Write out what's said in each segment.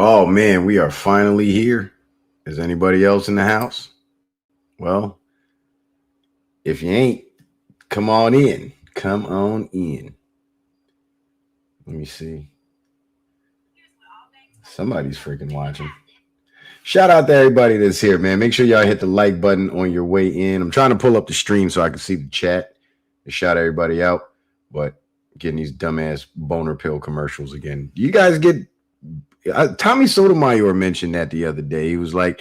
Oh man, we are finally here. Is anybody else in the house? Well, if you ain't, come on in. Come on in. Let me see. Somebody's freaking watching. Shout out to everybody that's here, man. Make sure y'all hit the like button on your way in. I'm trying to pull up the stream so I can see the chat and shout everybody out. But getting these dumbass boner pill commercials again. You guys get Tommy Sotomayor mentioned that the other day. He was like,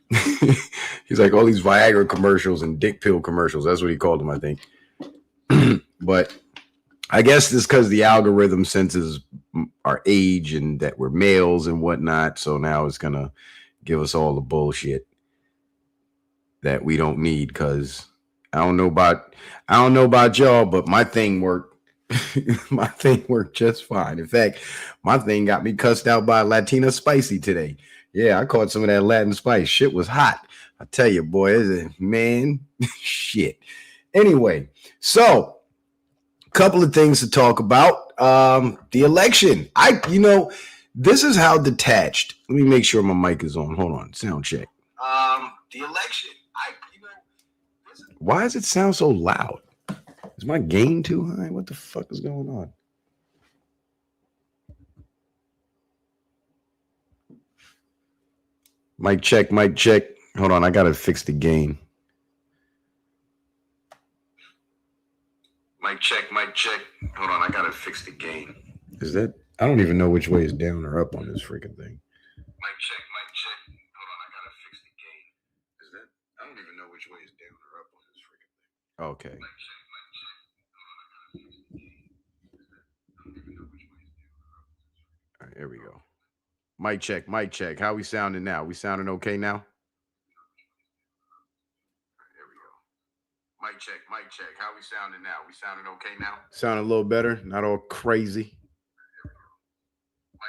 he's like all these Viagra commercials and dick pill commercials. That's what he called them, I think. But I guess it's because the algorithm senses our age and that we're males and whatnot. So now it's gonna give us all the bullshit that we don't need. Because I don't know about y'all, but my thing worked. My thing worked just fine. In fact, my thing got me cussed out by Latina Spicy today. Yeah, I caught some of that Latin spice. Shit was hot. I tell you, boy, man, shit. Anyway, so a couple of things to talk about. The election. This is how detached. Let me make sure my mic is on. Hold on, sound check. The election. Why does it sound so loud? Is my gain too high? What the fuck is going on? Mic check, mic check. Hold on, I gotta fix the gain. Mic check, mic check. Hold on, I gotta fix the gain. Is that? I don't even know which way is down or up on this freaking thing. Mic check, mic check. Hold on, I gotta fix the gain. Is that? I don't even know which way is down or up on this freaking thing. Okay. Mic check, mic check. Hold on, I gotta fix the gain. Is that? I don't even know which way is down or up on this freaking thing. All right, here we go. Mic check, mic check. How we sounding now? We sounding okay now? There we go. Mic check, mic check. How we sounding now? We sounding okay now? Sounding a little better, not all crazy. Mic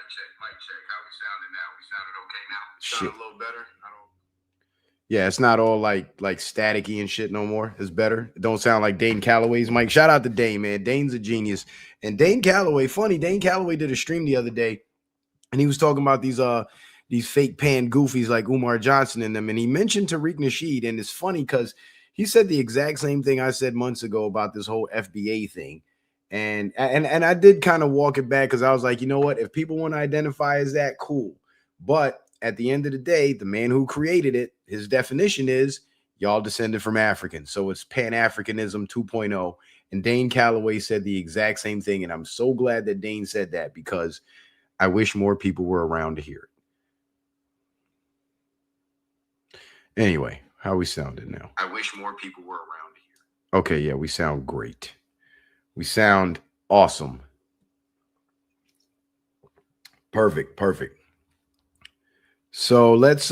check, mic check. How we sounding now? We sounding okay now? Sounding a little better, not all. Yeah, it's not all like staticky and shit no more. It's better. It don't sound like Dane Calloway's mic. Shout out to Dane, man. Dane's a genius. And Dane Calloway, funny, Dane Calloway did a stream the other day. And he was talking about these fake pan goofies like Umar Johnson and them. And he mentioned Tariq Nasheed. And it's funny because he said the exact same thing I said months ago about this whole FBA thing. And I did kind of walk it back because I was like, you know what? If people want to identify as that, cool. But at the end of the day, the man who created it, his definition is y'all descended from Africans. So it's Pan-Africanism 2.0. And Dane Calloway said the exact same thing. And I'm so glad that Dane said that because I wish more people were around to hear it. Anyway, how we sounding now? I wish more people were around to hear it. Okay, yeah, we sound great. We sound awesome. Perfect, perfect. So let's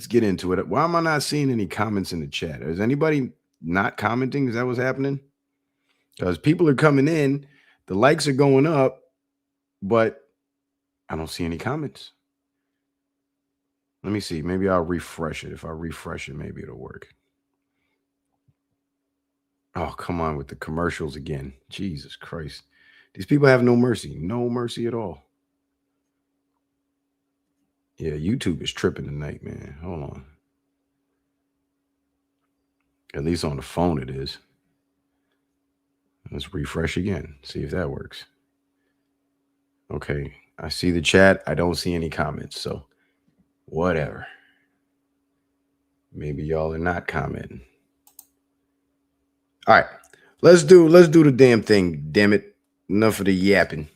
get into it. Why am I not seeing any comments in the chat? Is anybody not commenting? Is that what's happening? Because people are coming in, the likes are going up. But I don't see any comments. Let me see. Maybe I'll refresh it. If I refresh it, maybe it'll work. Oh, come on with the commercials again. Jesus Christ. These people have no mercy. No mercy at all. Yeah, YouTube is tripping tonight, man. Hold on. At least on the phone it is. Let's refresh again. See if that works. Okay, I see the chat. I don't see any comments, so whatever. Maybe y'all are not commenting. All right, let's do the damn thing. Damn it! Enough of the yapping.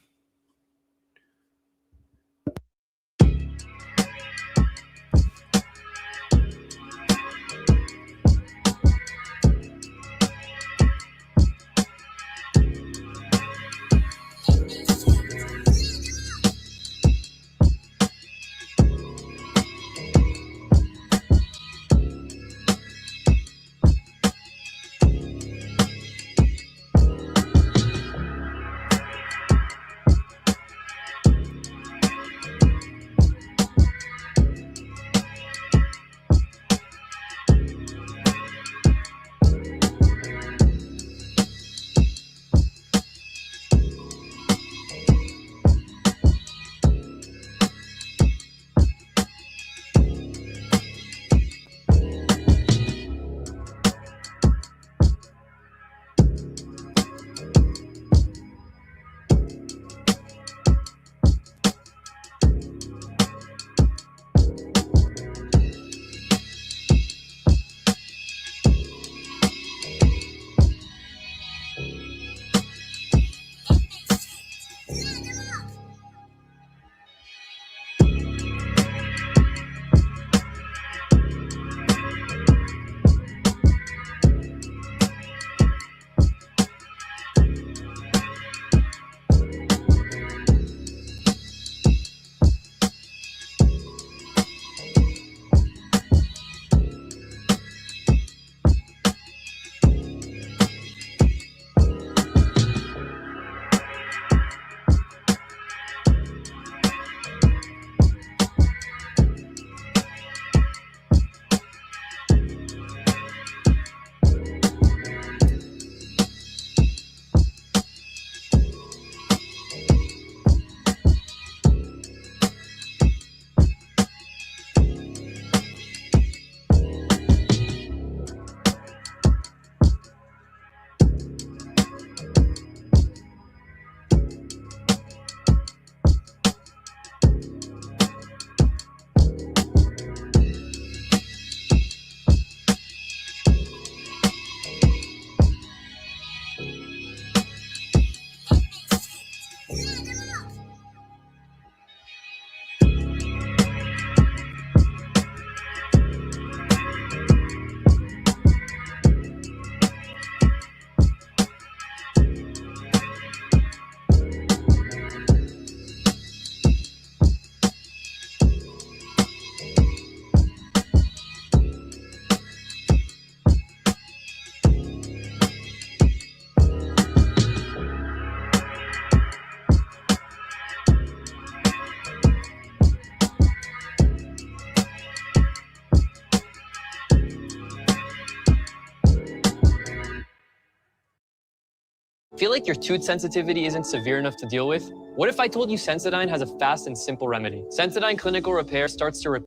feel like your tooth sensitivity isn't severe enough to deal with? What if I told you Sensodyne has a fast and simple remedy? Sensodyne Clinical Repair starts to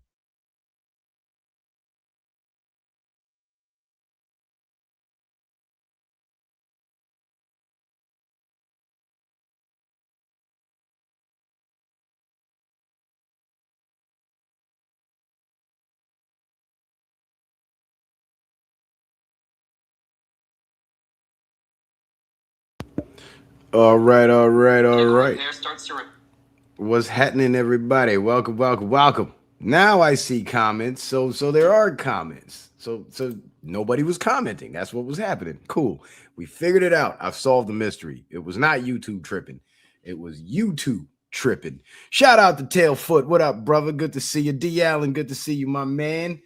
All right. What's happening, everybody? Welcome. Now I see comments. So there are comments. So nobody was commenting. That's what was happening. Cool. We figured it out. I've solved the mystery. It was not YouTube tripping. It was YouTube tripping. Shout out to Tailfoot. What up, brother? Good to see you. D. Allen, good to see you, my man.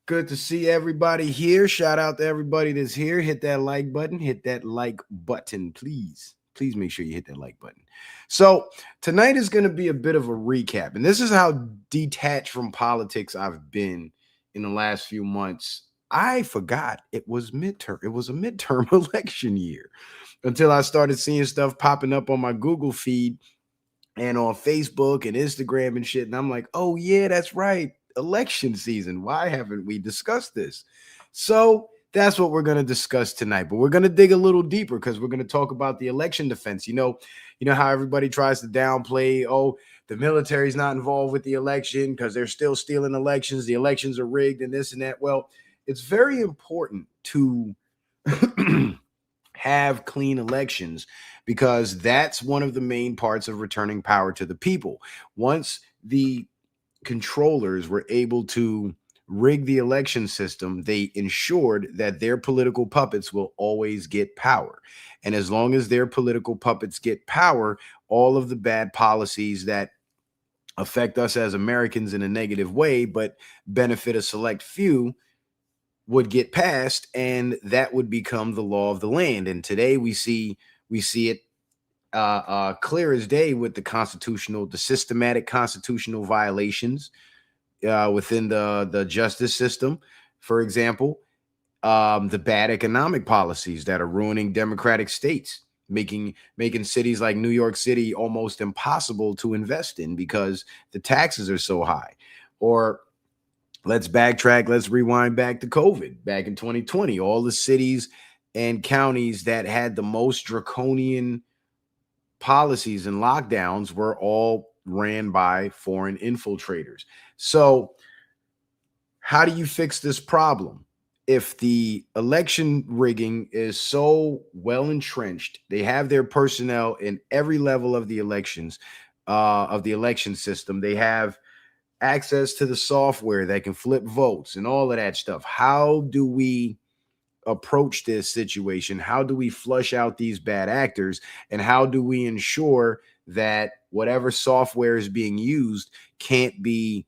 Good to see everybody here. Shout out to everybody that's here. Hit that like button. Hit that like button, please. Please make sure you hit that like button. So tonight is going to be a bit of a recap. And this is how detached from politics I've been in the last few months. I forgot it was midterm. It was a midterm election year until I started seeing stuff popping up on my Google feed and on Facebook and Instagram and shit. And I'm like, oh, yeah, that's right. Election season. Why haven't we discussed this? So that's what we're going to discuss tonight. But we're going to dig a little deeper because we're going to talk about the election defense. You know how everybody tries to downplay, oh, the military's not involved with the election because they're still stealing elections. The elections are rigged and this and that. Well, it's very important to have clean elections because that's one of the main parts of returning power to the people. Once the controllers were able to rig the election system, they ensured that their political puppets will always get power. And as long as their political puppets get power, all of the bad policies that affect us as Americans in a negative way, but benefit a select few, would get passed, and that would become the law of the land. And today we see it clear as day with the systematic constitutional violations within the justice system. For example, the bad economic policies that are ruining democratic states, making cities like New York City almost impossible to invest in because the taxes are so high. Or let's backtrack. Let's rewind back to COVID back in 2020. All the cities and counties that had the most draconian policies and lockdowns were all ran by foreign infiltrators. So how do you fix this problem? If the election rigging is so well entrenched, they have their personnel in every level of the elections, of the election system. They have access to the software that can flip votes and all of that stuff. How do we approach this situation? How do we flush out these bad actors? And how do we ensure that whatever software is being used can't be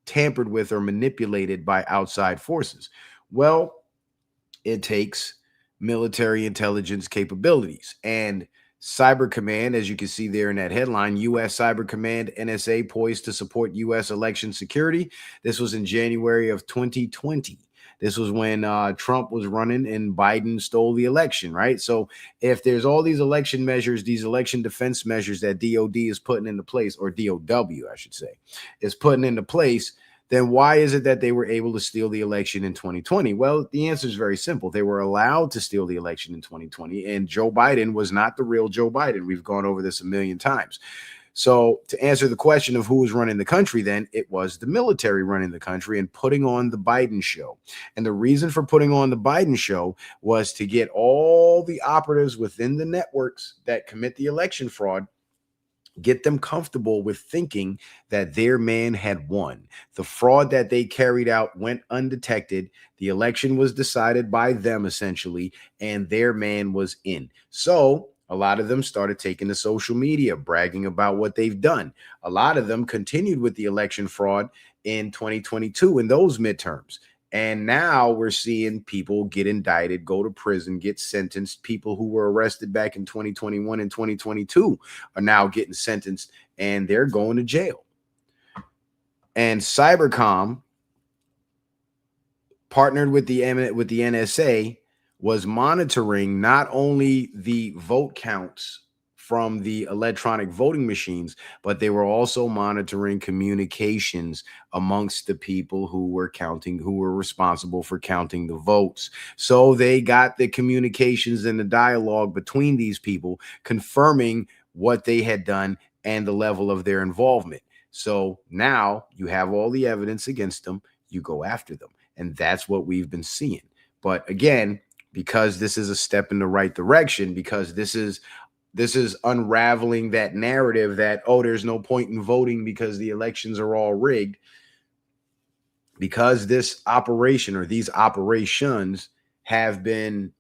tampered with or manipulated by outside forces? Well, it takes military intelligence capabilities. And Cyber Command, as you can see there in that headline, U.S. Cyber Command, NSA, poised to support U.S. election security. This was in January of 2020. This was when Trump was running and Biden stole the election, right? So if there's all these election measures, these election defense measures that DoD is putting into place, or DOW, I should say, is putting into place, then why is it that they were able to steal the election in 2020? Well, the answer is very simple. They were allowed to steal the election in 2020, and Joe Biden was not the real Joe Biden. We've gone over this a million times. So to answer the question of who was running the country, then it was the military running the country and putting on the Biden show. And the reason for putting on the Biden show was to get all the operatives within the networks that commit the election fraud, get them comfortable with thinking that their man had won. The fraud that they carried out went undetected. The election was decided by them, essentially, and their man was in. So a lot of them started taking to social media, bragging about what they've done. A lot of them continued with the election fraud in 2022 in those midterms. And now we're seeing people get indicted, go to prison, get sentenced. People who were arrested back in 2021 and 2022 are now getting sentenced, and they're going to jail. And Cybercom partnered with the NSA was monitoring not only the vote counts from the electronic voting machines, but they were also monitoring communications amongst the people who were counting, who were responsible for counting the votes. So they got the communications and the dialogue between these people confirming what they had done and the level of their involvement. So now you have all the evidence against them, you go after them. And that's what we've been seeing. But again, because this is a step in the right direction, because this is unraveling that narrative that, oh, there's no point in voting because the elections are all rigged. Because this operation or these operations have been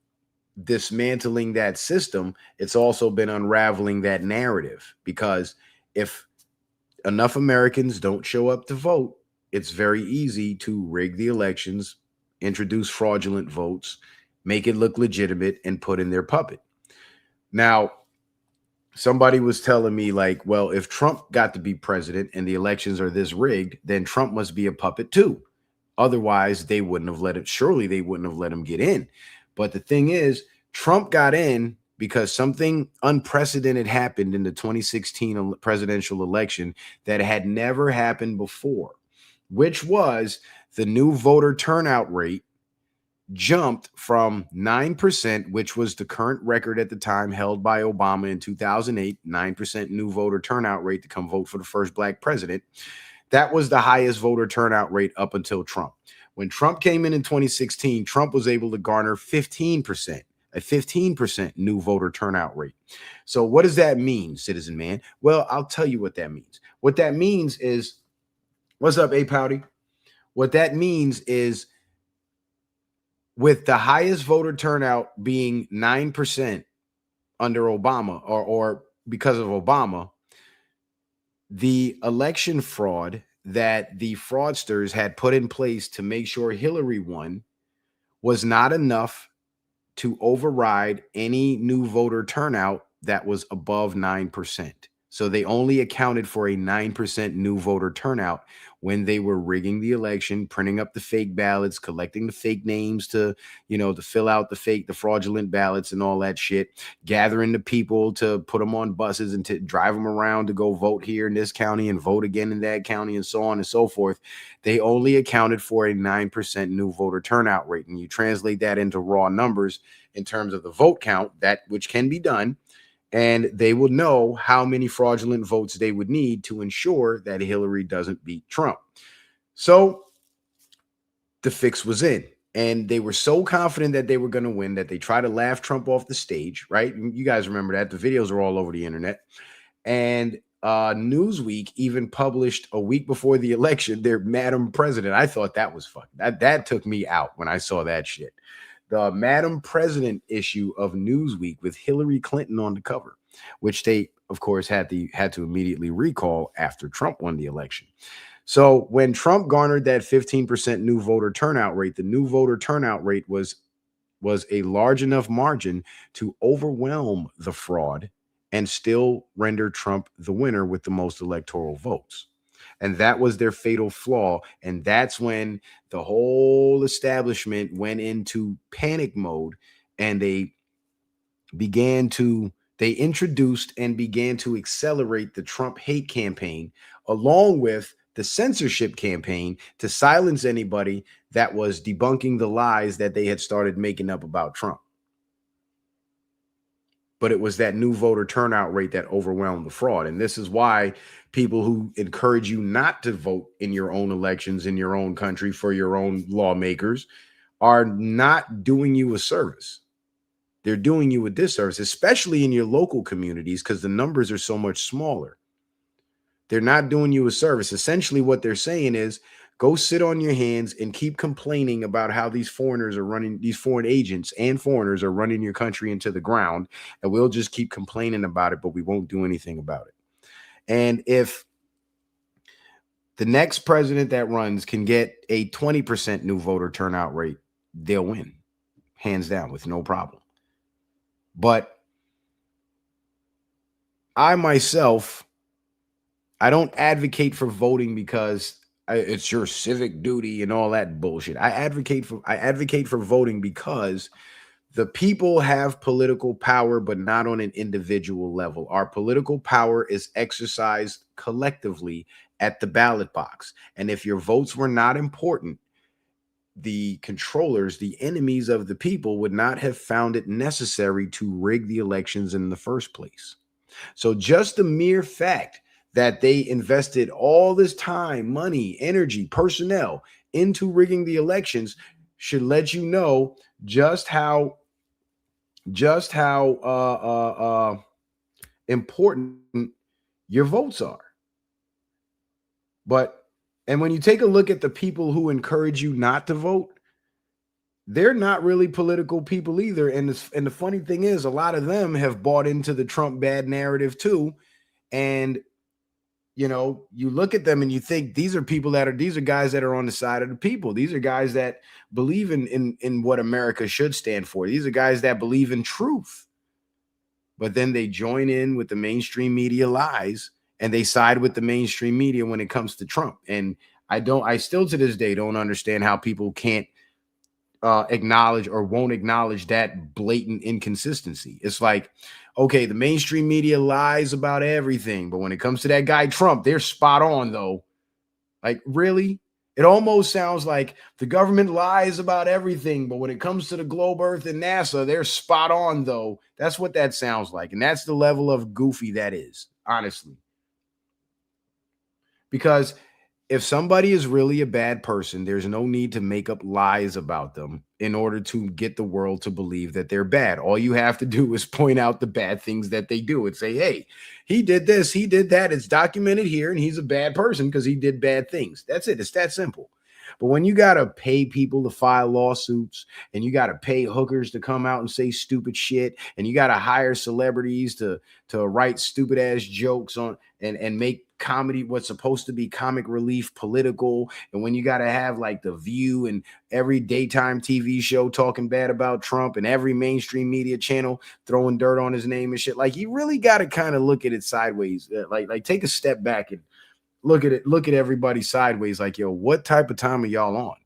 dismantling that system, it's also been unraveling that narrative. Because if enough Americans don't show up to vote, it's very easy to rig the elections, introduce fraudulent votes, make it look legitimate, and put in their puppet. Now, somebody was telling me, like, well, if Trump got to be president and the elections are this rigged, then Trump must be a puppet too. Otherwise, they wouldn't have let it. Surely they wouldn't have let him get in. But the thing is, Trump got in because something unprecedented happened in the 2016 presidential election that had never happened before, which was the new voter turnout rate jumped from 9%, which was the current record at the time held by Obama in 2008, 9% new voter turnout rate to come vote for the first black president. That was the highest voter turnout rate up until Trump. When Trump came in 2016, Trump was able to garner 15%, a 15% new voter turnout rate. So what does that mean, Citizen Man? Well, I'll tell you what that means. What that means is, what's up, A Pouty? What that means is, with the highest voter turnout being 9% under Obama, or because of Obama, the election fraud that the fraudsters had put in place to make sure Hillary won was not enough to override any new voter turnout that was above 9%. So they only accounted for a 9% new voter turnout when they were rigging the election, printing up the fake ballots, collecting the fake names to fill out the fraudulent ballots and all that shit, gathering the people to put them on buses and to drive them around to go vote here in this county and vote again in that county and so on and so forth. They only accounted for a 9% new voter turnout rate. And you translate that into raw numbers in terms of the vote count, that which can be done, and they will know how many fraudulent votes they would need to ensure that Hillary doesn't beat Trump. So the fix was in, and they were so confident that they were going to win that they tried to laugh Trump off the stage, right? You guys remember that. The videos are all over the internet. And Newsweek even published a week before the election their Madam President. I thought that was fun. That took me out when I saw that shit. The Madam President issue of Newsweek with Hillary Clinton on the cover, which they, of course, had to immediately recall after Trump won the election. So when Trump garnered that 15% new voter turnout rate, the new voter turnout rate was a large enough margin to overwhelm the fraud and still render Trump the winner with the most electoral votes. And that was their fatal flaw. And that's when the whole establishment went into panic mode, and they introduced and began to accelerate the Trump hate campaign, along with the censorship campaign, to silence anybody that was debunking the lies that they had started making up about Trump. But it was that new voter turnout rate that overwhelmed the fraud. And this is why people who encourage you not to vote in your own elections in your own country for your own lawmakers are not doing you a service. They're doing you a disservice, especially in your local communities, because the numbers are so much smaller. They're not doing you a service. Essentially, what they're saying is, go sit on your hands and keep complaining about how these foreign agents and foreigners are running your country into the ground, and we'll just keep complaining about it, but we won't do anything about it. And if the next president that runs can get a 20% new voter turnout rate, they'll win, hands down, with no problem. But I myself, I don't advocate for voting because it's your civic duty and all that bullshit. I advocate for voting because The people have political power, but not on an individual level. Our political power is exercised collectively at the ballot box. And if your votes were not important, the controllers, the enemies of the people, would not have found it necessary to rig the elections in the first place. So just the mere fact that they invested all this time, money, energy, personnel into rigging the elections should let you know just how important your votes are. And when you take a look at the people who encourage you not to vote, they're not really political people either. And the funny thing is, a lot of them have bought into the Trump bad narrative too. And you look at them and you think these are guys that are on the side of the people. These are guys that believe in what America should stand for. These are guys that believe in truth. But then they join in with the mainstream media lies, and they side with the mainstream media when it comes to Trump. And I still to this day don't understand how people can't acknowledge or won't acknowledge that blatant inconsistency. It's like, okay, the mainstream media lies about everything, but when it comes to that guy Trump, they're spot on though. Like, really? It almost sounds like the government lies about everything, but when it comes to the globe, Earth, and NASA, they're spot on though. That's what that sounds like. And that's the level of goofy that is, honestly. Because if somebody is really a bad person, there's no need to make up lies about them in order to get the world to believe that they're bad. All you have to do is point out the bad things that they do and say, hey, he did this, he did that. It's documented here, and he's a bad person because he did bad things. That's it. It's that simple. But when you got to pay people to file lawsuits, and you got to pay hookers to come out and say stupid shit, and you got to hire celebrities to write stupid ass jokes on and make comedy, what's supposed to be comic relief, political, and when you got to have like The View and every daytime TV show talking bad about Trump and every mainstream media channel throwing dirt on his name and shit, like you really got to kind of look at it sideways, like take a step back and look at everybody sideways, like, yo, what type of time are y'all on?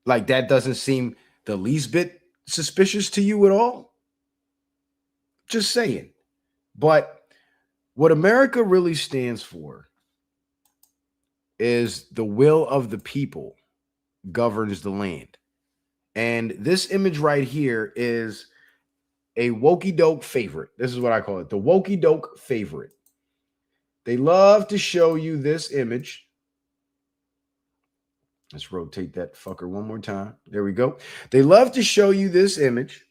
Like, that doesn't seem the least bit suspicious to you at all? Just saying. But what America really stands for is the will of the people governs the land. And this image right here is a wokey doke favorite. This is what I call it, the wokey doke favorite. They love to show you this image. Let's rotate that fucker one more time. There we go. They love to show you this image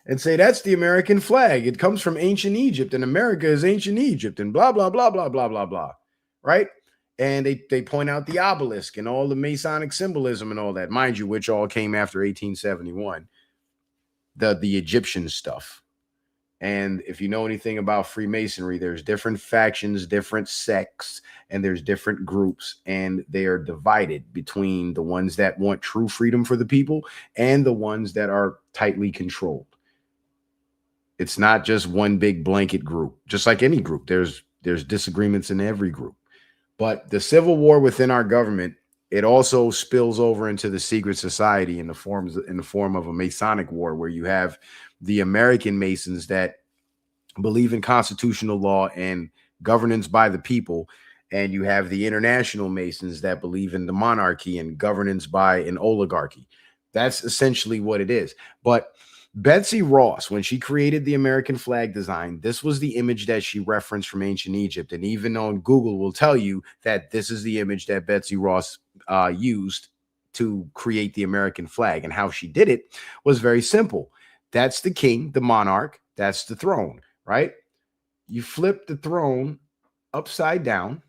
and say that's the American flag. It comes from ancient Egypt, and America is ancient Egypt, and blah, blah, blah, blah, blah, blah, blah. Right? And they point out the obelisk and all the Masonic symbolism and all that, mind you, which all came after 1871, the Egyptian stuff. And if you know anything about Freemasonry, there's different factions, different sects, and there's different groups, and they are divided between the ones that want true freedom for the people and the ones that are tightly controlled. It's not just one big blanket group. Just like any group, there's disagreements in every group. But the civil war within our government, it also spills over into the secret society in the form of a Masonic war, where you have the American Masons that believe in constitutional law and governance by the people, and you have the international Masons that believe in the monarchy and governance by an oligarchy. That's essentially what it is. But Betsy Ross, when she created the American flag design, this was the image that she referenced from ancient Egypt. And even on Google will tell you that this is the image that Betsy Ross used to create the American flag. And how she did it was very simple. That's the king, the monarch. That's the throne, right? You flip the throne upside down.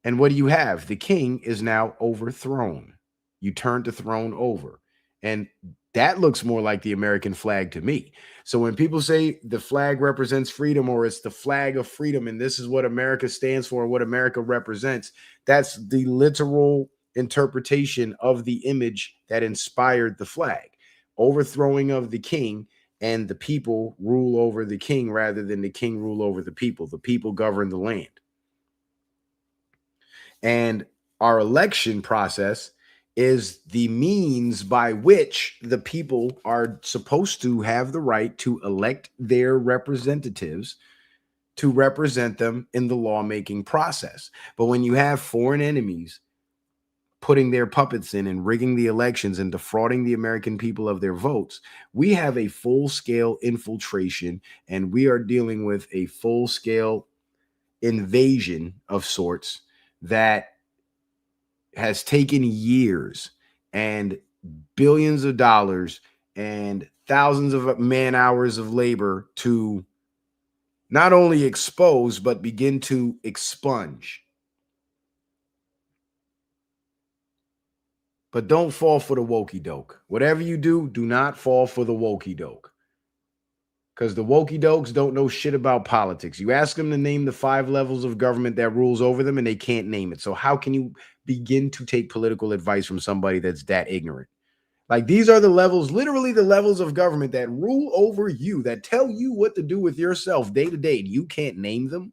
And what do you have? The king is now overthrown. You turn the throne over. And that looks more like the American flag to me. So when people say the flag represents freedom, or it's the flag of freedom, and this is what America stands for, what America represents, that's the literal interpretation of the image that inspired the flag. Overthrowing of the king, and the people rule over the king rather than the king rule over the people. The people govern the land. And our election process is the means by which the people are supposed to have the right to elect their representatives to represent them in the lawmaking process. But when you have foreign enemies putting their puppets in and rigging the elections and defrauding the American people of their votes, we have a full-scale infiltration, and we are dealing with a full-scale invasion of sorts that has taken years and billions of dollars and thousands of man hours of labor to not only expose, but begin to expunge. But don't fall for the wokey doke. Whatever you do, do not fall for the wokey doke. Because the wokey dokes don't know shit about politics. You ask them to name the 5 levels of government that rules over them, and they can't name it. So how can you begin to take political advice from somebody that's that ignorant? Like, these are the levels, literally the levels of government that rule over you, that tell you what to do with yourself day to day. You can't name them.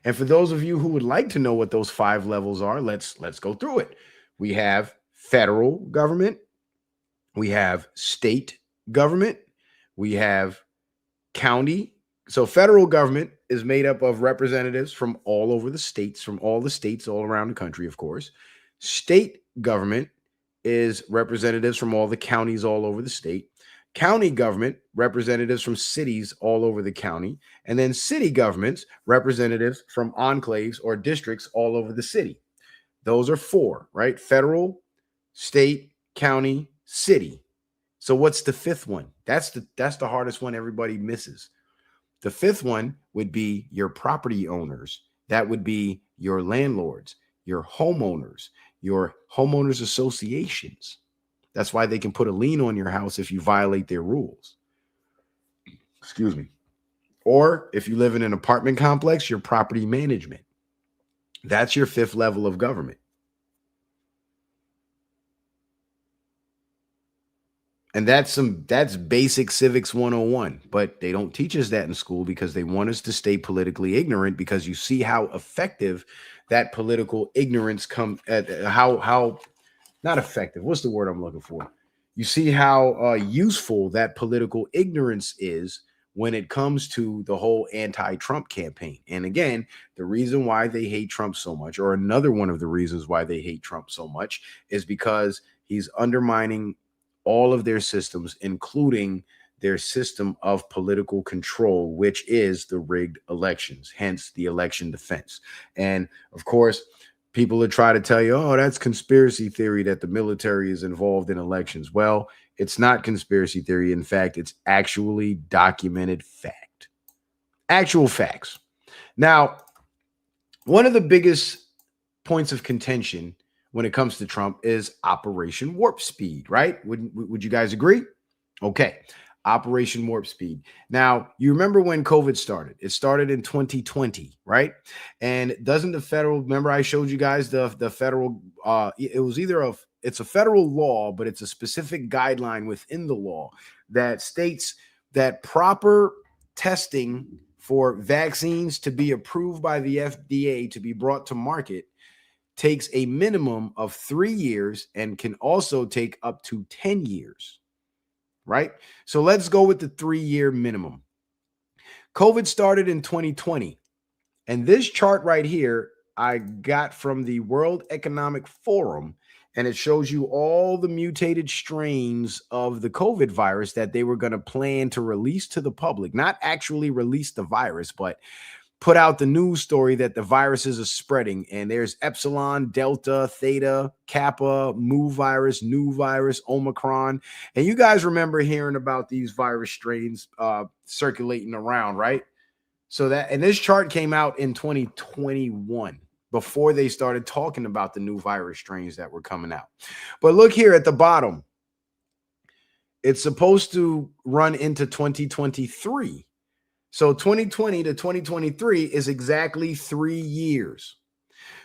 And for those of you who would like to know what those 5 levels are, let's go through it. We have federal government, we have state government, we have county. So federal government is made up of representatives from all over the states, from all the states all around the country, of course. State government is representatives from all the counties all over the state. County government, representatives from cities all over the county. And then city governments, representatives from enclaves or districts all over the city. Those are 4, right? Federal, state, county, city. So what's the 5th one? That's the hardest one everybody misses. The 5th one would be your property owners. That would be your landlords, your homeowners associations. That's why they can put a lien on your house if you violate their rules. Excuse me. Or if you live in an apartment complex, your property management. That's your 5th level of government. And that's basic civics 101, but they don't teach us that in school because they want us to stay politically ignorant, because you see how effective that political ignorance how not effective. What's the word I'm looking for? You see how useful that political ignorance is when it comes to the whole anti-Trump campaign. And again, the reason why they hate Trump so much, or another one of the reasons why they hate Trump so much, is because he's undermining all of their systems, including their system of political control, which is the rigged elections, hence the election defense. And of course, people will try to tell you, oh, that's conspiracy theory that the military is involved in elections. Well, it's not conspiracy theory. In fact, it's actually documented fact. Actual facts. Now, one of the biggest points of contention when it comes to Trump is Operation Warp Speed, right? Would you guys agree? Okay. Operation Warp Speed. Now, you remember when COVID started? It started in 2020, right? And doesn't the federal, remember I showed you guys the federal, it's a federal law, but it's a specific guideline within the law that states that proper testing for vaccines to be approved by the FDA to be brought to market takes a minimum of 3 years and can also take up to 10 years. Right? So let's go with the 3-year minimum. COVID started in 2020. And this chart right here, I got from the World Economic Forum, and it shows you all the mutated strains of the COVID virus that they were going to plan to release to the public, not actually release the virus, but put out the news story that the viruses are spreading. And there's Epsilon, Delta, Theta, Kappa, Mu virus, new virus, Omicron. And you guys remember hearing about these virus strains circulating around, right? So that, and this chart came out in 2021 before they started talking about the new virus strains that were coming out. But look here at the bottom. It's supposed to run into 2023. So 2020 to 2023 is exactly 3 years.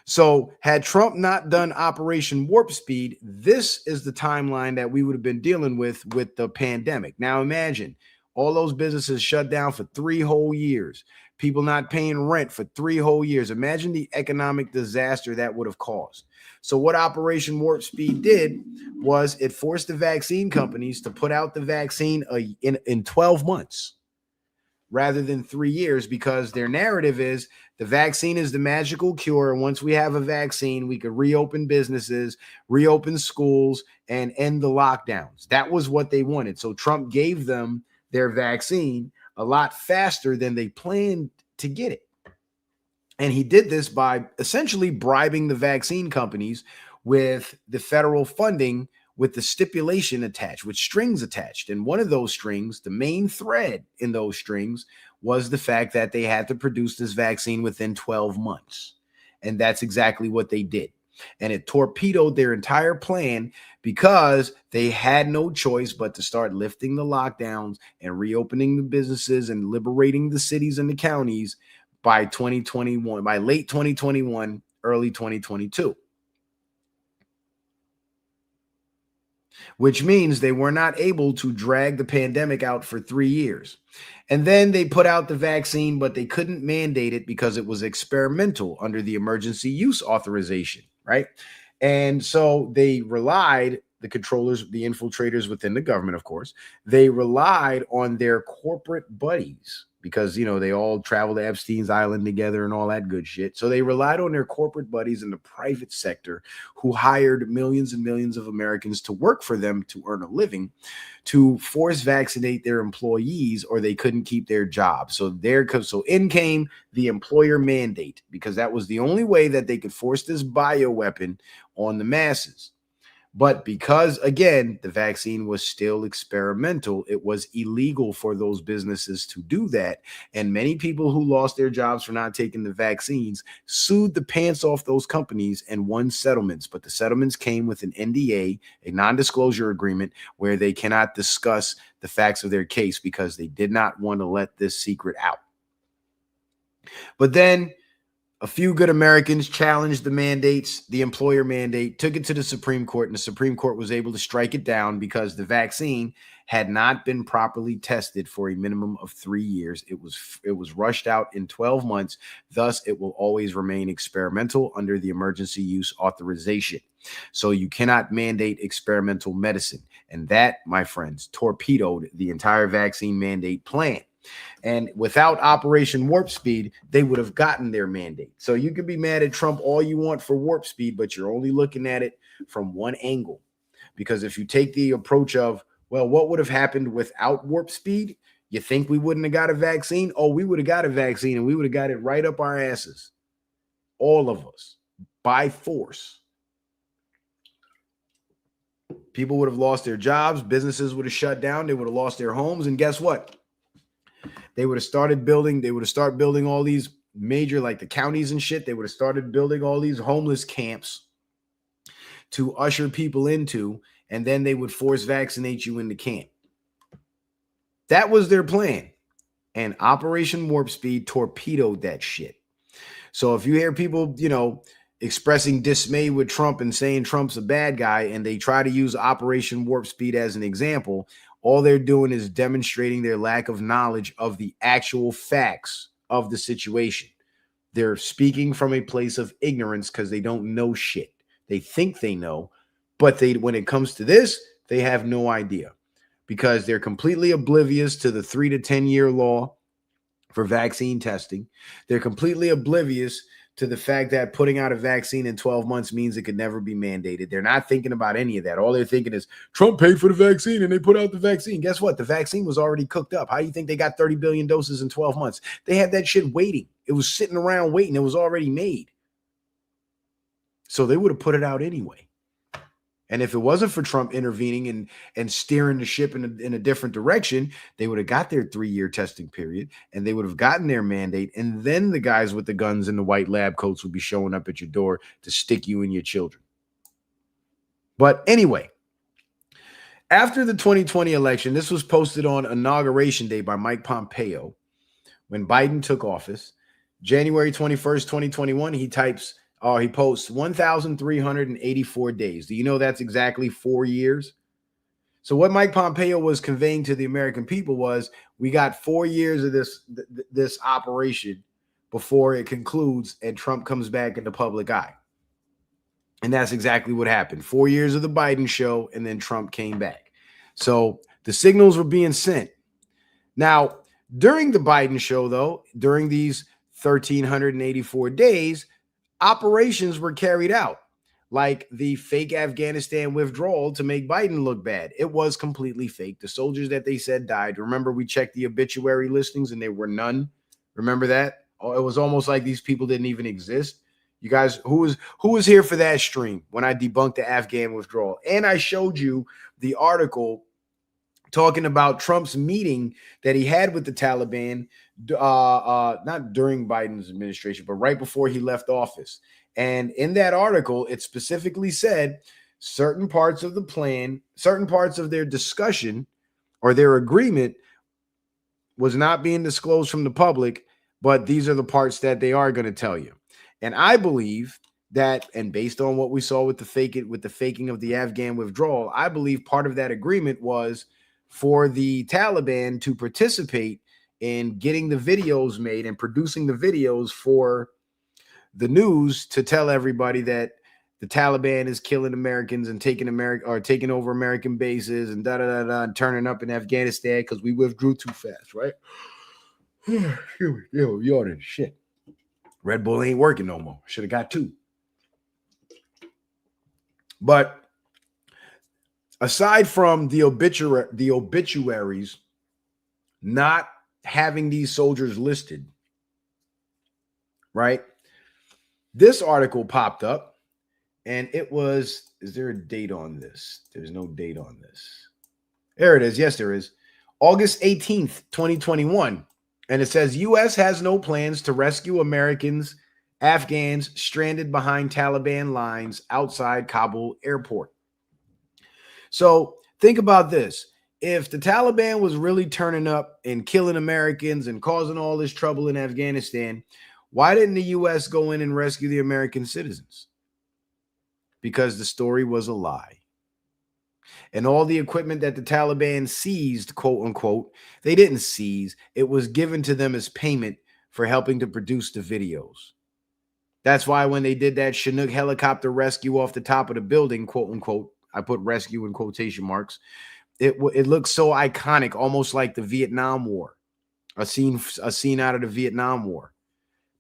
So had Trump not done Operation Warp Speed, this is the timeline that we would have been dealing with the pandemic. Now imagine All those businesses shut down for 3 whole years. People not paying rent for 3 whole years. Imagine the economic disaster that would have caused. So what Operation Warp Speed did was it forced the vaccine companies to put out the vaccine in 12 months rather than 3 years, because their narrative is the vaccine is the magical cure. And once we have a vaccine, we could reopen businesses, reopen schools, and end the lockdowns. That was what they wanted. So Trump gave them their vaccine a lot faster than they planned to get it. And he did this by essentially bribing the vaccine companies with the federal funding with the stipulation attached, with strings attached. And one of those strings, the main thread in those strings, was the fact that they had to produce this vaccine within 12 months. And that's exactly what they did. And it torpedoed their entire plan because they had no choice but to start lifting the lockdowns and reopening the businesses and liberating the cities and the counties by 2021, by late 2021, early 2022. Which means they were not able to drag the pandemic out for 3 years. And then they put out the vaccine, but they couldn't mandate it because it was experimental under the emergency use authorization, right? And so they relied, the controllers, the infiltrators within the government, of course, they relied on their corporate buddies because, you know, they all traveled to Epstein's Island together and all that good shit. So they relied on their corporate buddies in the private sector who hired millions and millions of Americans to work for them to earn a living, to force vaccinate their employees, or they couldn't keep their jobs. So in came the employer mandate, because that was the only way that they could force this bioweapon on the masses. But because, again, the vaccine was still experimental, it was illegal for those businesses to do that. And many people who lost their jobs for not taking the vaccines sued the pants off those companies and won settlements. But the settlements came with an NDA, a non-disclosure agreement, where they cannot discuss the facts of their case because they did not want to let this secret out. But then a few good Americans challenged the mandates, the employer mandate, took it to the Supreme Court, and the Supreme Court was able to strike it down because the vaccine had not been properly tested for a minimum of 3 years. It was rushed out in 12 months. Thus, it will always remain experimental under the emergency use authorization. So you cannot mandate experimental medicine. And that, my friends, torpedoed the entire vaccine mandate plan. And without Operation Warp Speed, they would have gotten their mandate. So you can be mad at Trump all you want for Warp Speed, but you're only looking at it from one angle. Because if you take the approach of, well, what would have happened without Warp Speed? You think we wouldn't have got a vaccine? Oh, we would have got a vaccine and we would have got it right up our asses. All of us, by force. People would have lost their jobs. Businesses would have shut down. They would have lost their homes. And guess what? They would have started building. They would have started building all these major, like the counties and shit. They would have started building all these homeless camps to usher people into, and then they would force vaccinate you in the camp. That was their plan. And Operation Warp Speed torpedoed that shit. So if you hear people, you know, expressing dismay with Trump and saying Trump's a bad guy, and they try to use Operation Warp Speed as an example, all they're doing is demonstrating their lack of knowledge of the actual facts of the situation. They're speaking from a place of ignorance because they don't know shit. They think they know, but when it comes to this, they have no idea because they're completely oblivious to the 3 to 10 year law for vaccine testing. They're completely oblivious to the fact that putting out a vaccine in 12 months means it could never be mandated. They're not thinking about any of that. All they're thinking is Trump paid for the vaccine and they put out the vaccine. Guess what? The vaccine was already cooked up. How do you think they got 30 billion doses in 12 months? They had that shit waiting. It was sitting around waiting. It was already made. So they would have put it out anyway. And if it wasn't for Trump intervening and steering the ship in a different direction, they would have got their 3-year testing period and they would have gotten their mandate. And then the guys with the guns and the white lab coats would be showing up at your door to stick you and your children. But anyway, after the 2020 election, this was posted on Inauguration Day by Mike Pompeo when Biden took office. January 21st, 2021, he posts 1,384 days. Do you know that's exactly 4 years? So what Mike Pompeo was conveying to the American people was, we got 4 years of this operation before it concludes and Trump comes back in the public eye. And that's exactly what happened. 4 years of the Biden show, and then Trump came back. So the signals were being sent. Now, during the Biden show, though, during these 1,384 days, operations were carried out, like the fake Afghanistan withdrawal to make Biden look bad. It was completely fake. The soldiers that they said died. Remember, we checked the obituary listings and there were none. Remember that? Oh, it was almost like these people didn't even exist. You guys, who was here for that stream when I debunked the Afghan withdrawal? And I showed you the article talking about Trump's meeting that he had with the Taliban, not during Biden's administration, but right before he left office. And in that article, it specifically said certain parts of the plan, certain parts of their discussion or their agreement was not being disclosed from the public, but these are the parts that they are going to tell you. And I believe that, and based on what we saw with the faking of the Afghan withdrawal, I believe part of that agreement was for the Taliban to participate in getting the videos made and producing the videos for the news to tell everybody that the Taliban is killing Americans and taking over American bases and and turning up in Afghanistan because we withdrew too fast, right? Yawning, shit. Red Bull ain't working no more. Should have got 2. But aside from the obituaries not having these soldiers listed, right? This article popped up and it was, is there a date on this? There's no date on this. There it is. Yes, there is. August 18th, 2021. And it says, U.S. has no plans to rescue Afghans stranded behind Taliban lines outside Kabul airport. So think about this. If the Taliban was really turning up and killing Americans and causing all this trouble in Afghanistan, why didn't the U.S. go in and rescue the American citizens? Because the story was a lie. And all the equipment that the Taliban seized, quote unquote, they didn't seize. It was given to them as payment for helping to produce the videos. That's why when they did that Chinook helicopter rescue off the top of the building, quote unquote, I put rescue in quotation marks, it looks so iconic, almost like the Vietnam War, a scene out of the Vietnam War,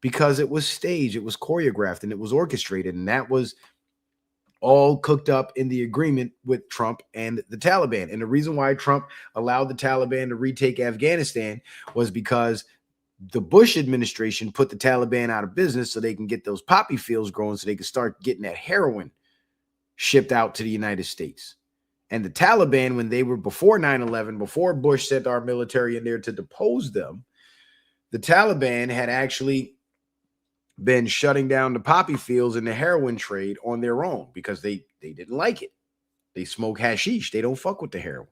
because it was staged, it was choreographed, and it was orchestrated, and that was all cooked up in the agreement with Trump and the Taliban. And the reason why Trump allowed the Taliban to retake Afghanistan was because the Bush administration put the Taliban out of business so they can get those poppy fields growing so they can start getting that heroin shipped out to the United States. And the Taliban, when they were before 9/11, before Bush sent our military in there to depose them, the Taliban had actually been shutting down the poppy fields and the heroin trade on their own because they didn't like it. They smoke hashish. They don't fuck with the heroin.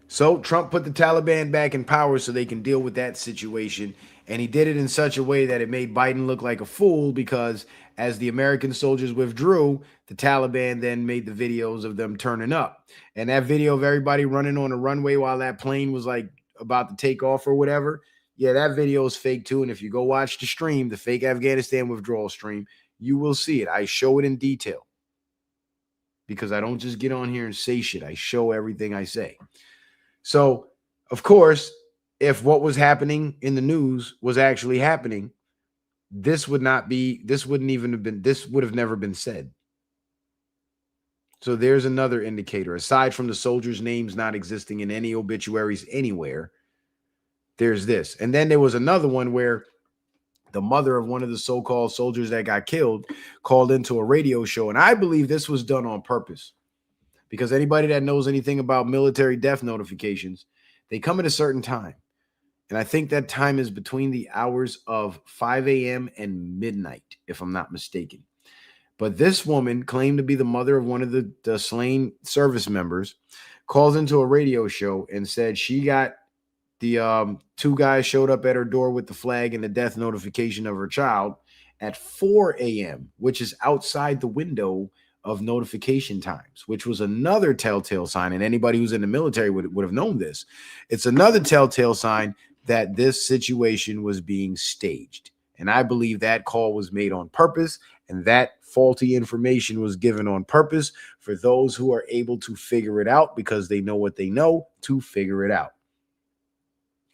So Trump put the Taliban back in power so they can deal with that situation. And he did it in such a way that it made Biden look like a fool because as the American soldiers withdrew, the Taliban then made the videos of them turning up. And that video of everybody running on a runway while that plane was like about to take off or whatever, yeah, that video is fake too. And if you go watch the stream, the fake Afghanistan withdrawal stream, you will see it. I show it in detail because I don't just get on here and say shit. I show everything I say. So, of course, if what was happening in the news was actually happening, this would have never been said. So there's another indicator. Aside from the soldiers' names not existing in any obituaries anywhere, there's this. And then there was another one where the mother of one of the so-called soldiers that got killed called into a radio show. And I believe this was done on purpose because anybody that knows anything about military death notifications, they come at a certain time. And I think that time is between the hours of 5 a.m. and midnight, if I'm not mistaken. But this woman claimed to be the mother of one of the slain service members, calls into a radio show and said she got the 2 guys showed up at her door with the flag and the death notification of her child. at 4 a.m., which is outside the window of notification times, which was another telltale sign. And anybody who's in the military would have known this. It's another telltale sign that this situation was being staged. And I believe that call was made on purpose, and that faulty information was given on purpose for those who are able to figure it out because they know what they know to figure it out.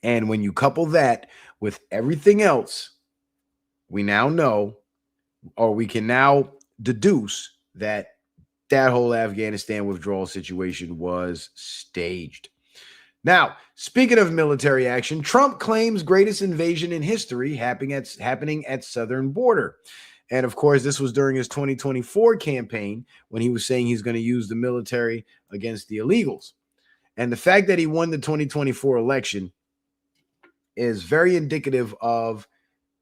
And when you couple that with everything else, we now know, or we can now deduce that whole Afghanistan withdrawal situation was staged. Now, speaking of military action, Trump claims greatest invasion in history happening at southern border. And of course, this was during his 2024 campaign when he was saying he's going to use the military against the illegals. And the fact that he won the 2024 election is very indicative of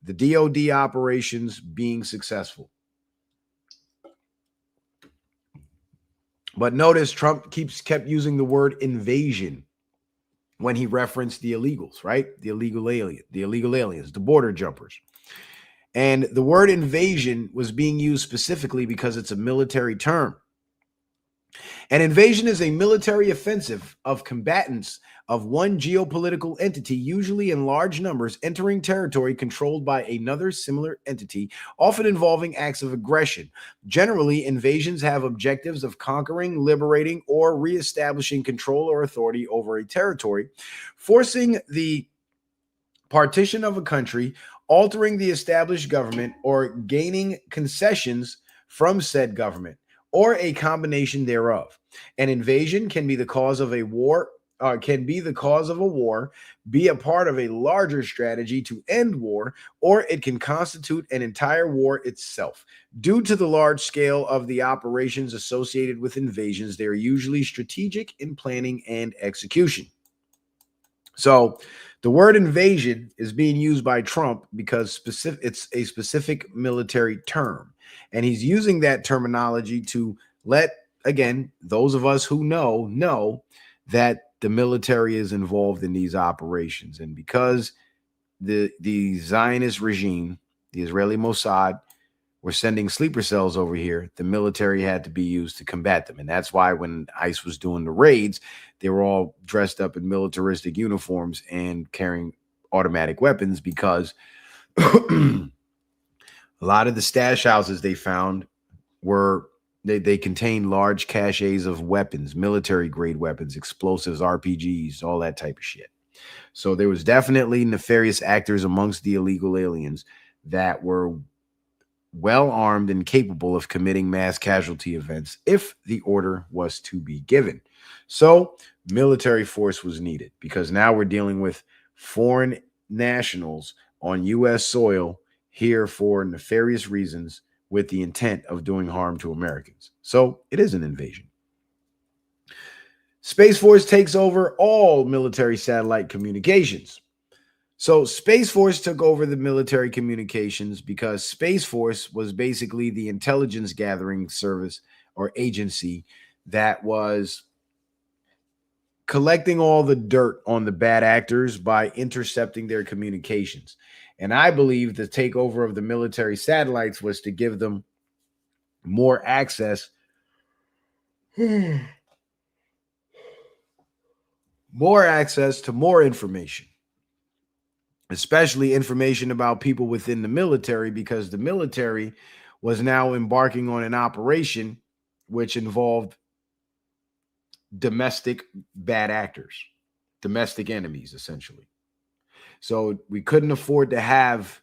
the DoD operations being successful. But notice Trump kept using the word invasion when he referenced the illegals, right? The illegal aliens, the border jumpers. And the word invasion was being used specifically because it's a military term. An invasion is a military offensive of combatants of one geopolitical entity, usually in large numbers, entering territory controlled by another similar entity, often involving acts of aggression. Generally, invasions have objectives of conquering, liberating, or reestablishing control or authority over a territory, forcing the partition of a country, altering the established government, or gaining concessions from said government, or a combination thereof. An invasion can be the cause of a war, be a part of a larger strategy to end war, or it can constitute an entire war itself. Due to the large scale of the operations associated with invasions, they are usually strategic in planning and execution. So the word invasion is being used by Trump because it's a specific military term. And he's using that terminology to let, again, those of us who know that the military is involved in these operations. And because the Zionist regime, the Israeli Mossad, were sending sleeper cells over here, the military had to be used to combat them. And that's why when ICE was doing the raids, they were all dressed up in militaristic uniforms and carrying automatic weapons, because a lot of the stash houses they found were they contained large caches of weapons, military grade weapons, explosives, RPGs, all that type of shit. So there was definitely nefarious actors amongst the illegal aliens that were well armed and capable of committing mass casualty events if the order was to be given. So military force was needed, because now we're dealing with foreign nationals on U.S. soil here for nefarious reasons with the intent of doing harm to Americans. So it is an invasion. Space Force takes over all military satellite communications. So Space Force took over the military communications because Space Force was basically the intelligence gathering service or agency that was collecting all the dirt on the bad actors by intercepting their communications. And I believe the takeover of the military satellites was to give them more access to more information, especially information about people within the military, because the military was now embarking on an operation which involved domestic bad actors, domestic enemies, essentially. So we couldn't afford to have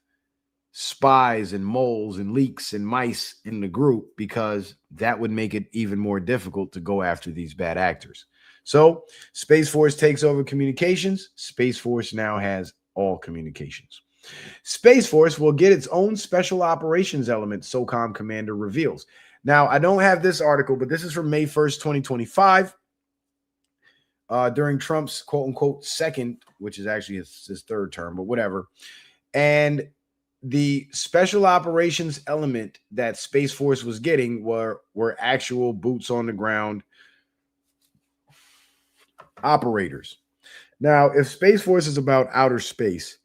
spies and moles and leaks and mice in the group, because that would make it even more difficult to go after these bad actors. So Space Force takes over communications. Space Force now has all communications. Space Force will get its own special operations element, SOCOM commander reveals. Now, I don't have this article, but this is from May 1st, 2025, during Trump's quote-unquote second, which is actually his third term, but whatever. And the special operations element that Space Force was getting were actual boots on the ground operators. Now, if Space Force is about outer space,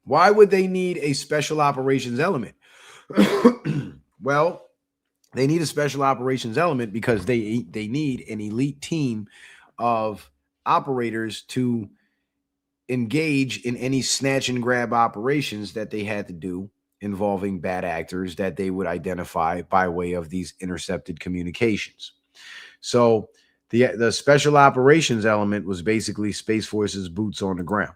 Why would they need a special operations element? Well, they need a special operations element because they need an elite team of operators to engage in any snatch and grab operations that they had to do involving bad actors that they would identify by way of these intercepted communications. So the special operations element was basically Space Force's boots on the ground.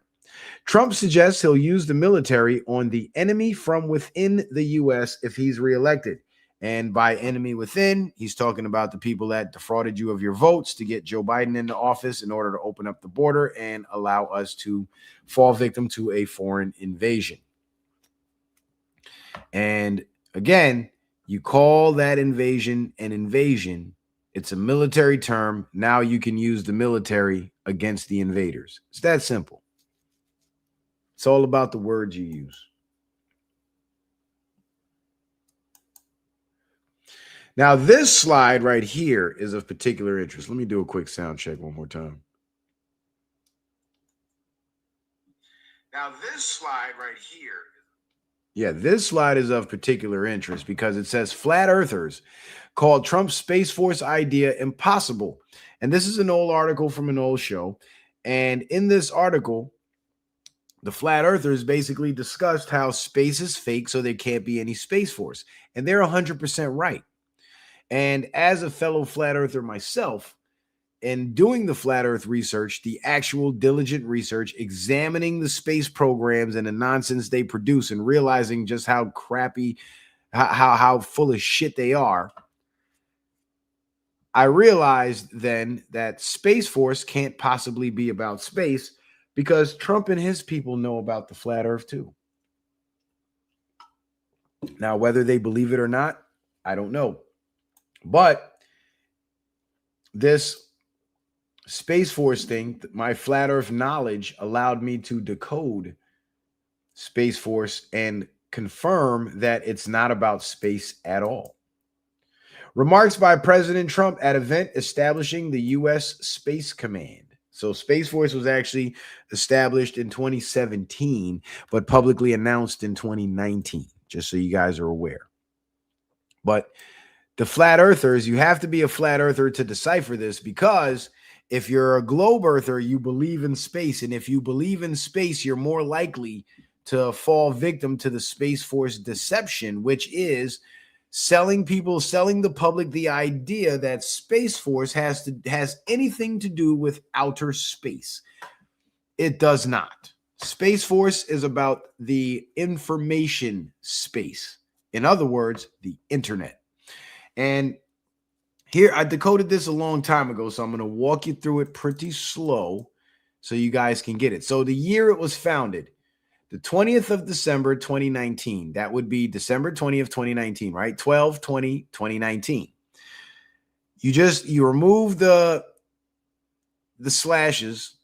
Trump suggests he'll use the military on the enemy from within the U.S. if he's reelected. And by enemy within, he's talking about the people that defrauded you of your votes to get Joe Biden into office in order to open up the border and allow us to fall victim to a foreign invasion. And again, you call that invasion an invasion. It's a military term. Now you can use the military against the invaders. It's that simple. It's all about the words you use. Now, this slide right here is of particular interest. Let me do a quick sound check one more time. Now, this slide right here. Yeah, this slide is of particular interest because it says flat earthers called Trump's Space Force idea impossible. And this is an old article from an old show. And in this article, the flat earthers basically discussed how space is fake, so there can't be any Space Force. And they're 100% right. And as a fellow flat earther myself, in doing the flat earth research, the actual diligent research, examining the space programs and the nonsense they produce and realizing just how crappy, how full of shit they are, I realized then that Space Force can't possibly be about space because Trump and his people know about the flat earth too. Now, whether they believe it or not, I don't know. But this Space Force thing, my flat earth knowledge allowed me to decode Space Force and confirm that it's not about space at all. Remarks by President Trump at event establishing the U.S. Space Command. So Space Force was actually established in 2017, but publicly announced in 2019, just so you guys are aware. But the flat earthers, you have to be a flat earther to decipher this, because if you're a globe earther, you believe in space. And if you believe in space, you're more likely to fall victim to the Space Force deception, which is selling the public the idea that Space Force has anything to do with outer space. It does not. Space Force is about the information space. In other words, the internet. And here, I decoded this a long time ago, so I'm going to walk you through it pretty slow so you guys can get it. So the year it was founded, the 20th of December, 2019. That would be December 20th, 2019, right? 12/20/2019. You remove the slashes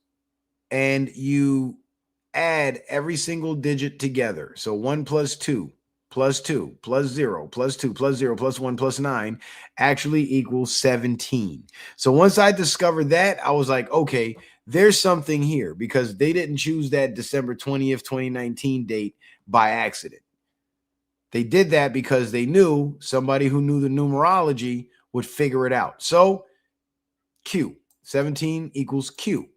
and you add every single digit together. So 1 + 2 + 2 + 0 + 2 + 0 + 1 + 9 actually equals 17. So once I discovered that, I was like, okay, there's something here, because they didn't choose that December 20th, 2019 date by accident. They did that because they knew somebody who knew the numerology would figure it out. So Q, 17 equals Q.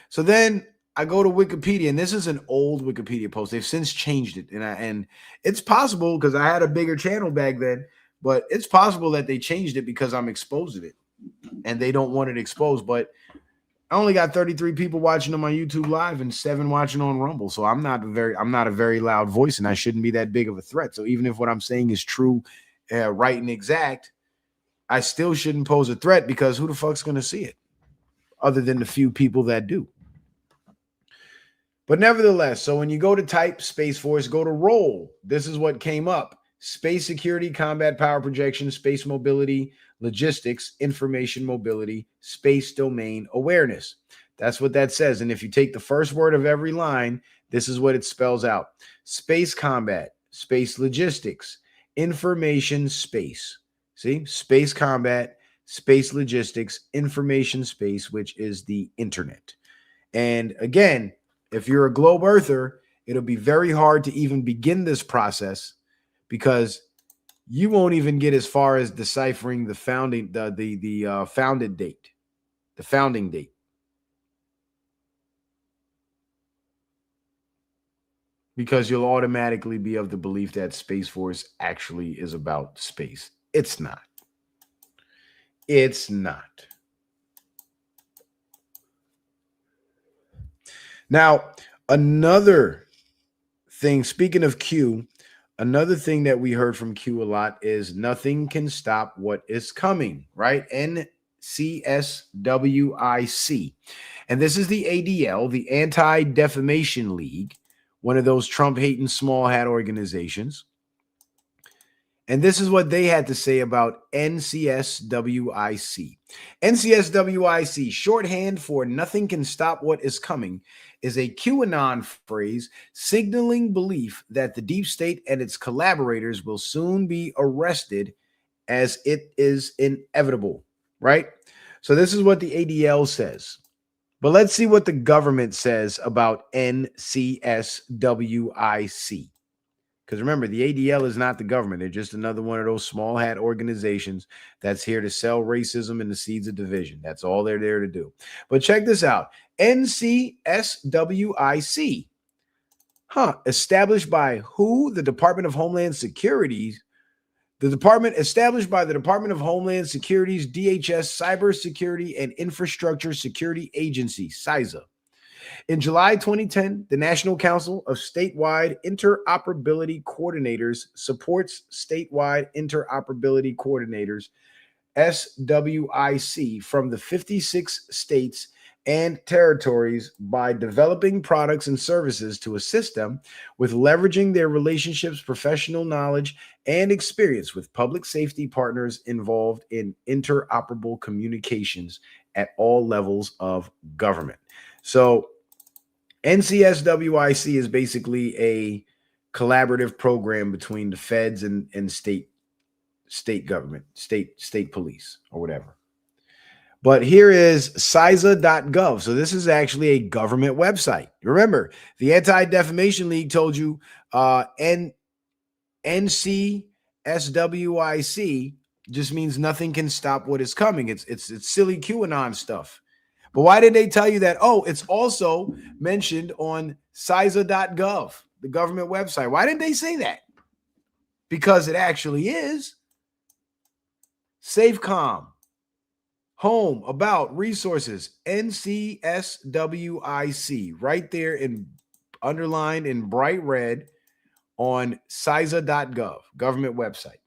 So then I go to Wikipedia, and this is an old Wikipedia post. They've since changed it. And it's possible, because I had a bigger channel back then, but it's possible that they changed it because I'm exposing it and they don't want it exposed. But I only got 33 people watching on my YouTube live and 7 watching on Rumble. So I'm not a very loud voice, and I shouldn't be that big of a threat. So even if what I'm saying is true, right, and exact, I still shouldn't pose a threat, because who the fuck's going to see it other than the few people that do? But nevertheless, so when you go to type Space Force, go to role. This is what came up: space security, combat power projection, space mobility, logistics, information mobility, space domain awareness. That's what that says. And if you take the first word of every line, this is what it spells out: space combat, space logistics, information space. See, space combat, space logistics, information space, which is the internet. And again, if you're a globe earther, it'll be very hard to even begin this process because you won't even get as far as deciphering the founding founded date, the founding date. Because you'll automatically be of the belief that Space Force actually is about space. It's not. It's not. Now, another thing, speaking of Q, another thing that we heard from Q a lot is nothing can stop what is coming, right? NCSWIC. And this is the ADL, the Anti-Defamation League, one of those Trump-hating small hat organizations. And this is what they had to say about NCSWIC. NCSWIC, shorthand for nothing can stop what is coming, is a QAnon phrase signaling belief that the deep state and its collaborators will soon be arrested as it is inevitable, right? So this is what the ADL says. But let's see what the government says about NCSWIC. Because remember, the ADL is not the government. They're just another one of those small hat organizations that's here to sell racism and the seeds of division. That's all they're there to do. But check this out. NCSWIC. Established by who? The Department of Homeland Security. Established by the Department of Homeland Security's DHS Cybersecurity and Infrastructure Security Agency, CISA. In July 2010, the National Council of Statewide Interoperability Coordinators supports statewide interoperability coordinators, SWIC, from the 56 states and territories by developing products and services to assist them with leveraging their relationships, professional knowledge, and experience with public safety partners involved in interoperable communications at all levels of government. So NCSWIC is basically a collaborative program between the feds and state government, state police or whatever. But here is CISA.gov. So this is actually a government website. Remember, the Anti-Defamation League told you NCSWIC just means nothing can stop what is coming. It's silly QAnon stuff. But why did they tell you that? Oh, it's also mentioned on CISA.gov, the government website. Why didn't they say that? Because it actually is. SafeCom, home, about, resources, NCSWIC, right there in underlined in bright red on CISA.gov, government website.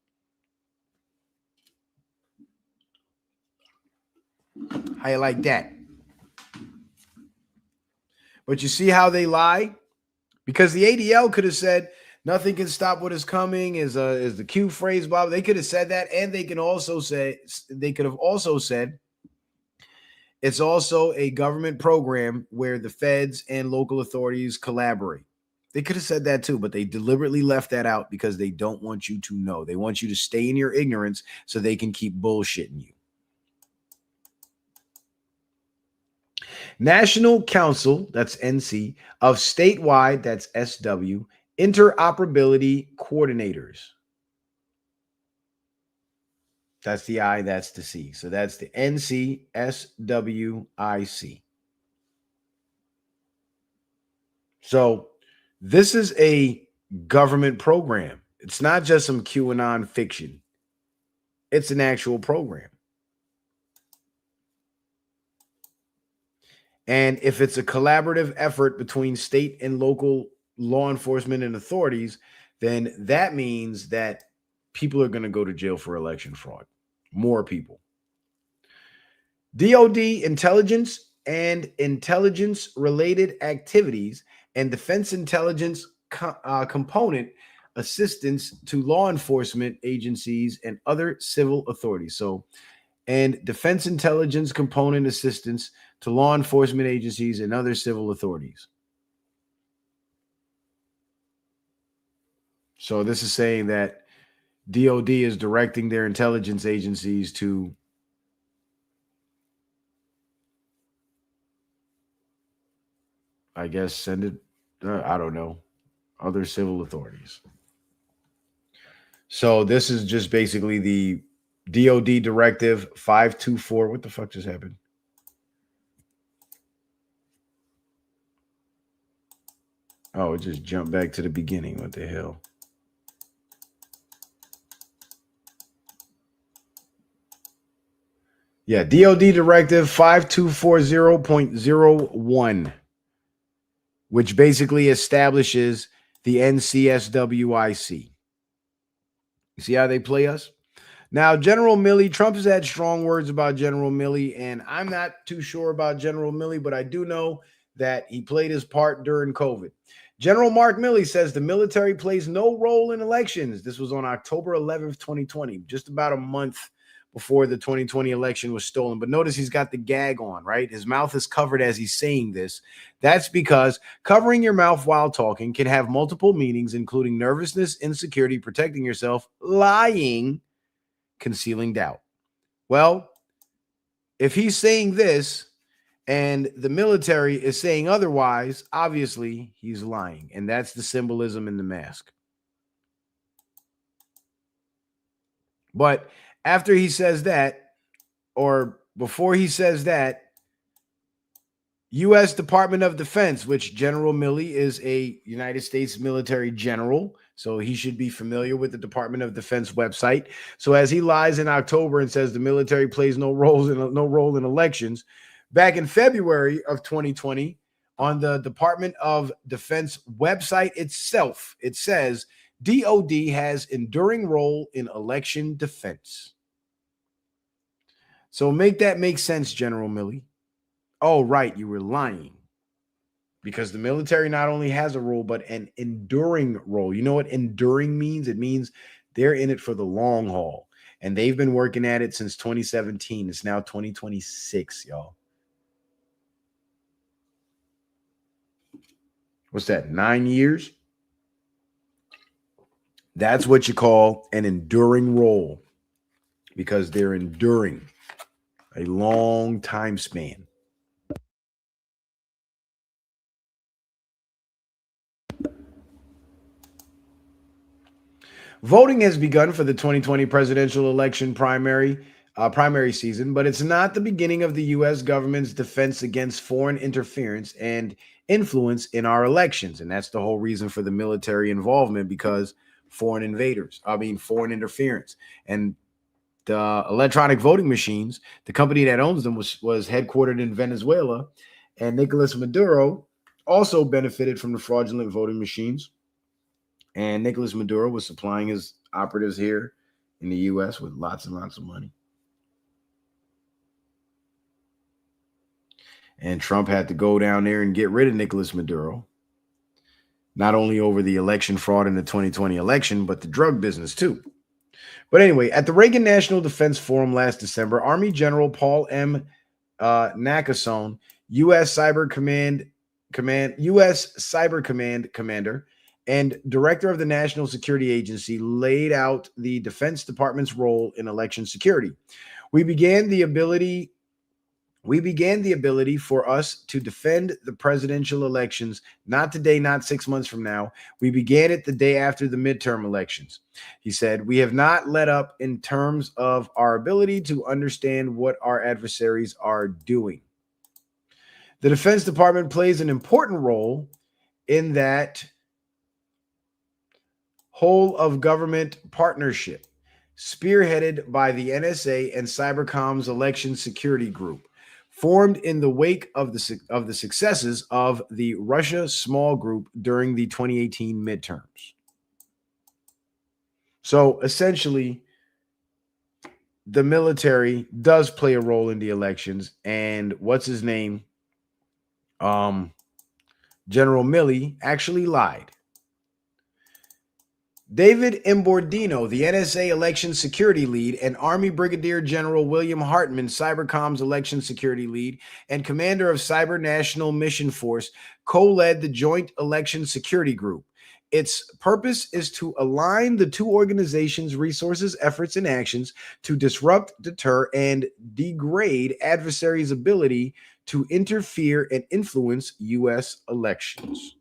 How you like that? But you see how they lie? Because the ADL could have said nothing can stop what is coming is the Q phrase, Bob. They could have said that, and they could have also said it's also a government program where the feds and local authorities collaborate. They could have said that too, but they deliberately left that out because they don't want you to know. They want you to stay in your ignorance so they can keep bullshitting you. National Council, that's NC, of Statewide, that's SW, Interoperability Coordinators. That's the I, that's the C. So that's the NCSWIC. So this is a government program. It's not just some QAnon fiction. It's an actual program. And if it's a collaborative effort between state and local law enforcement and authorities, then that means that people are going to go to jail for election fraud. More people. DoD intelligence and intelligence-related activities and defense intelligence component assistance to law enforcement agencies and other civil authorities. So, and defense intelligence component assistance to law enforcement agencies and other civil authorities. So this is saying that DoD is directing their intelligence agencies to I guess send it. I don't know. Other civil authorities. So this is just basically the DoD Directive 524. What the fuck just happened? Oh, it just jumped back to the beginning. What the hell? Yeah, DoD Directive 5240.01, which basically establishes the NCSWIC. You see how they play us? Now, General Milley, Trump has had strong words about General Milley, and I'm not too sure about General Milley, but I do know that he played his part during COVID. General Mark Milley says the military plays no role in elections. This was on October 11th, 2020, just about a month before the 2020 election was stolen. But notice he's got the gag on, right? His mouth is covered as he's saying this. That's because covering your mouth while talking can have multiple meanings, including nervousness, insecurity, protecting yourself, lying, concealing doubt. Well, if he's saying this and the military is saying otherwise, obviously he's lying. And that's the symbolism in the mask. But after he says that, or before he says that, U.S. Department of Defense, which General Milley is a United States military general, so he should be familiar with the Department of Defense website. So as he lies in October and says the military plays no role in elections, back in February of 2020, on the Department of Defense website itself, it says DoD has enduring role in election defense. So make that make sense, General Milley. Oh, right, you were lying. Because the military not only has a role, but an enduring role. You know what enduring means? It means they're in it for the long haul. And they've been working at it since 2017. It's now 2026, y'all. What's that, 9 years? That's what you call an enduring role, because they're enduring a long time span. Voting has begun for the 2020 presidential election primary season, but it's not the beginning of the U.S. government's defense against foreign interference and influence in our elections. And that's the whole reason for the military involvement, because foreign interference. And the electronic voting machines, the company that owns them was headquartered in Venezuela, and Nicolas Maduro also benefited from the fraudulent voting machines. And Nicolas Maduro was supplying his operatives here in the U.S. with lots and lots of money. And Trump had to go down there and get rid of Nicolas Maduro, not only over the election fraud in the 2020 election, but the drug business too. But anyway, at the Reagan National Defense Forum last December, Army General Paul M. Nakasone, U.S. Cyber Command Commander and Director of the National Security Agency, laid out the Defense Department's role in election security. We began the ability for us to defend the presidential elections, not today, not 6 months from now. We began it the day after the midterm elections. He said, we have not let up in terms of our ability to understand what our adversaries are doing. The Defense Department plays an important role in that whole of government partnership, spearheaded by the NSA and Cybercom's Election Security Group, formed in the wake of the successes of the Russia small group during the 2018 midterms. So essentially, the military does play a role in the elections, and what's his name? General Milley actually lied. David Imbordino, the NSA election security lead, and Army Brigadier General William Hartman, Cybercom's election security lead and commander of Cyber National Mission Force, co-led the Joint Election Security Group. Its purpose is to align the two organizations' resources, efforts, and actions to disrupt, deter, and degrade adversaries' ability to interfere and influence U.S. elections.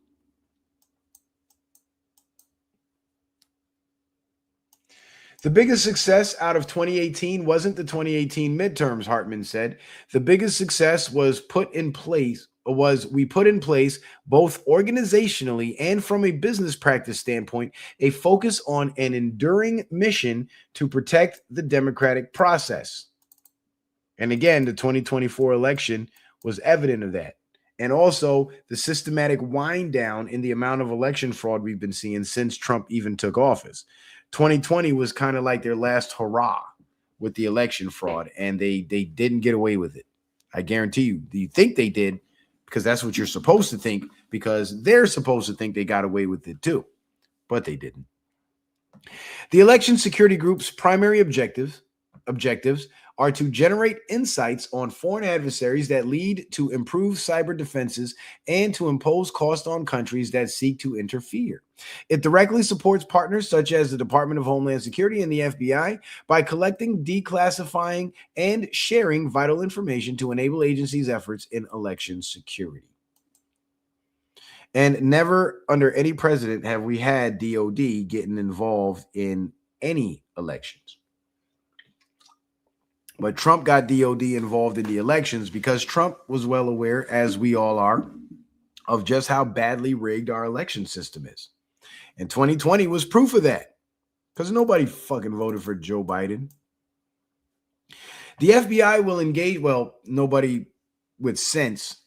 The biggest success out of 2018 wasn't the 2018 midterms, Hartman said. The biggest success was we put in place both organizationally and from a business practice standpoint a focus on an enduring mission to protect the democratic process. And again, the 2024 election was evident of that. And also the systematic wind down in the amount of election fraud we've been seeing since Trump even took office. 2020 was kind of like their last hurrah with the election fraud, and they didn't get away with it. I guarantee you, you think they did because that's what you're supposed to think, because they're supposed to think they got away with it too, but they didn't. The election security group's primary objectives are to generate insights on foreign adversaries that lead to improved cyber defenses and to impose cost on countries that seek to interfere. It directly supports partners such as the Department of Homeland Security and the FBI by collecting, declassifying, and sharing vital information to enable agencies' efforts in election security. And never under any president have we had DoD getting involved in any elections. But Trump got DoD involved in the elections because Trump was well aware, as we all are, of just how badly rigged our election system is. And 2020 was proof of that, because nobody fucking voted for Joe Biden. The FBI will engage, well, nobody with sense.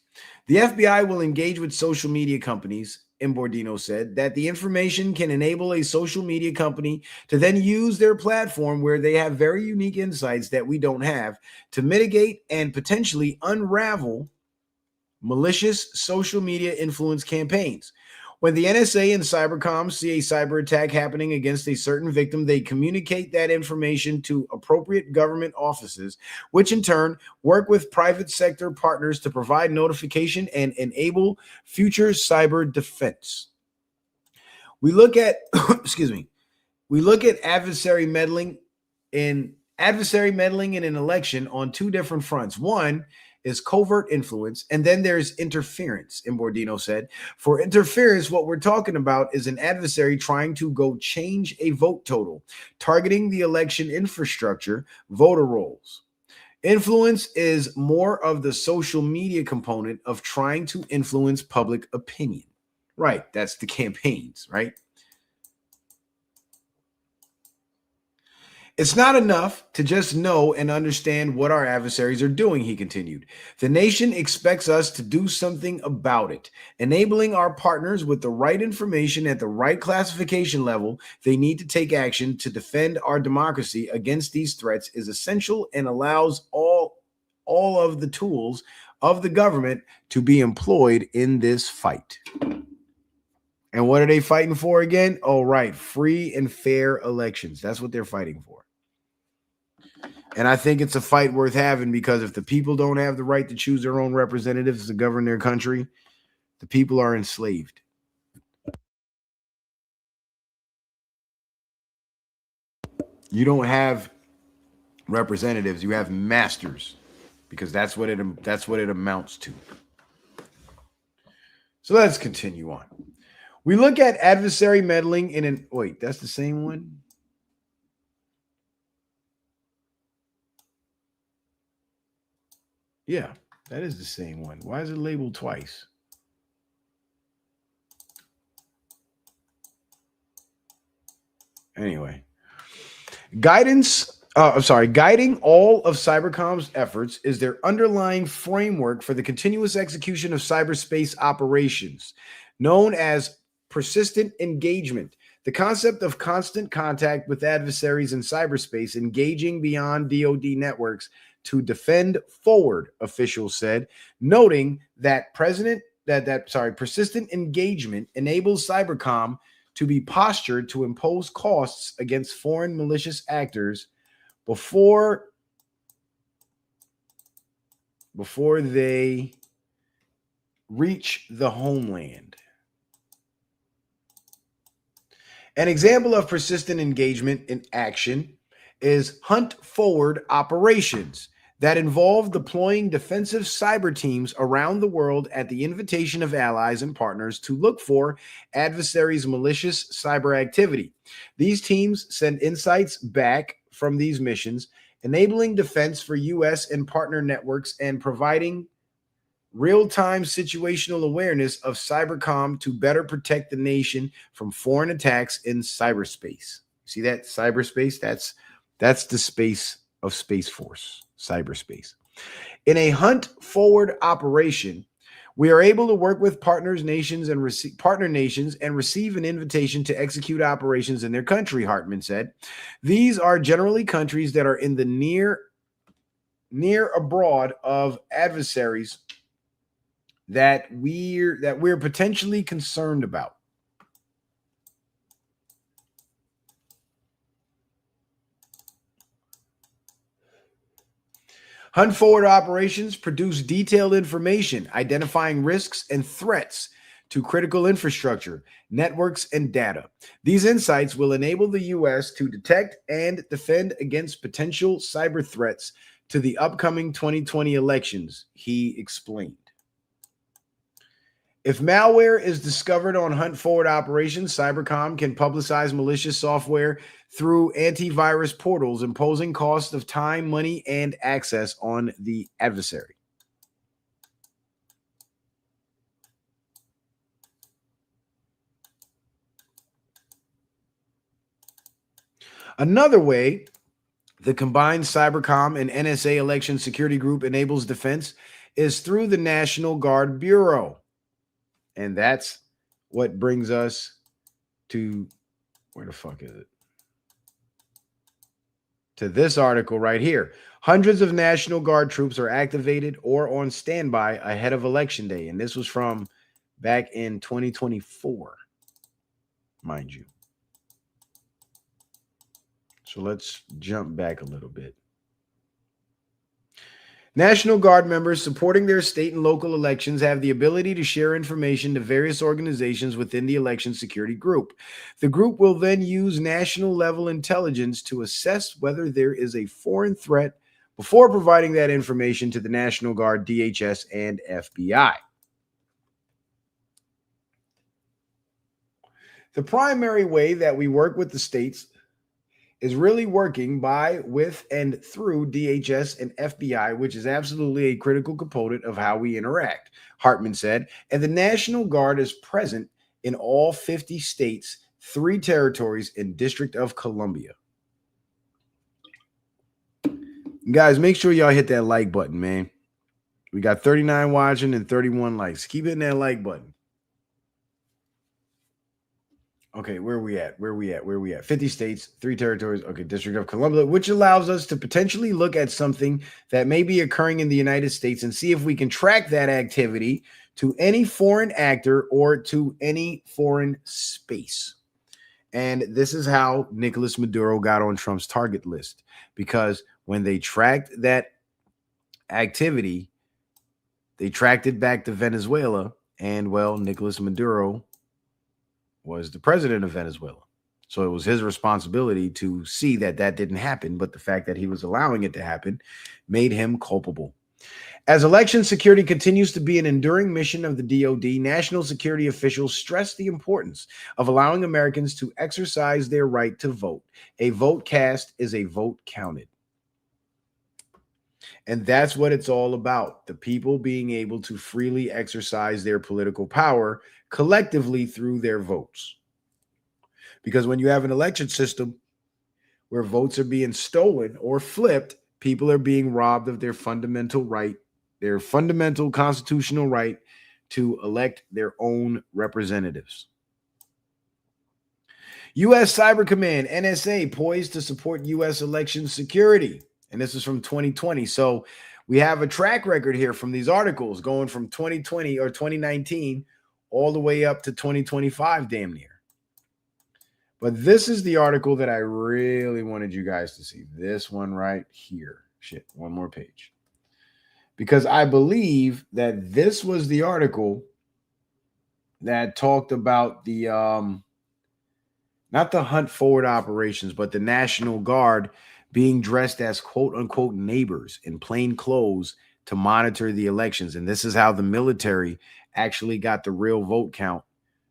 The FBI will engage with social media companies, Imbordino said, that the information can enable a social media company to then use their platform where they have very unique insights that we don't have to mitigate and potentially unravel malicious social media influence campaigns. When the NSA and Cybercom see a cyber attack happening against a certain victim, they communicate that information to appropriate government offices, which in turn work with private sector partners to provide notification and enable future cyber defense. We look at, adversary meddling in an election on two different fronts. One is covert influence, and then there's interference, Imbordino said. For interference, what we're talking about is an adversary trying to go change a vote total, targeting the election infrastructure, voter rolls. Influence is more of the social media component of trying to influence public opinion. Right, that's the campaigns, right? It's not enough to just know and understand what our adversaries are doing, he continued. The nation expects us to do something about it. Enabling our partners with the right information at the right classification level, they need to take action to defend our democracy against these threats is essential and allows all of the tools of the government to be employed in this fight. And what are they fighting for again? Oh, right. Free and fair elections. That's what they're fighting for. And I think it's a fight worth having, because if the people don't have the right to choose their own representatives to govern their country, the people are enslaved. You don't have representatives, you have masters, because that's what it amounts to. So let's continue on. We look at adversary meddling in an... Wait, that's the same one? Yeah, that is the same one. Why is it labeled twice? Anyway. Guiding all of Cybercom's efforts is their underlying framework for the continuous execution of cyberspace operations, known as persistent engagement. The concept of constant contact with adversaries in cyberspace, engaging beyond DoD networks to defend forward, officials said, noting that persistent engagement enables Cybercom to be postured to impose costs against foreign malicious actors before they reach the homeland. An example of persistent engagement in action is hunt forward operations. that involve deploying defensive cyber teams around the world at the invitation of allies and partners to look for adversaries' malicious cyber activity. These teams send insights back from these missions, enabling defense for U.S. and partner networks and providing real-time situational awareness of cybercom to better protect the nation from foreign attacks in cyberspace. See that cyberspace? That's the space of Space Force, cyberspace. In a hunt forward operation, we are able to work with partner nations and receive an invitation to execute operations in their country, Hartman said. These are generally countries that are in the near abroad of adversaries that we're potentially concerned about. Hunt forward operations produce detailed information identifying risks and threats to critical infrastructure, networks, and data. These insights will enable the U.S. to detect and defend against potential cyber threats to the upcoming 2020 elections, he explained. If malware is discovered on hunt forward operations, Cybercom can publicize malicious software through antivirus portals, imposing costs of time, money, and access on the adversary. Another way the combined Cybercom and NSA election security group enables defense is through the National Guard Bureau. And that's what brings us to, where the fuck is it? To this article right here. Hundreds of National Guard troops are activated or on standby ahead of Election Day. And this was from back in 2024, mind you. So let's jump back a little bit. National Guard members supporting their state and local elections have the ability to share information to various organizations within the election security group. The group will then use national level intelligence to assess whether there is a foreign threat before providing that information to the National Guard, DHS, and FBI. The primary way that we work with the states is really working by, with, and through DHS and FBI, which is absolutely a critical component of how we interact, Hartman said. And the National Guard is present in all 50 states, 3 territories, and District of Columbia. Guys, make sure y'all hit that like button, man. We got 39 watching and 31 likes. Keep hitting that like button. Okay, where are we at? 50 states, 3 territories. Okay, District of Columbia, which allows us to potentially look at something that may be occurring in the United States and see if we can track that activity to any foreign actor or to any foreign space. And this is how Nicolas Maduro got on Trump's target list, because when they tracked that activity, they tracked it back to Venezuela, and well, Nicolas Maduro was the president of Venezuela. So it was his responsibility to see that that didn't happen. But the fact that he was allowing it to happen made him culpable. As election security continues to be an enduring mission of the DoD, national security officials stress the importance of allowing Americans to exercise their right to vote. A vote cast is a vote counted. And that's what it's all about. The people being able to freely exercise their political power collectively through their votes. Because when you have an election system where votes are being stolen or flipped, people are being robbed of their fundamental right, their fundamental constitutional right to elect their own representatives. U.S. Cyber Command, NSA, poised to support U.S. election security. And this is from 2020. So we have a track record here from these articles going from 2020 or 2019 all the way up to 2025, damn near. But this is the article that I really wanted you guys to see. This one right here. Shit, one more page. Because I believe that this was the article that talked about the not the hunt forward operations, but the National Guard being dressed as quote unquote neighbors in plain clothes to monitor the elections. And this is how the military actually got the real vote count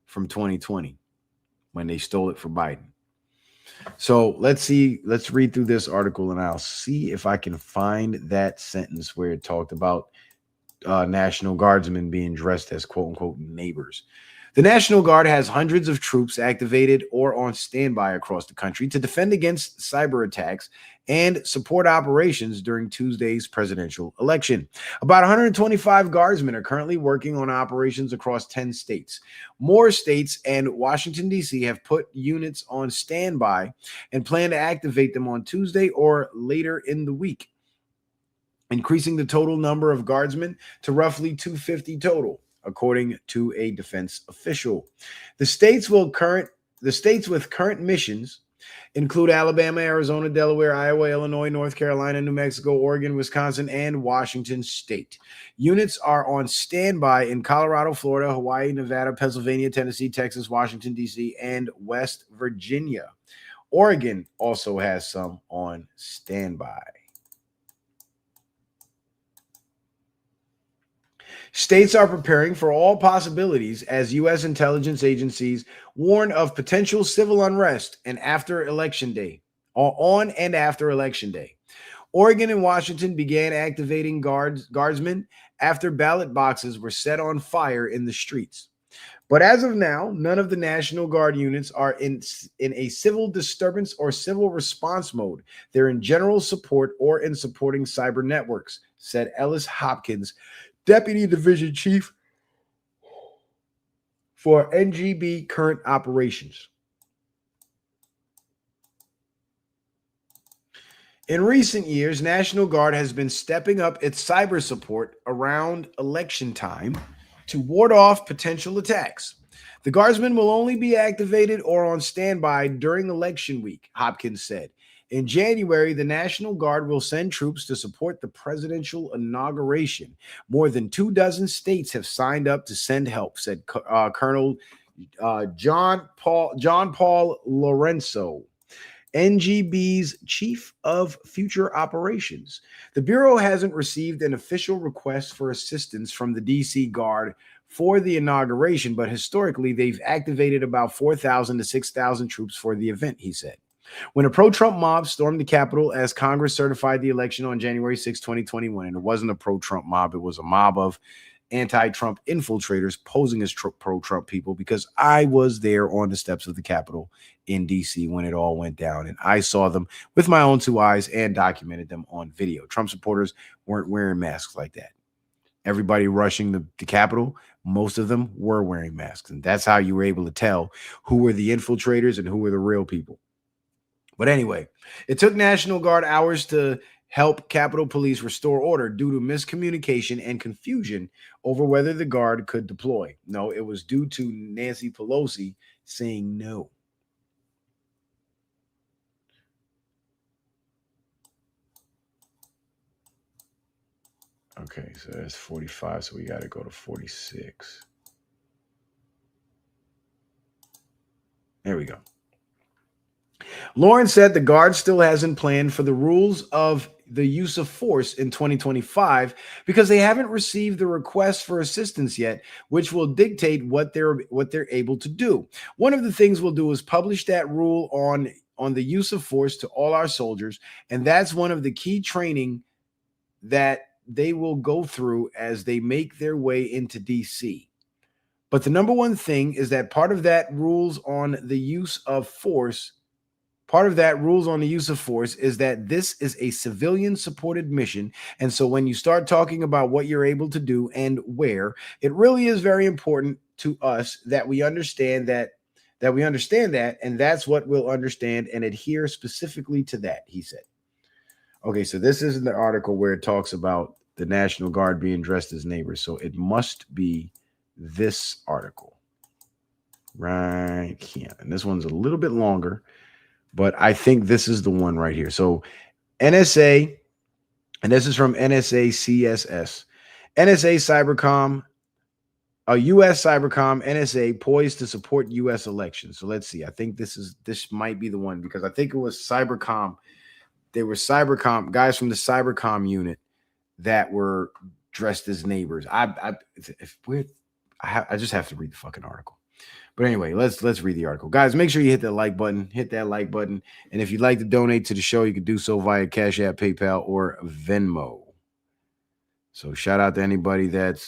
from 2020 when they stole it for Biden. So let's read through this article and I'll see if I can find that sentence where it talked about National Guardsmen being dressed as quote unquote neighbors. The National Guard has hundreds of troops activated or on standby across the country to defend against cyber attacks and support operations during Tuesday's presidential election. About 125 Guardsmen are currently working on operations across 10 states. More states and Washington, D.C. have put units on standby and plan to activate them on Tuesday or later in the week, increasing the total number of Guardsmen to roughly 250 total, according to a defense official. The states with current missions include Alabama, Arizona, Delaware, Iowa, Illinois, North Carolina, New Mexico, Oregon, Wisconsin, and Washington State. Units are on standby in Colorado, Florida, Hawaii, Nevada, Pennsylvania, Tennessee, Texas, Washington, D.C., and West Virginia. Oregon also has some on standby. States are preparing for all possibilities as U.S. intelligence agencies warn of potential civil unrest and after Election Day, or on and after Election Day. Oregon and Washington began activating guardsmen after ballot boxes were set on fire in the streets. But as of now, none of the National Guard units are in a civil disturbance or civil response mode. They're in general support or in supporting cyber networks, said Ellis Hopkins, Deputy Division Chief for NGB Current Operations. In recent years, National Guard has been stepping up its cyber support around election time to ward off potential attacks. The Guardsmen will only be activated or on standby during election week, Hopkins said. In January, the National Guard will send troops to support the presidential inauguration. More than 24 states have signed up to send help, said Colonel John Paul Lorenzo, NGB's Chief of Future Operations. The Bureau hasn't received an official request for assistance from the D.C. Guard for the inauguration, but historically, they've activated about 4,000 to 6,000 troops for the event, he said. When a pro-Trump mob stormed the Capitol as Congress certified the election on January 6, 2021, and it wasn't a pro-Trump mob, it was a mob of anti-Trump infiltrators posing as pro-Trump people, because I was there on the steps of the Capitol in D.C. when it all went down, and I saw them with my own two eyes and documented them on video. Trump supporters weren't wearing masks like that. Everybody rushing the Capitol, most of them were wearing masks, and that's how you were able to tell who were the infiltrators and who were the real people. But anyway, it took National Guard hours to help Capitol Police restore order due to miscommunication and confusion over whether the Guard could deploy. No, it was due to Nancy Pelosi saying no. Okay, so that's 45, so we got to go to 46. There we go. Lawrence said the Guard still hasn't planned for the rules of the use of force in 2025 because they haven't received the request for assistance yet, which will dictate what they're able to do. One of the things we'll do is publish that rule on the use of force to all our soldiers, and that's one of the key training that they will go through as they make their way into DC. But the number one thing is that part of that rules on the use of force is that this is a civilian supported mission. And so when you start talking about what you're able to do and where, it really is very important to us that we understand that, and that's what we'll understand and adhere specifically to that, he said. Okay, so this isn't the article where it talks about the National Guard being dressed as neighbors. So it must be this article right here. And this one's a little bit longer, but I think this is the one right here. So NSA, and this is from NSA CSS, NSA Cybercom U.S. Cybercom NSA poised to support U.S. elections. So let's see. I think this might be the one because I think it was Cybercom. They were Cybercom guys from the Cybercom unit that were dressed as neighbors. I just have to read the fucking article. But anyway, let's read the article. Guys, make sure you hit that like button. Hit that like button. And if you'd like to donate to the show, you can do so via Cash App, PayPal, or Venmo. So shout out to anybody that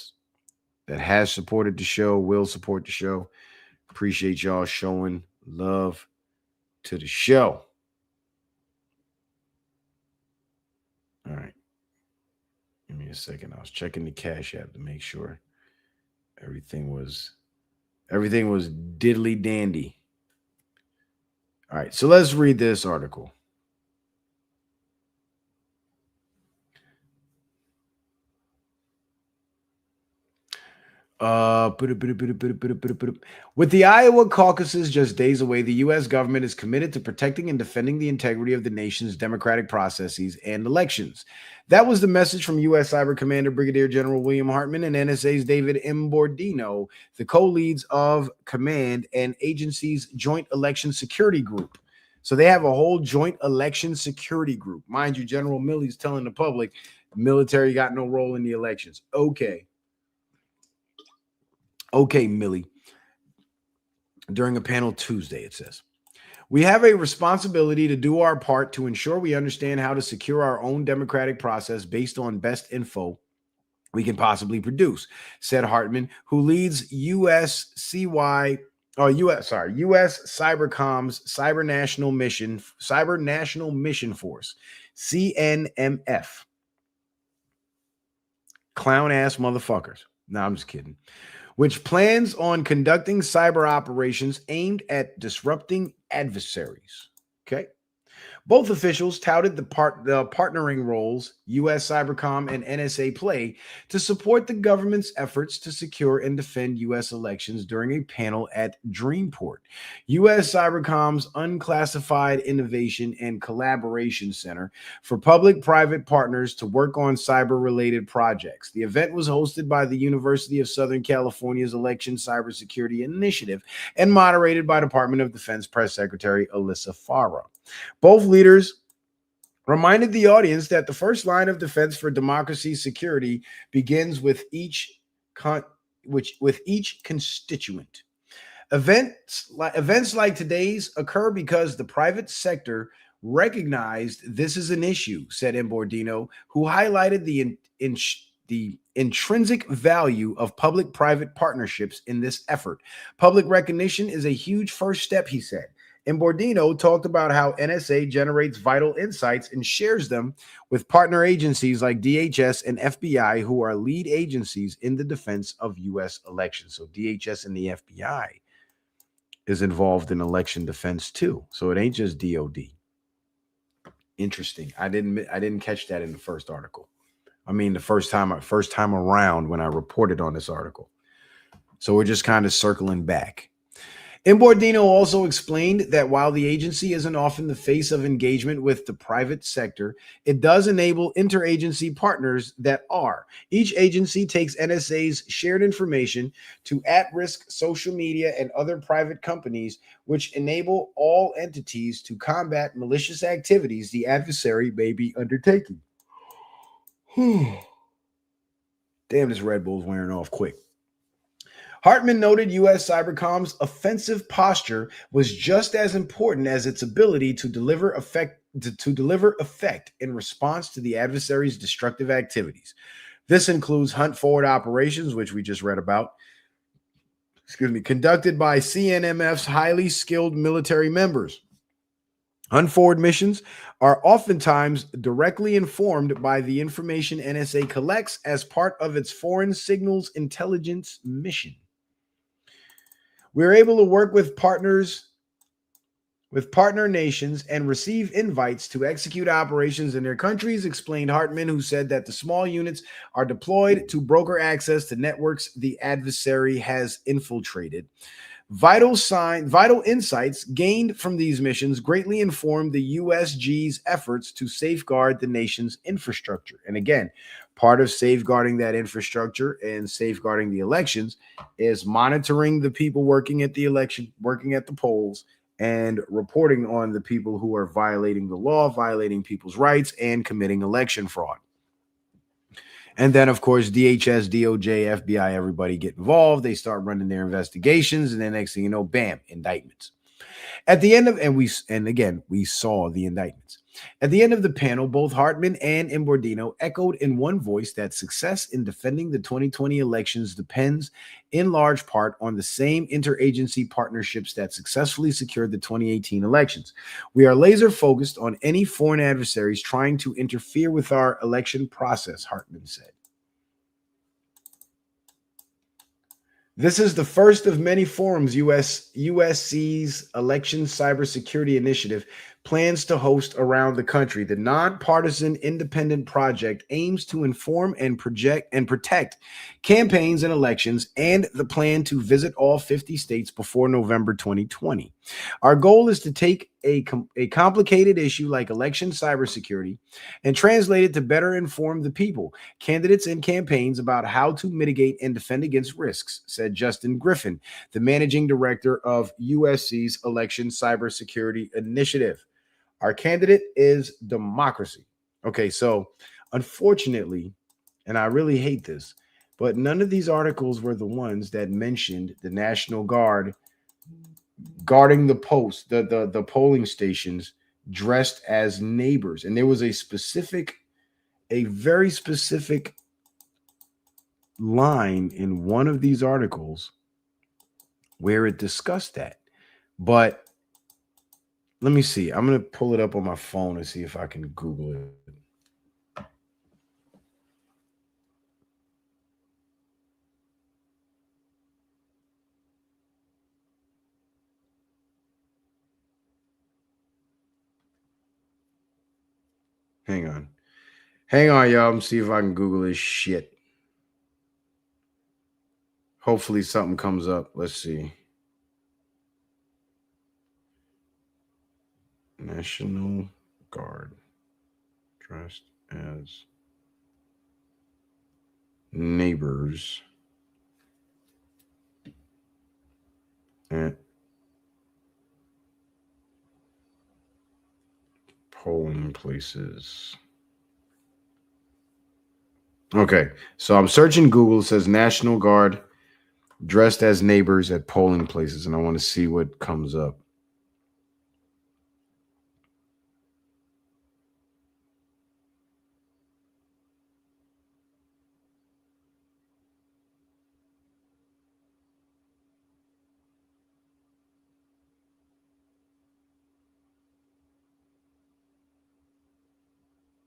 has supported the show, will support the show. Appreciate y'all showing love to the show. All right. Give me a second. I was checking the Cash App to make sure everything was diddly dandy. All right, so let's read this article. With the Iowa caucuses just days away, the U.S. government is committed to protecting and defending the integrity of the nation's democratic processes and elections. That was the message from U.S. Cyber Commander Brigadier General William Hartman and NSA's David M. Bordino, the co-leads of command and agency's Joint Election Security Group. So they have a whole Joint Election Security Group. Mind you, General Milley's telling the public, military got no role in the elections. Okay, Millie. During a panel Tuesday, it says, we have a responsibility to do our part to ensure we understand how to secure our own democratic process based on best info we can possibly produce, said Hartman, who leads U.S. Cybercom's Cyber National Mission Force, CNMF. Clown ass motherfuckers. No, I'm just kidding. Which plans on conducting cyber operations aimed at disrupting adversaries. Okay. Both officials touted the partnering roles U.S. Cybercom and NSA play to support the government's efforts to secure and defend U.S. elections during a panel at Dreamport, U.S. Cybercom's Unclassified Innovation and Collaboration Center for public-private partners to work on cyber-related projects. The event was hosted by the University of Southern California's Election Cybersecurity Initiative and moderated by Department of Defense Press Secretary Alyssa Farah. Both leaders reminded the audience that the first line of defense for democracy's security begins with each constituent. Events like today's occur because the private sector recognized this is an issue, said Bordino, who highlighted the intrinsic value of public-private partnerships in this effort. Public recognition is a huge first step, he said. And Bordino talked about how NSA generates vital insights and shares them with partner agencies like DHS and FBI, who are lead agencies in the defense of U.S. elections. So DHS and the FBI is involved in election defense too. So it ain't just DoD. Interesting. I didn't catch that in the first article. I mean, the first time around when I reported on this article. So we're just kind of circling back. Bordino also explained that while the agency isn't often the face of engagement with the private sector, it does enable interagency partners that are. Each agency takes NSA's shared information to at-risk social media and other private companies, which enable all entities to combat malicious activities the adversary may be undertaking. Damn, this Red Bull's wearing off quick. Hartman noted U.S. Cybercom's offensive posture was just as important as its ability to deliver effect in response to the adversary's destructive activities. This includes hunt forward operations, which we just read about, conducted by CNMF's highly skilled military members. Hunt forward missions are oftentimes directly informed by the information NSA collects as part of its foreign signals intelligence mission. We're able to work with partner nations and receive invites to execute operations in their countries, explained Hartman, who said that the small units are deployed to broker access to networks the adversary has infiltrated. Vital insights gained from these missions greatly inform the USG's efforts to safeguard the nation's infrastructure. And again, Part of safeguarding that infrastructure and safeguarding the elections is monitoring the people working at the election, working at the polls, and reporting on the people who are violating the law, violating people's rights, and committing election fraud. And then, of course, DHS, DOJ, FBI, everybody get involved. They start running their investigations, and then next thing you know, bam, indictments. At the end of, we saw the indictments. At the end of the panel, both Hartman and Imbordino echoed in one voice that success in defending the 2020 elections depends in large part on the same interagency partnerships that successfully secured the 2018 elections. We are laser focused on any foreign adversaries trying to interfere with our election process, Hartman said. This is the first of many forums USC's Election Cybersecurity Initiative plans to host around the country. The nonpartisan independent project aims to inform and protect campaigns and elections, and the plan to visit all 50 states before November 2020. Our goal is to take a complicated issue like election cybersecurity and translate it to better inform the people, candidates, and campaigns about how to mitigate and defend against risks, said Justin Griffin, the managing director of USC's Election Cybersecurity Initiative. Our candidate is democracy. Okay, so unfortunately, and I really hate this, but none of these articles were the ones that mentioned the National Guard guarding the posts, the polling stations, dressed as neighbors. And there was a very specific line in one of these articles where it discussed that. But let me see. I'm going to pull it up on my phone and see if I can Google it. Hang on, y'all. I'm going to see if I can Google this shit. Hopefully something comes up. Let's see. National Guard dressed as neighbors at polling places. Okay, so I'm searching Google. It says National Guard dressed as neighbors at polling places, and I want to see what comes up.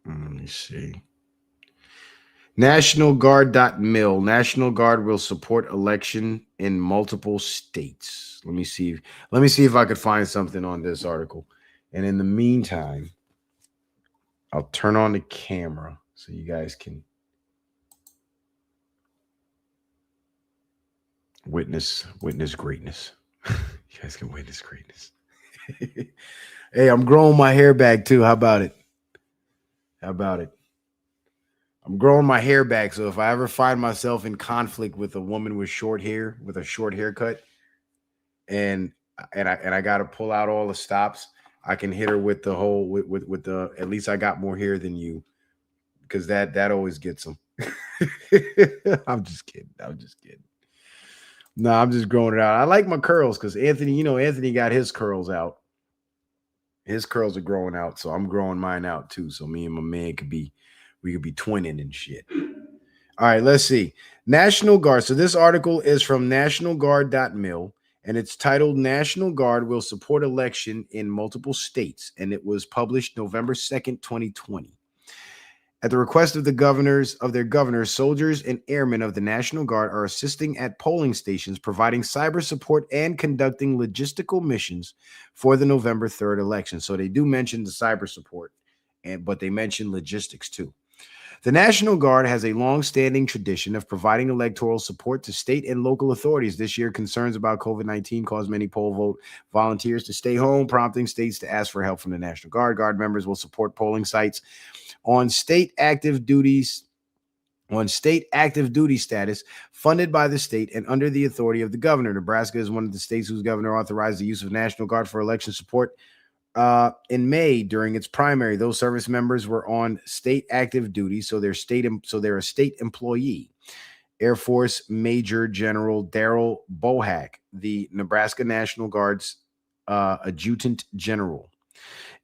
Let me see. National Guard.mil. National Guard will support election in multiple states. Let me see if I could find something on this article. And in the meantime, I'll turn on the camera so you guys can witness greatness. You guys can witness greatness. Hey, I'm growing my hair back too. How about it? I'm growing my hair back, so if I ever find myself in conflict with a woman with short hair, with a short haircut, and I got to pull out all the stops, I can hit her with the whole with the at least I got more hair than you, because that always gets them. I'm just kidding. No, I'm just growing it out. I like my curls because Anthony got his curls out. His curls are growing out, so I'm growing mine out too. So me and my man could be twinning and shit. All right, let's see. National Guard. So this article is from nationalguard.mil, and it's titled National Guard Will Support Election in Multiple States, and it was published November 2nd, 2020. At the request of their governors, soldiers and airmen of the National Guard are assisting at polling stations, providing cyber support and conducting logistical missions for the November 3rd election. So they do mention the cyber support, but they mention logistics too. The National Guard has a long-standing tradition of providing electoral support to state and local authorities. This year, concerns about COVID-19 caused many poll vote volunteers to stay home, prompting states to ask for help from the National Guard. Guard members will support polling sites on state active duties on state active duty status funded by the state and under the authority of the governor. Nebraska is one of the states whose governor authorized the use of National Guard for election support in May during its primary. Those service members were on state active duty, so they're a state employee. Air Force Major General Daryl Bohack, the Nebraska National Guard's adjutant general.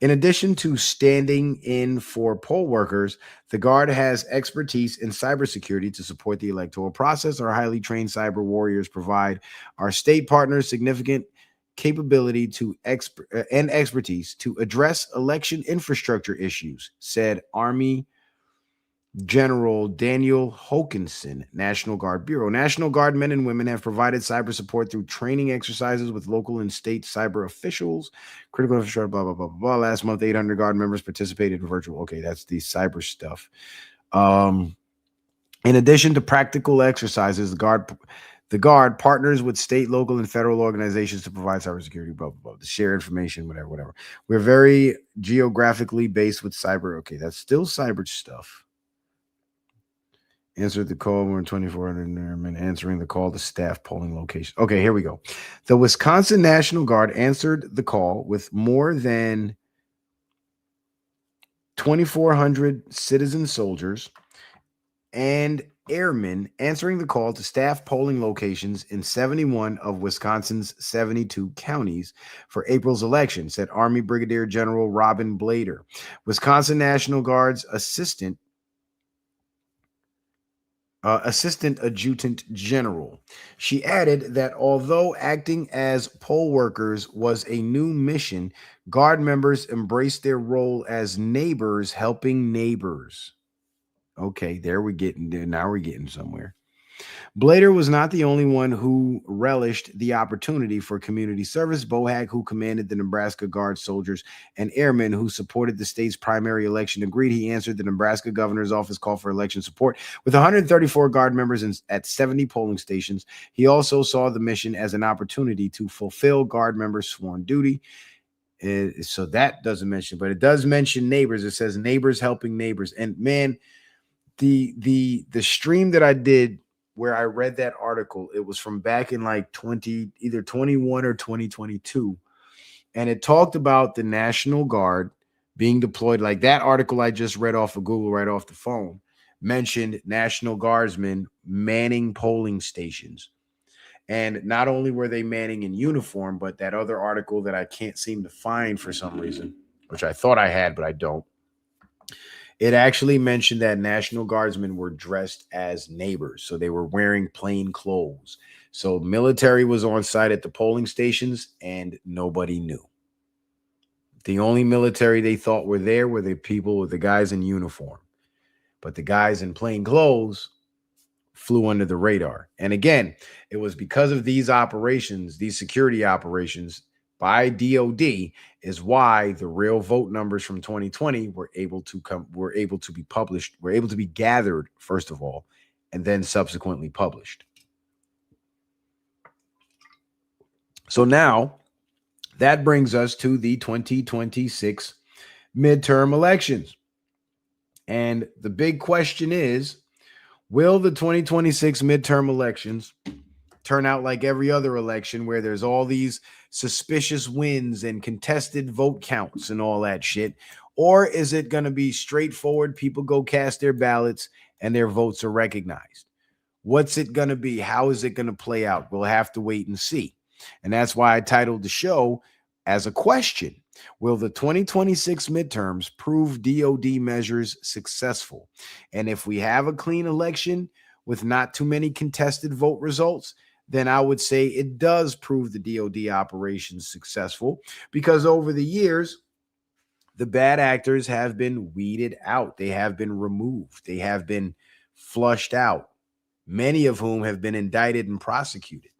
In addition to standing in for poll workers, the Guard has expertise in cybersecurity to support the electoral process. Our highly trained cyber warriors provide our state partners significant capability and expertise to address election infrastructure issues, said Army General Daniel Hokanson, National Guard Bureau. National Guard men and women have provided cyber support through training exercises with local and state cyber officials. Critical infrastructure, blah, blah, blah, blah, blah. Last month, 800 Guard members participated in virtual. Okay, that's the cyber stuff. In addition to practical exercises, the Guard partners with state, local, and federal organizations to provide cybersecurity, blah, blah, blah, to share information, whatever. We're very geographically based with cyber. Okay, that's still cyber stuff. Answered the call. We're in 2,400 airmen answering the call to staff polling location. Okay, here we go. The Wisconsin National Guard answered the call with more than 2,400 citizen soldiers and airmen answering the call to staff polling locations in 71 of Wisconsin's 72 counties for April's election, said Army Brigadier General Robin Blader. Wisconsin National Guard's Assistant Adjutant General. She added that although acting as poll workers was a new mission, Guard members embraced their role as neighbors helping neighbors. Okay, now we're getting somewhere. Blader was not the only one who relished the opportunity for community service. Bohack, who commanded the Nebraska Guard soldiers and airmen who supported the state's primary election, agreed. He answered the Nebraska governor's office call for election support with 134 Guard members at 70 polling stations. He also saw the mission as an opportunity to fulfill Guard members' sworn duty. So that doesn't mention, but it does mention neighbors. It says neighbors helping neighbors. And man, the stream that I did where I read that article, it was from back in like either 21 or 2022. And it talked about the National Guard being deployed. Like that article I just read off of Google right off the phone mentioned National Guardsmen manning polling stations. And not only were they manning in uniform, but that other article that I can't seem to find for some reason, which I thought I had, but I don't. It actually mentioned that National Guardsmen were dressed as neighbors. So they were wearing plain clothes. So military was on site at the polling stations and nobody knew. The only military they thought were there were the people with the guys in uniform. But the guys in plain clothes flew under the radar. And again, it was because of these operations, these security operations by DoD, is why the real vote numbers from 2020 were able to be published, were able to be gathered, first of all, and then subsequently published. So now that brings us to the 2026 midterm elections. And the big question is, will the 2026 midterm elections turn out like every other election where there's all these suspicious wins and contested vote counts and all that shit? Or is it going to be straightforward? People go cast their ballots and their votes are recognized. What's it going to be? How is it going to play out? We'll have to wait and see. And that's why I titled the show as a question. Will the 2026 midterms prove DoD measures successful? And if we have a clean election with not too many contested vote results, then I would say it does prove the DoD operations successful, because over the years, the bad actors have been weeded out. They have been removed. They have been flushed out, many of whom have been indicted and prosecuted.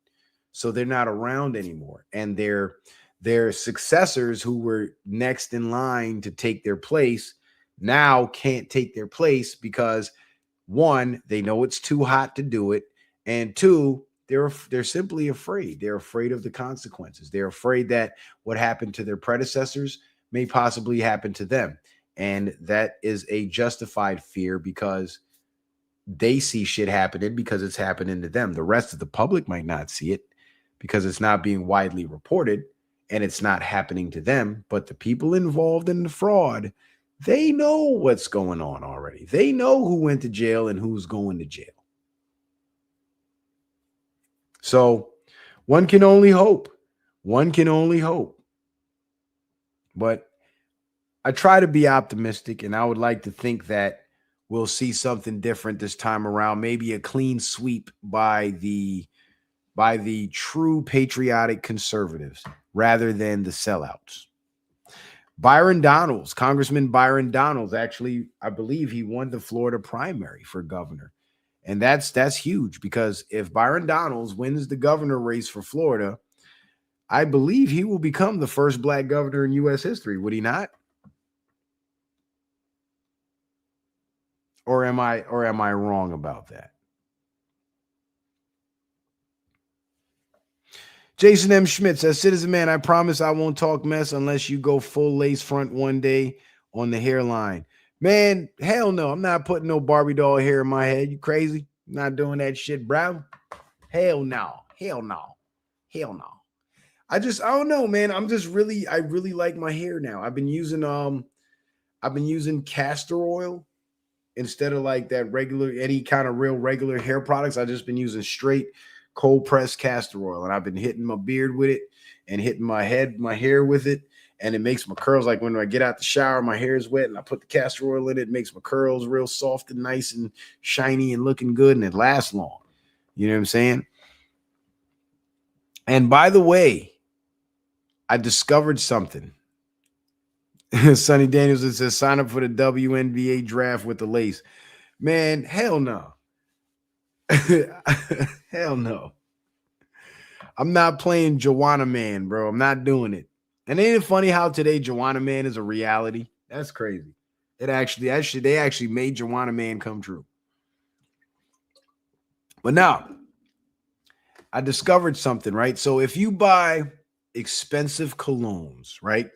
So they're not around anymore. And their successors who were next in line to take their place now can't take their place because, one, they know it's too hot to do it. And two, they're simply afraid. They're afraid of the consequences. They're afraid that what happened to their predecessors may possibly happen to them. And that is a justified fear, because they see shit happening because it's happening to them. The rest of the public might not see it because it's not being widely reported and it's not happening to them. But the people involved in the fraud, they know what's going on already. They know who went to jail and who's going to jail. So one can only hope. One can only hope. But I try to be optimistic, and I would like to think that we'll see something different this time around. Maybe a clean sweep by the true patriotic conservatives rather than the sellouts. Congressman Byron Donalds, actually, I believe he won the Florida primary for governor. And that's huge, because if Byron Donalds wins the governor race for Florida, I believe he will become the first black governor in U.S. history. Would he not? Or am I wrong about that? Jason M. Schmidt says, Citizen Man, I promise I won't talk mess unless you go full lace front one day on the hairline. Man, hell no. I'm not putting no Barbie doll hair in my head. You crazy? I'm not doing that shit, bro. Hell no. Hell no. Hell no. I don't know, man. I really like my hair now. I've been using castor oil instead of like that regular, any kind of real regular hair products. I've just been using straight cold pressed castor oil, and I've been hitting my beard with it and hitting my hair with it. And it makes my curls, like when I get out the shower, my hair is wet and I put the castor oil in it, it makes my curls real soft and nice and shiny and looking good, and it lasts long. You know what I'm saying? And by the way, I discovered something. Sonny Daniels, it says sign up for the WNBA draft with the lace. Man, hell no. Hell no. I'm not playing Joanna Man, bro. I'm not doing it. And ain't it funny how today Joanna Man is a reality? That's crazy. They actually made Joanna Man come true. But now, I discovered something, right? So if you buy expensive colognes, right?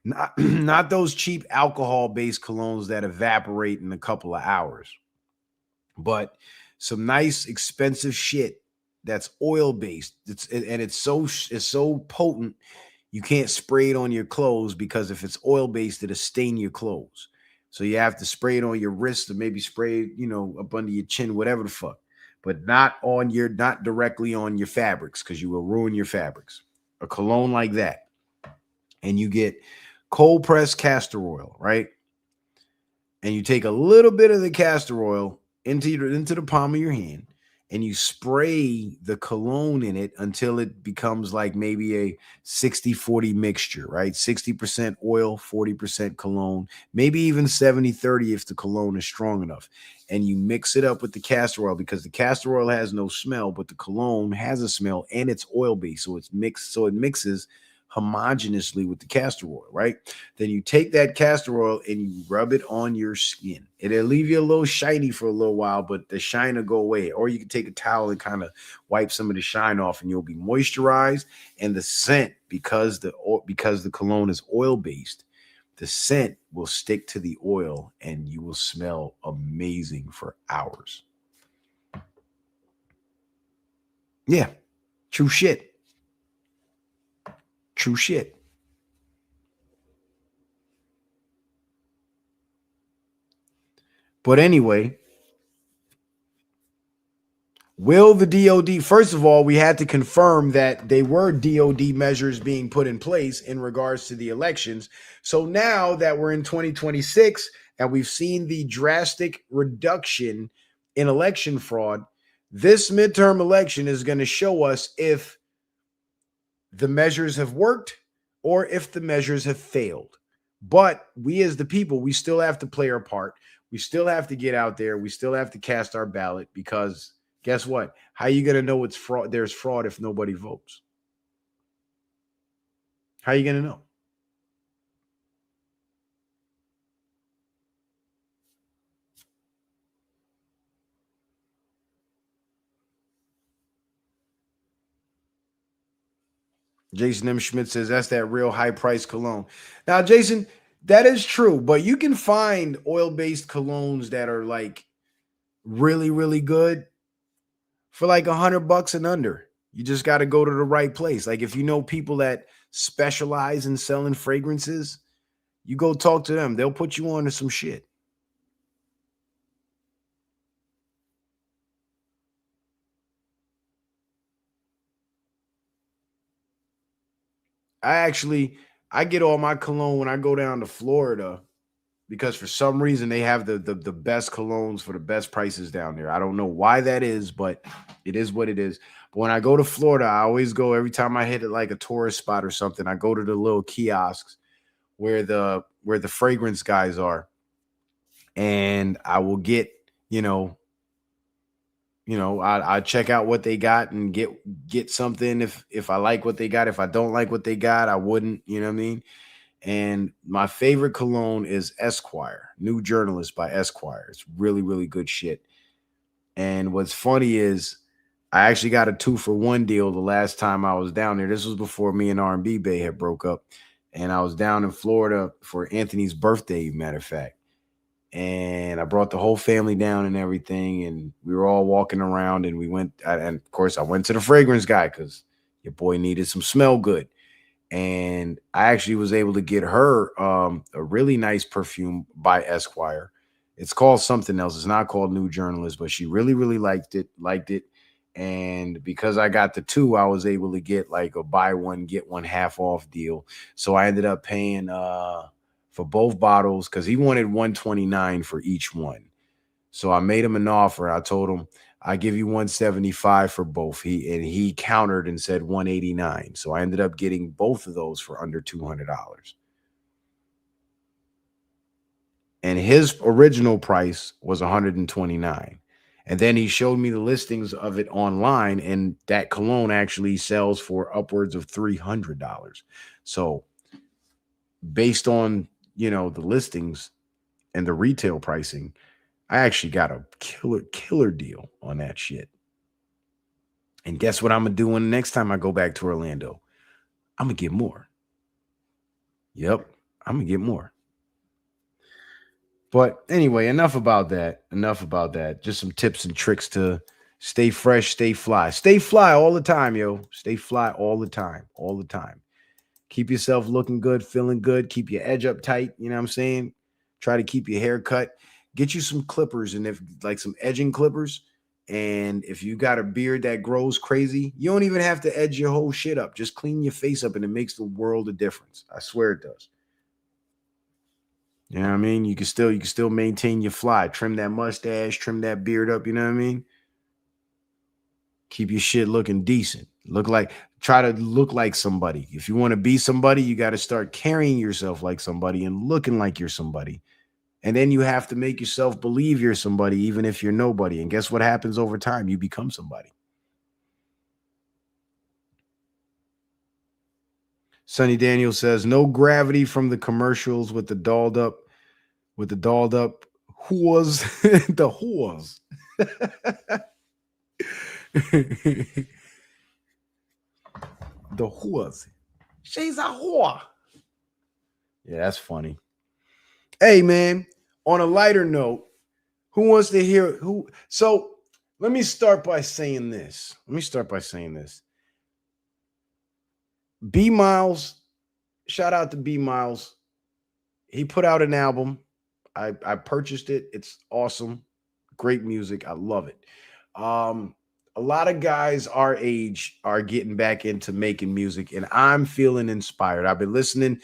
not those cheap alcohol-based colognes that evaporate in a couple of hours, but some nice expensive shit that's oil-based. It's so potent you can't spray it on your clothes, because if it's oil-based, it'll stain your clothes. So you have to spray it on your wrist, or maybe spray it, up under your chin, whatever the fuck. But not directly on your fabrics, because you will ruin your fabrics. A cologne like that. And you get cold pressed castor oil, right? And you take a little bit of the castor oil into the palm of your hand, and you spray the cologne in it until it becomes like maybe a 60-40 mixture, right? 60% oil, 40% cologne, maybe even 70-30 if the cologne is strong enough. And you mix it up with the castor oil, because the castor oil has no smell, but the cologne has a smell, and it's oil-based. So it mixes homogeneously with the castor oil, right? Then you take that castor oil and you rub it on your skin. It'll leave you a little shiny for a little while, but the shine will go away. Or you can take a towel and kind of wipe some of the shine off, and you'll be moisturized. And the scent, because the cologne is oil-based, the scent will stick to the oil and you will smell amazing for hours. Yeah, true shit. True shit. But anyway, will the DoD, first of all, we had to confirm that they were DoD measures being put in place in regards to the elections. So now that we're in 2026 and we've seen the drastic reduction in election fraud, this midterm election is going to show us if the measures have worked or if the measures have failed. But we as the people, we still have to play our part. We still have to get out there. We still have to cast our ballot, because guess what? How are you going to know it's fraud? There's fraud if nobody votes. How are you going to know? Jason M. Schmidt says that's that real high price cologne. Now, Jason, That is true, but you can find oil-based colognes that are like really, really good for like $100 and under. You just got to go to the right place. Like if you know people that specialize in selling fragrances, you go talk to them. They'll put you on to some shit. I get all my cologne when I go down to Florida because for some reason they have the best colognes for the best prices down there. I don't know why that is, but it is what it is. But when I go to Florida, I always go every time I hit it like a tourist spot or something. I go to the little kiosks where the fragrance guys are, and I will get I check out what they got and get something if I like what they got. If I don't like what they got, I wouldn't. You know what I mean? And my favorite cologne is Esquire, New Journalist by Esquire. It's really, really good shit. And what's funny is I actually got a 2-for-1 deal the last time I was down there. This was before me and R&B Bay had broke up. And I was down in Florida for Anthony's birthday, matter of fact. And I brought the whole family down and everything. And we were all walking around and we went. And of course, I went to the fragrance guy because your boy needed some smell good. And I actually was able to get her a really nice perfume by Esquire. It's called something else. It's not called New Journalist, but she really, really liked it. And because I got the 2, I was able to get like a buy one, get one half off deal. So I ended up paying for both bottles because he wanted $129 for each one. So I made him an offer. I told him, I give you $175 for both. He countered and said $189. So I ended up getting both of those for under $200. And his original price was $129. And then he showed me the listings of it online, and that cologne actually sells for upwards of $300. So based on, the listings and the retail pricing, I actually got a killer deal on that shit. And guess what I'm going to do when next time I go back to Orlando? I'm going to get more. Yep, I'm going to get more. But anyway, enough about that. Just some tips and tricks to stay fresh, stay fly. Stay fly all the time, yo. Stay fly all the time. Keep yourself looking good, feeling good. Keep your edge up tight. You know what I'm saying? Try to keep your hair cut. Get you some clippers, and if like some edging clippers. And if you got a beard that grows crazy, you don't even have to edge your whole shit up. Just clean your face up, and it makes the world of difference. I swear it does. You know what I mean? You can still maintain your fly. Trim that mustache, trim that beard up. You know what I mean? Keep your shit looking decent. Try to look like somebody. If you want to be somebody, you got to start carrying yourself like somebody and looking like you're somebody. And then you have to make yourself believe you're somebody, even if you're nobody. And guess what happens over time? You become somebody. Sonny Daniel says, no gravity from the commercials with the dolled up whores, the whores. The whores. She's a whore. Yeah, that's funny. Hey, man, on a lighter note, who wants to hear who? So let me start by saying this. B Miles, shout out to B Miles. He put out an album. I purchased it. It's awesome. Great music. I love it. A lot of guys our age are getting back into making music, and I'm feeling inspired. I've been listening.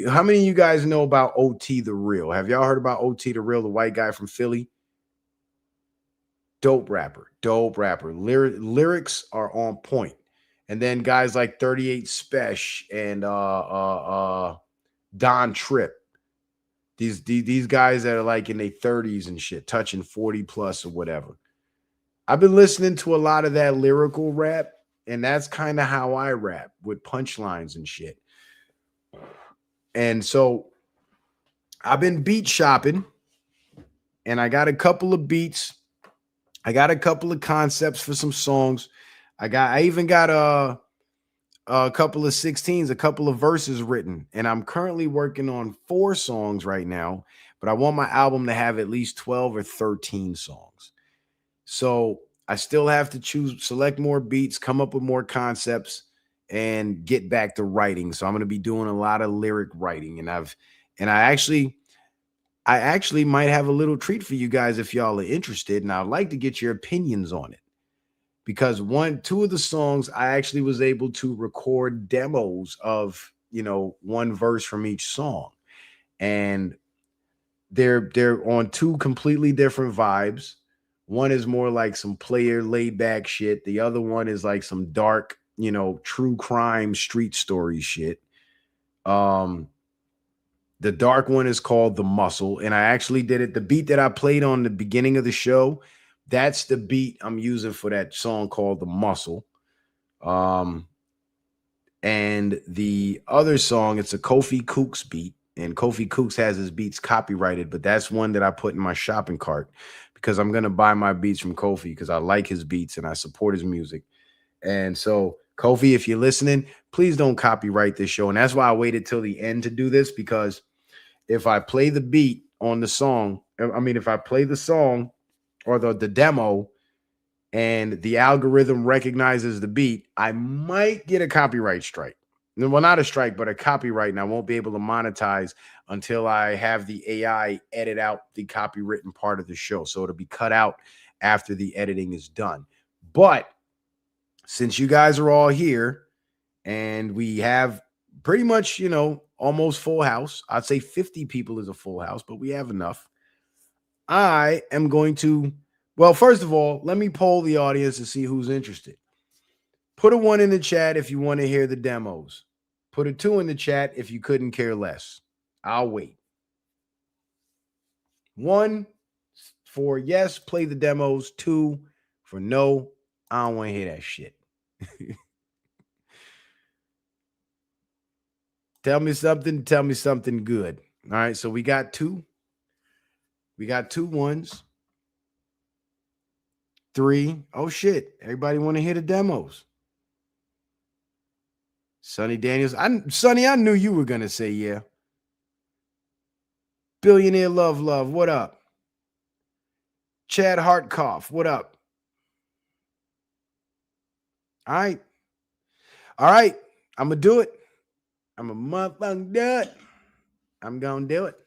How many of you guys know about OT the Real? Have y'all heard about OT the Real, the white guy from Philly? Dope rapper. Lyrics are on point. And then guys like 38 Spesh and Don Tripp. These guys that are like in their 30s and shit, touching 40 plus or whatever. I've been listening to a lot of that lyrical rap, and that's kind of how I rap, with punchlines and shit. And so I've been beat shopping, and I got a couple of beats. I got a couple of concepts for some songs. I even got a couple of 16s, a couple of verses written, and I'm currently working on 4 songs right now, but I want my album to have at least 12 or 13 songs. So I still have to select more beats, come up with more concepts, and get back to writing. So I'm going to be doing a lot of lyric writing, and I actually might have a little treat for you guys if y'all are interested, and I'd like to get your opinions on it. Because 2 of the songs I actually was able to record demos of, one verse from each song. And they're on 2 completely different vibes. One is more like some player laid back shit. The other one is like some dark, true crime street story shit. The dark one is called The Muscle, and I actually did it. The beat that I played on the beginning of the show, that's the beat I'm using for that song called The Muscle. And the other song, it's a Kofi Kooks beat, and Kofi Kooks has his beats copyrighted, but that's one that I put in my shopping cart because I'm going to buy my beats from Kofi because I like his beats and I support his music. And so, Kofi, if you're listening, please don't copyright this show. And that's why I waited till the end to do this, because if I play the beat on the song, if I play the song or the demo and the algorithm recognizes the beat, I might get a copyright strike. Well, not a strike, but a copyright, and I won't be able to monetize until I have the AI edit out the copywritten part of the show. So it'll be cut out after the editing is done. But since you guys are all here and we have pretty much, almost full house, I'd say 50 people is a full house, but we have enough. I am going to, well, first of all, let me poll the audience to see who's interested. Put a 1 in the chat if you want to hear the demos. Put a 2 in the chat if you couldn't care less. I'll wait. 1 for yes, play the demos. 2 for no, I don't want to hear that shit. Tell me something good. All right, so we got 2. We got 2 1s. 3. Oh shit. Everybody want to hear the demos. Sonny Daniels. Sonny, I knew you were gonna say yeah. Billionaire Love, what up? Chad Hartkoff, what up? All right. I'm gonna do it. I'm a motherfucking do it. I'm gonna do it.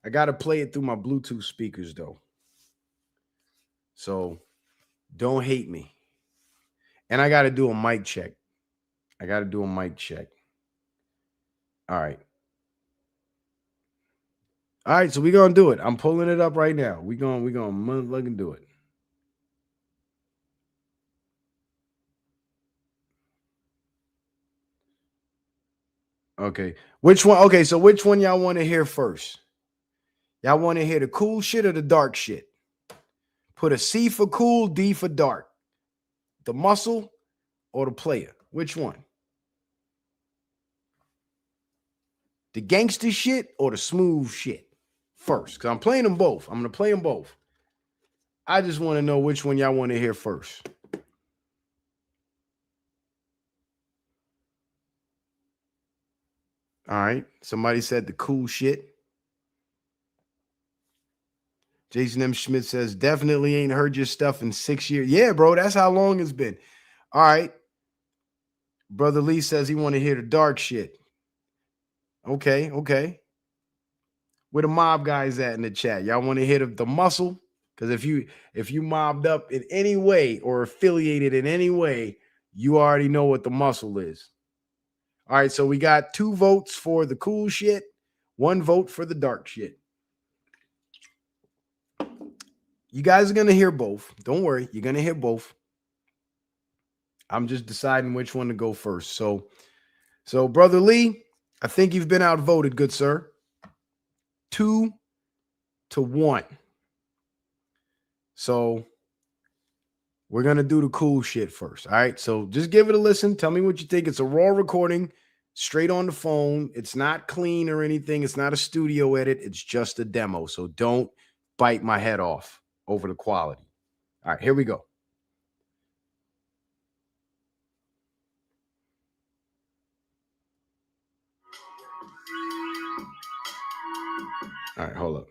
I gotta play it through my Bluetooth speakers though. So don't hate me. And I gotta do a mic check. All right. All right, so we're gonna do it. I'm pulling it up right now. We're gonna motherfucking do it. Okay. Which one? Okay, so which one y'all want to hear first? Y'all want to hear the cool shit or the dark shit? Put a C for cool, D for dark. The muscle or the player? Which one? The gangster shit or the smooth shit first? Because I'm playing them both. I'm going to play them both. I just want to know which one y'all want to hear first. All right. Somebody said the cool shit. Jason M. Schmidt says, definitely ain't heard your stuff in 6 years. Yeah, bro, that's how long it's been. All right. Brother Lee says he want to hear the dark shit. Okay. Where the mob guys at in the chat? Y'all want to hit the muscle? Because if you mobbed up in any way or affiliated in any way, you already know what the muscle is. All right, so we got 2 votes for the cool shit, 1 vote for the dark shit. You guys are going to hear both. Don't worry, you're going to hear both. I'm just deciding which one to go first. So Brother Lee, I think you've been outvoted, good sir. 2-1. So we're going to do the cool shit first. All right. So just give it a listen. Tell me what you think. It's a raw recording straight on the phone. It's not clean or anything. It's not a studio edit. It's just a demo. So don't bite my head off over the quality. All right. Here we go. All right, hold up.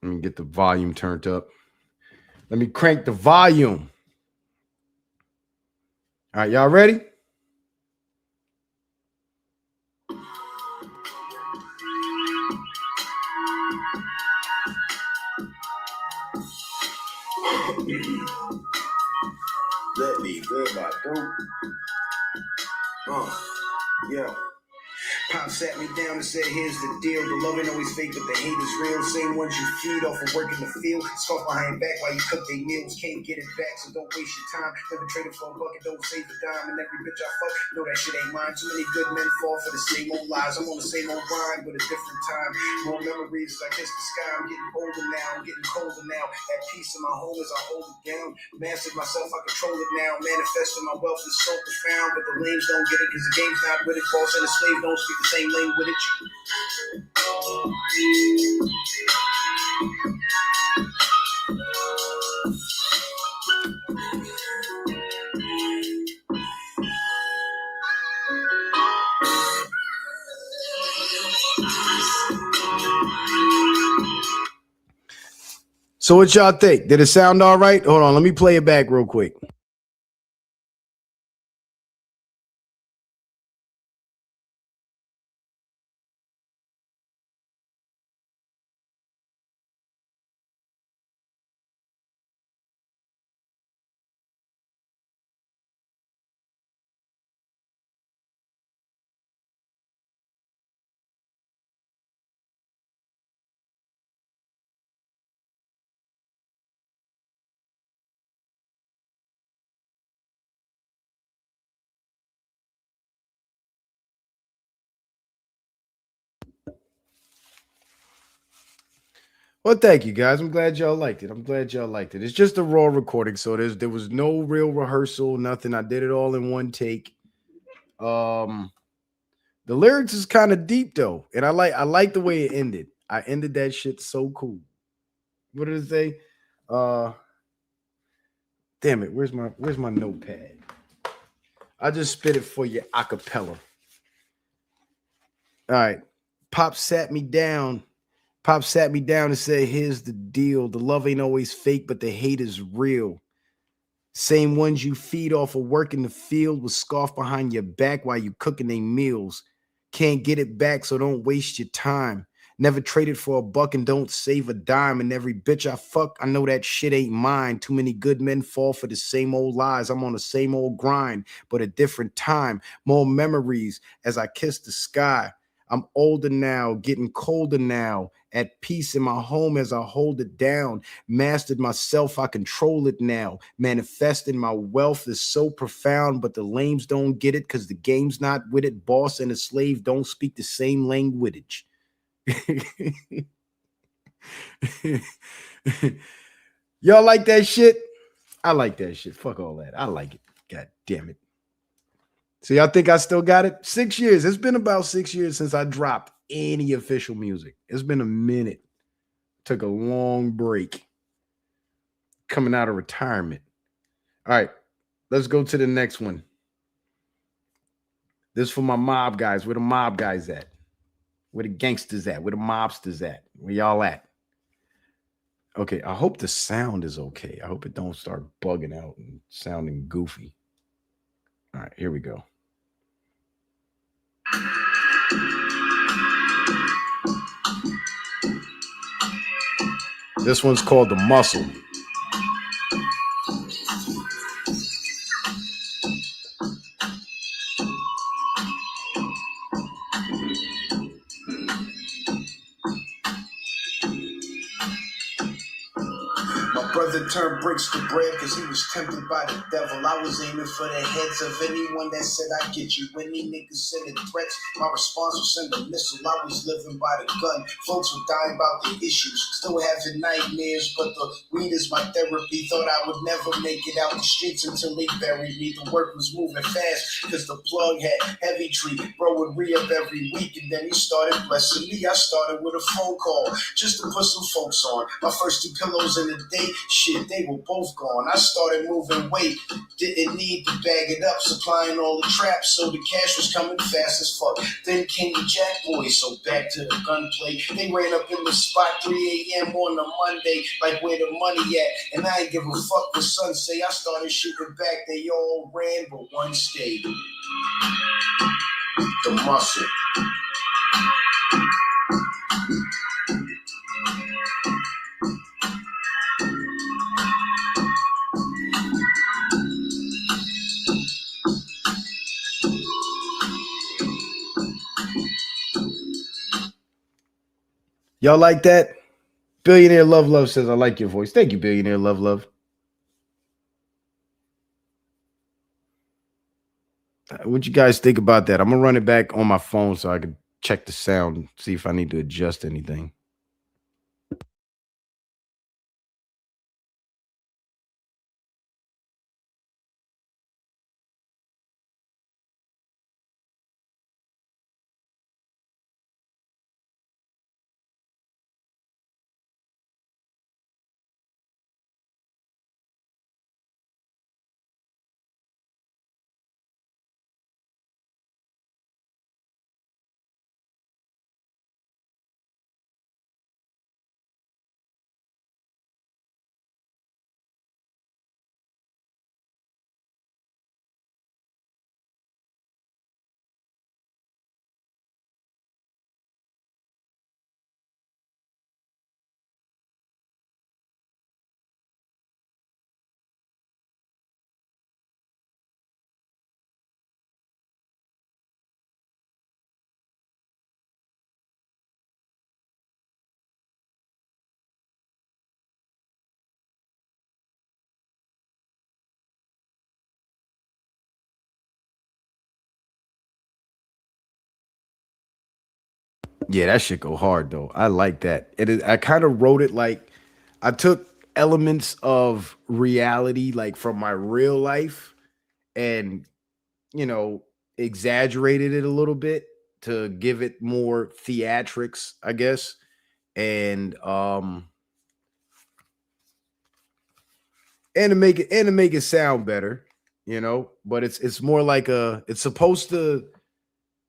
Let me get the volume turned up. Let me crank the volume. All right, y'all ready? Let me good my throat. Yeah. Pop sat me down and said, here's the deal. The love ain't always fake, but the hate is real. Same ones you feed off of work in the field. Scoff behind back while you cook their meals. Can't get it back, so don't waste your time. Never trade it for a bucket, don't save a dime. And every bitch I fuck, know that shit ain't mine. Too many good men fall for the same old lies. I'm on the same old grind, but a different time. More memories as I kiss the sky. I'm getting older now, I'm getting colder now. At peace in my home as I hold it down. Mastered myself, I control it now. Manifesting my wealth is so profound, but the lames don't get it, cause the game's not with it. Boss and the slave don't speak the same language. So what y'all think? Did it sound all right? Hold on, let me play it back real quick. Well, thank you guys. I'm glad y'all liked it. It's just a raw recording, so there was no real rehearsal, nothing. I did it all in one take. The lyrics is kind of deep though, and I like the way it ended. I ended that shit so cool. What did it say? Damn it, where's my notepad? I just spit it for you a cappella. All right. Pop sat me down and said, here's the deal. The love ain't always fake, but the hate is real. Same ones you feed off of work in the field with scarf behind your back while you cooking their meals. Can't get it back, so don't waste your time. Never traded for a buck and don't save a dime. And every bitch I fuck, I know that shit ain't mine. Too many good men fall for the same old lies. I'm on the same old grind, but a different time. More memories as I kiss the sky. I'm older now, getting colder now. At peace in my home as I hold it down. Mastered myself, I control it now. Manifesting my wealth is so profound, but the lames don't get it because the game's not with it. Boss and a slave don't speak the same language. Y'all like that shit? I like that shit. Fuck all that. I like it. God damn it. So y'all think I still got it? 6 years. It's been about 6 years since I dropped any official music. It's been a minute. Took a long break. Coming out of retirement. All right. Let's go to the next one. This is for my mob guys. Where the mob guys at? Where the gangsters at? Where the mobsters at? Where y'all at? Okay, I hope the sound is okay. I hope it don't start bugging out and sounding goofy. All right, here we go. This one's called The Muscle. Brother turned bricks to bread because he was tempted by the devil. I was aiming for the heads of anyone that said I get you. Any niggas sending threats, my response was send a missile. I was living by the gun. Folks were dying about the issues. Still having nightmares, but the weed is my therapy. Thought I would never make it out the streets until they buried me. The work was moving fast because the plug had heavy tree. Bro would re-up every week and then he started blessing me. I started with a phone call just to put some folks on. My first 2 pillows in a day. Shit, shit, they were both gone. I started moving weight, didn't need to bag it up, supplying all the traps, so the cash was coming fast as fuck. Then came the Jack Boys, so back to the gunplay. They ran up in the spot 3 a.m. on a Monday, like where the money at, and I ain't give a fuck what sun say. I started shooting back, they all ran, but one stayed. The muscle. Y'all like that? Billionaire Love says, I like your voice. Thank you, Billionaire Love. What you guys think about that? I'm going to run it back on my phone so I can check the sound, see if I need to adjust anything. Yeah, that shit go hard though. I like that. I kind of wrote it like I took elements of reality, like from my real life, and exaggerated it a little bit to give it more theatrics, I guess. And to make it sound better, but it's more like it's supposed to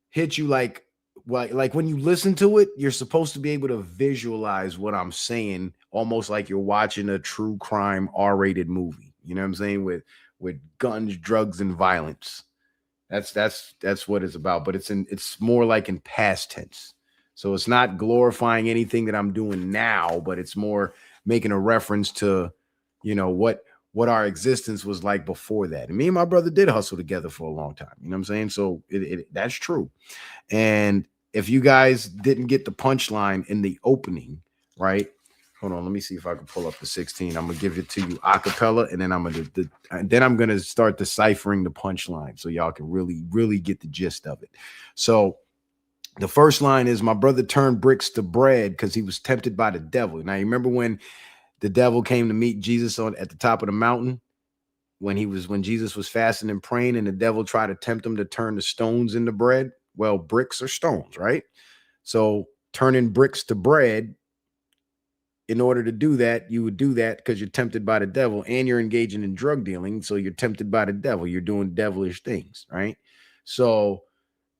hit you like when you listen to it, you're supposed to be able to visualize what I'm saying, almost like you're watching a true crime R-rated movie. You know what I'm saying? With guns, drugs, and violence. That's what it's about. But it's more like in past tense. So it's not glorifying anything that I'm doing now, but it's more making a reference to, what our existence was like before that. And me and my brother did hustle together for a long time. You know what I'm saying? So that's true. And if you guys didn't get the punchline in the opening, right? Hold on, let me see if I can pull up the 16. I'm gonna give it to you a cappella, and then I'm gonna start deciphering the punchline so y'all can really get the gist of it. So the first line is, my brother turned bricks to bread because he was tempted by the devil. Now you remember when the devil came to meet Jesus at the top of the mountain when Jesus was fasting and praying, and the devil tried to tempt him to turn the stones into bread. Well, bricks are stones, right? So turning bricks to bread, in order to do that, you would do that because you're tempted by the devil and you're engaging in drug dealing. So you're tempted by the devil. You're doing devilish things, right? So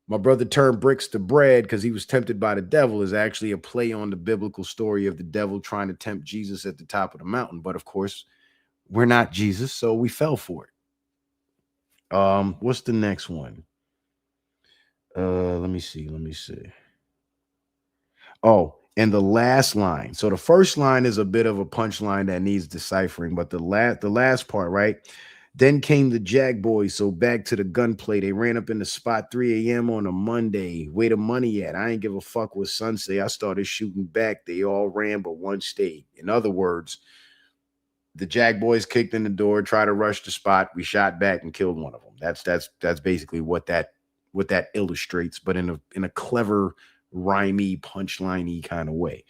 my brother turned bricks to bread because he was tempted by the devil is actually a play on the biblical story of the devil trying to tempt Jesus at the top of the mountain. But of course, we're not Jesus, so we fell for it. What's the next one? Let me see. Oh, and the last line. So the first line is a bit of a punchline that needs deciphering, but the last part, right? Then came the Jack Boys, so back to the gunplay. They ran up in the spot 3 a.m. on a Monday. Where the money at? I ain't give a fuck what sun say. I started shooting back. They all ran, but one stayed. In other words, the Jack Boys kicked in the door, tried to rush the spot. We shot back and killed one of them. That's basically what that illustrates, but in a clever, rhymey, punchliney kind of way.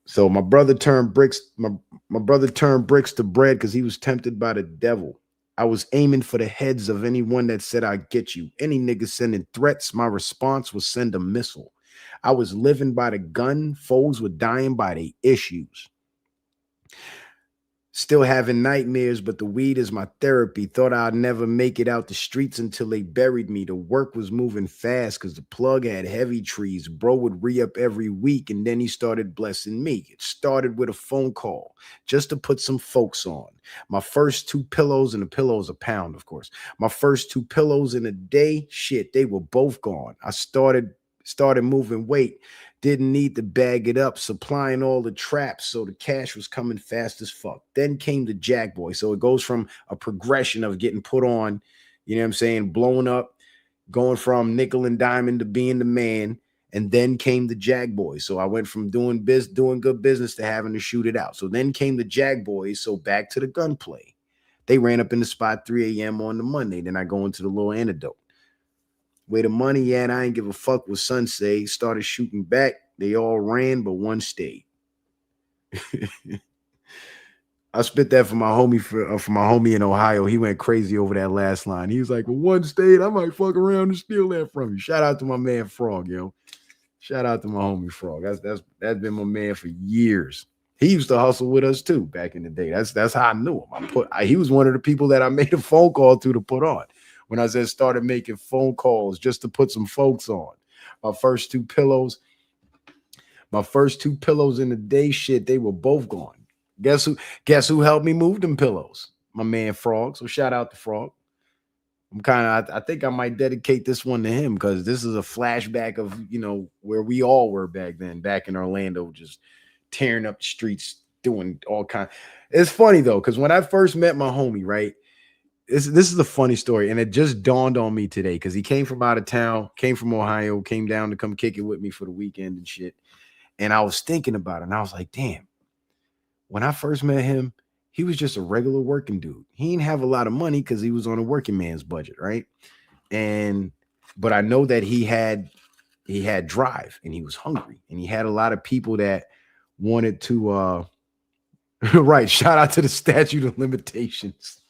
So my brother turned bricks. My brother turned bricks to bread because he was tempted by the devil. I was aiming for the heads of anyone that said I'd get you. Any nigga sending threats, my response was send a missile. I was living by the gun. Foes were dying by the issues. Still having nightmares, but the weed is my therapy. Thought I'd never make it out the streets until they buried me. The work was moving fast because the plug had heavy trees. Bro would re-up every week, and then he started blessing me. It started with a phone call just to put some folks on. My first 2 pillows, and a pillow is a pound, of course. My first 2 pillows in a day, shit, they were both gone. I started moving weight. Didn't need to bag it up, supplying all the traps, so the cash was coming fast as fuck. Then came the Jack Boy. So it goes from a progression of getting put on, you know what I'm saying, blowing up, going from nickel and diamond to being the man, and then came the Jack Boy. So I went from doing good business to having to shoot it out. So then came the Jack Boys, so back to the gunplay. They ran up in the spot 3 a.m. on the Monday. Then I go into the little antidote. Where the money at, I ain't give a fuck what son say. Started shooting back. They all ran, but one stayed. I spit that for my homie in Ohio. He went crazy over that last line. He was like, well, one stayed. I might fuck around and steal that from you. Shout out to my man Frog, yo. Shout out to my homie Frog. That's been my man for years. He used to hustle with us too back in the day. That's how I knew him. He was one of the people that I made a phone call to put on. When I said started making phone calls just to put some folks on. My first 2 pillows in the day, shit, they were both gone. Guess who helped me move them pillows? My man Frog. So shout out to Frog. I think I might dedicate this one to him because this is a flashback of, you know, where we all were back then, back in Orlando, just tearing up the streets, doing all kinds. It's funny though, because when I first met my homie, right? This is a funny story, and it just dawned on me today because he came from out of town, came from Ohio, came down to come kick it with me for the weekend and shit. And I was thinking about it, and I was like, damn, when I first met him, he was just a regular working dude. He didn't have a lot of money because he was on a working man's budget, right? But I know that he had drive, and he was hungry, and he had a lot of people that wanted to right. Shout out to the statute of limitations.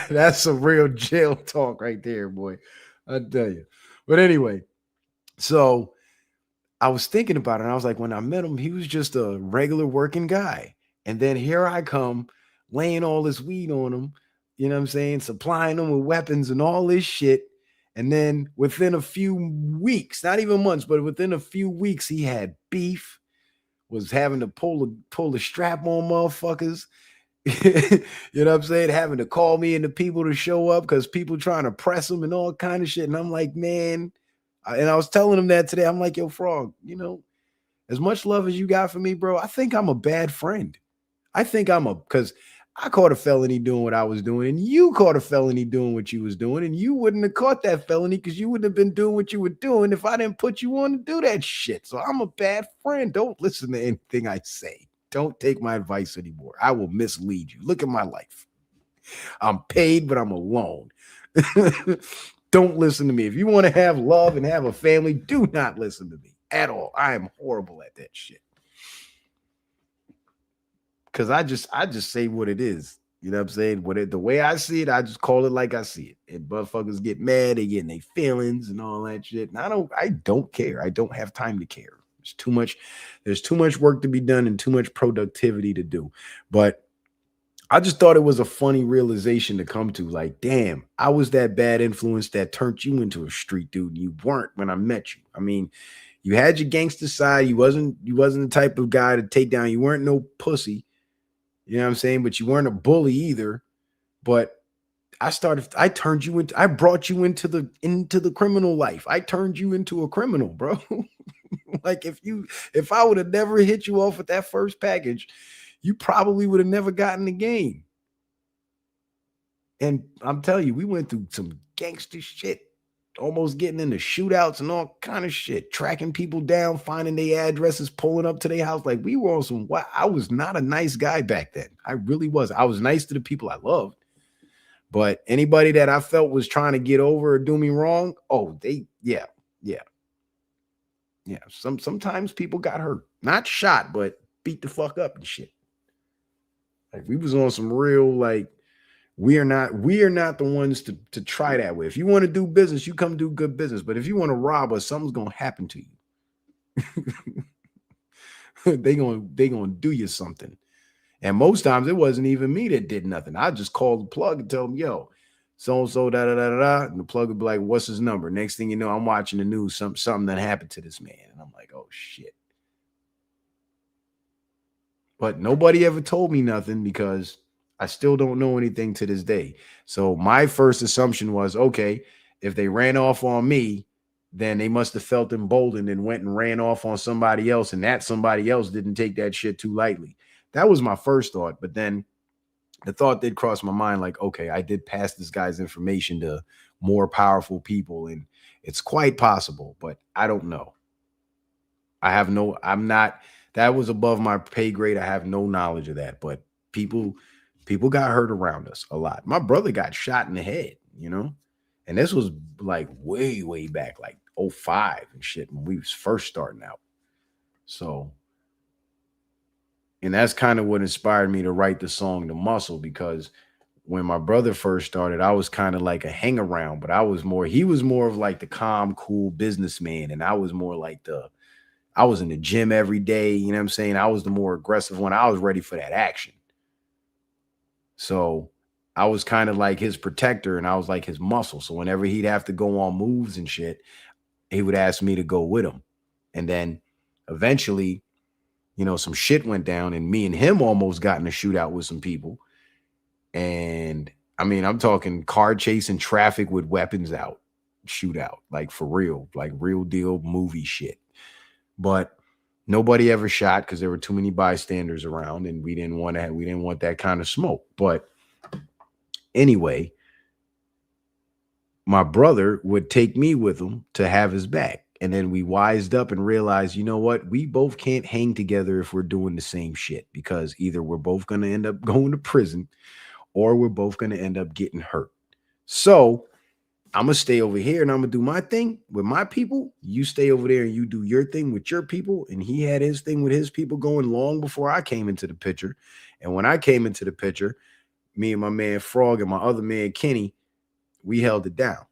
That's some real jail talk right there, boy. I tell you. But anyway, so I was thinking about it, and I was like, when I met him, he was just a regular working guy. And then here I come laying all this weed on him, you know what I'm saying, supplying him with weapons and all this shit. And then within a few weeks, not even months, but within a few weeks, he had beef, was having to pull the strap on motherfuckers. You know what I'm saying? Having to call me and the people to show up because people trying to press him and all kind of shit. And I'm like, man, and I was telling him that today. I'm like, yo, Frog, you know, as much love as you got for me, bro, I think I'm a bad friend. I think because I caught a felony doing what I was doing, and you caught a felony doing what you was doing, and you wouldn't have caught that felony because you wouldn't have been doing what you were doing if I didn't put you on to do that shit. So I'm a bad friend. Don't listen to anything I say. Don't take my advice anymore. I will mislead you. Look at my life. I'm paid, but I'm alone. Don't listen to me. If you want to have love and have a family, do not listen to me at all. I am horrible at that shit. Because I just say what it is. You know what I'm saying? The way I see it, I just call it like I see it. And motherfuckers get mad, they get in their feelings and all that shit. And I don't care. I don't have time to care. There's too much work to be done and too much productivity to do. But I just thought it was a funny realization to come to. Like, damn, I was that bad influence that turned you into a street dude. You weren't when I met you. I mean, you had your gangster side. You wasn't the type of guy to take down. You weren't no pussy. You know what I'm saying? But you weren't a bully either. But I brought you into the criminal life. I turned you into a criminal, bro. Like if I would have never hit you off with that first package, you probably would have never gotten the game. And I'm telling you, we went through some gangster shit, almost getting into shootouts and all kind of shit, tracking people down, finding their addresses, pulling up to their house. Like we were on some, I was not a nice guy back then. I really was. I was nice to the people I loved. But anybody that I felt was trying to get over or do me wrong, yeah. Sometimes people got hurt, not shot, but beat the fuck up and shit. Like we was on some real, like, we are not the ones to try that way. If you want to do business, you come do good business. But if you want to rob us, something's gonna happen to you. they gonna do you something. And most times it wasn't even me that did nothing. I just called the plug and tell them, yo, so da da da da da. And the plug would be like, what's his number? Next thing you know, I'm watching the news, something that happened to this man. And I'm like, oh shit. But nobody ever told me nothing because I still don't know anything to this day. So my first assumption was, okay, if they ran off on me, then they must have felt emboldened and went and ran off on somebody else. And that somebody else didn't take that shit too lightly. That was my first thought. But then the thought did cross my mind, like, okay, I did pass this guy's information to more powerful people. And it's quite possible, but I don't know. That was above my pay grade. I have no knowledge of that, but people got hurt around us a lot. My brother got shot in the head, and this was like way, way back, like 05 and shit, when we was first starting out. So, and that's kind of what inspired me to write the song The Muscle, because when my brother first started, I was kind of like a hang around, but he was more of like the calm, cool businessman. And I was more like I was in the gym every day. You know what I'm saying? I was the more aggressive one. I was ready for that action. So I was kind of like his protector and I was like his muscle. So whenever he'd have to go on moves and shit, he would ask me to go with him. And then eventually, some shit went down and me and him almost got in a shootout with some people. And I mean, I'm talking car chasing traffic with weapons out shootout, like for real, like real deal movie shit. But nobody ever shot because there were too many bystanders around and we didn't want that kind of smoke. But anyway, my brother would take me with him to have his back. And then we wised up and realized, you know what? We both can't hang together if we're doing the same shit, because either we're both going to end up going to prison or we're both going to end up getting hurt. So I'm going to stay over here and I'm going to do my thing with my people. You stay over there and you do your thing with your people. And he had his thing with his people going long before I came into the picture. And when I came into the picture, me and my man Frog and my other man Kenny, we held it down.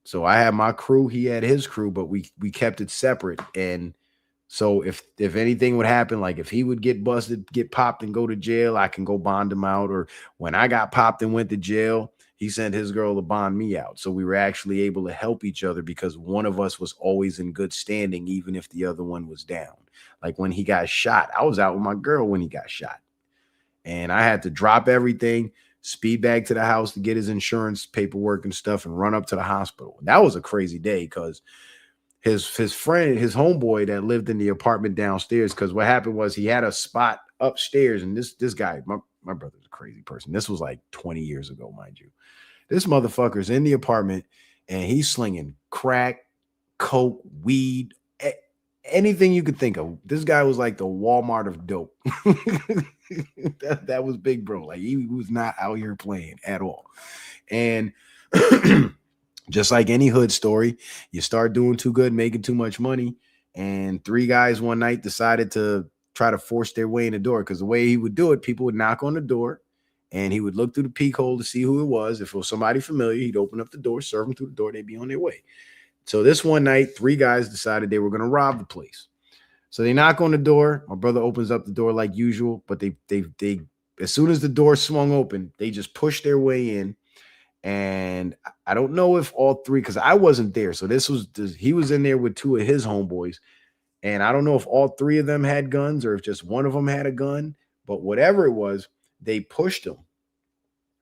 So I had my crew, he had his crew, but we kept it separate. And so if anything would happen, like if he would get busted, get popped and go to jail, I can go bond him out. Or when I got popped and went to jail, he sent his girl to bond me out. So we were actually able to help each other because one of us was always in good standing, even if the other one was down. Like when he got shot, I was out with my girl when he got shot. And I had to drop everything, speed back to the house to get his insurance paperwork and stuff and run up to the hospital. That was a crazy day because his friend, his homeboy that lived in the apartment downstairs, because what happened was he had a spot upstairs. And this guy, my brother's a crazy person. This was like 20 years ago, mind you. This motherfucker's in the apartment and he's slinging crack, coke, weed, anything you could think of. This guy was like the Walmart of dope. that was big bro. Like he was not out here playing at all. And just like any hood story, you start doing too good, making too much money. And three guys one night decided to try to force their way in the door, because the way he would do it, people would knock on the door and he would look through the peek hole to see who it was. If it was somebody familiar, he'd open up the door, serve them through the door. They'd be on their way. So this one night, three guys decided they were going to rob the place. So they knock on the door. My brother opens up the door like usual, but they as soon as the door swung open, they just pushed their way in. And I don't know if all three, because I wasn't there. So he was in there with two of his homeboys. And I don't know if all three of them had guns or if just one of them had a gun. But whatever it was, they pushed them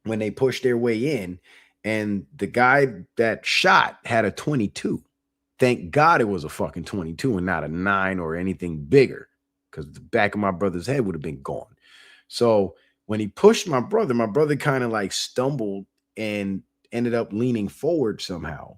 when they pushed their way in. And the guy that shot had a 22. Thank God it was a fucking 22 and not a 9 or anything bigger, because the back of my brother's head would have been gone. So when he pushed my brother kind of like stumbled and ended up leaning forward somehow.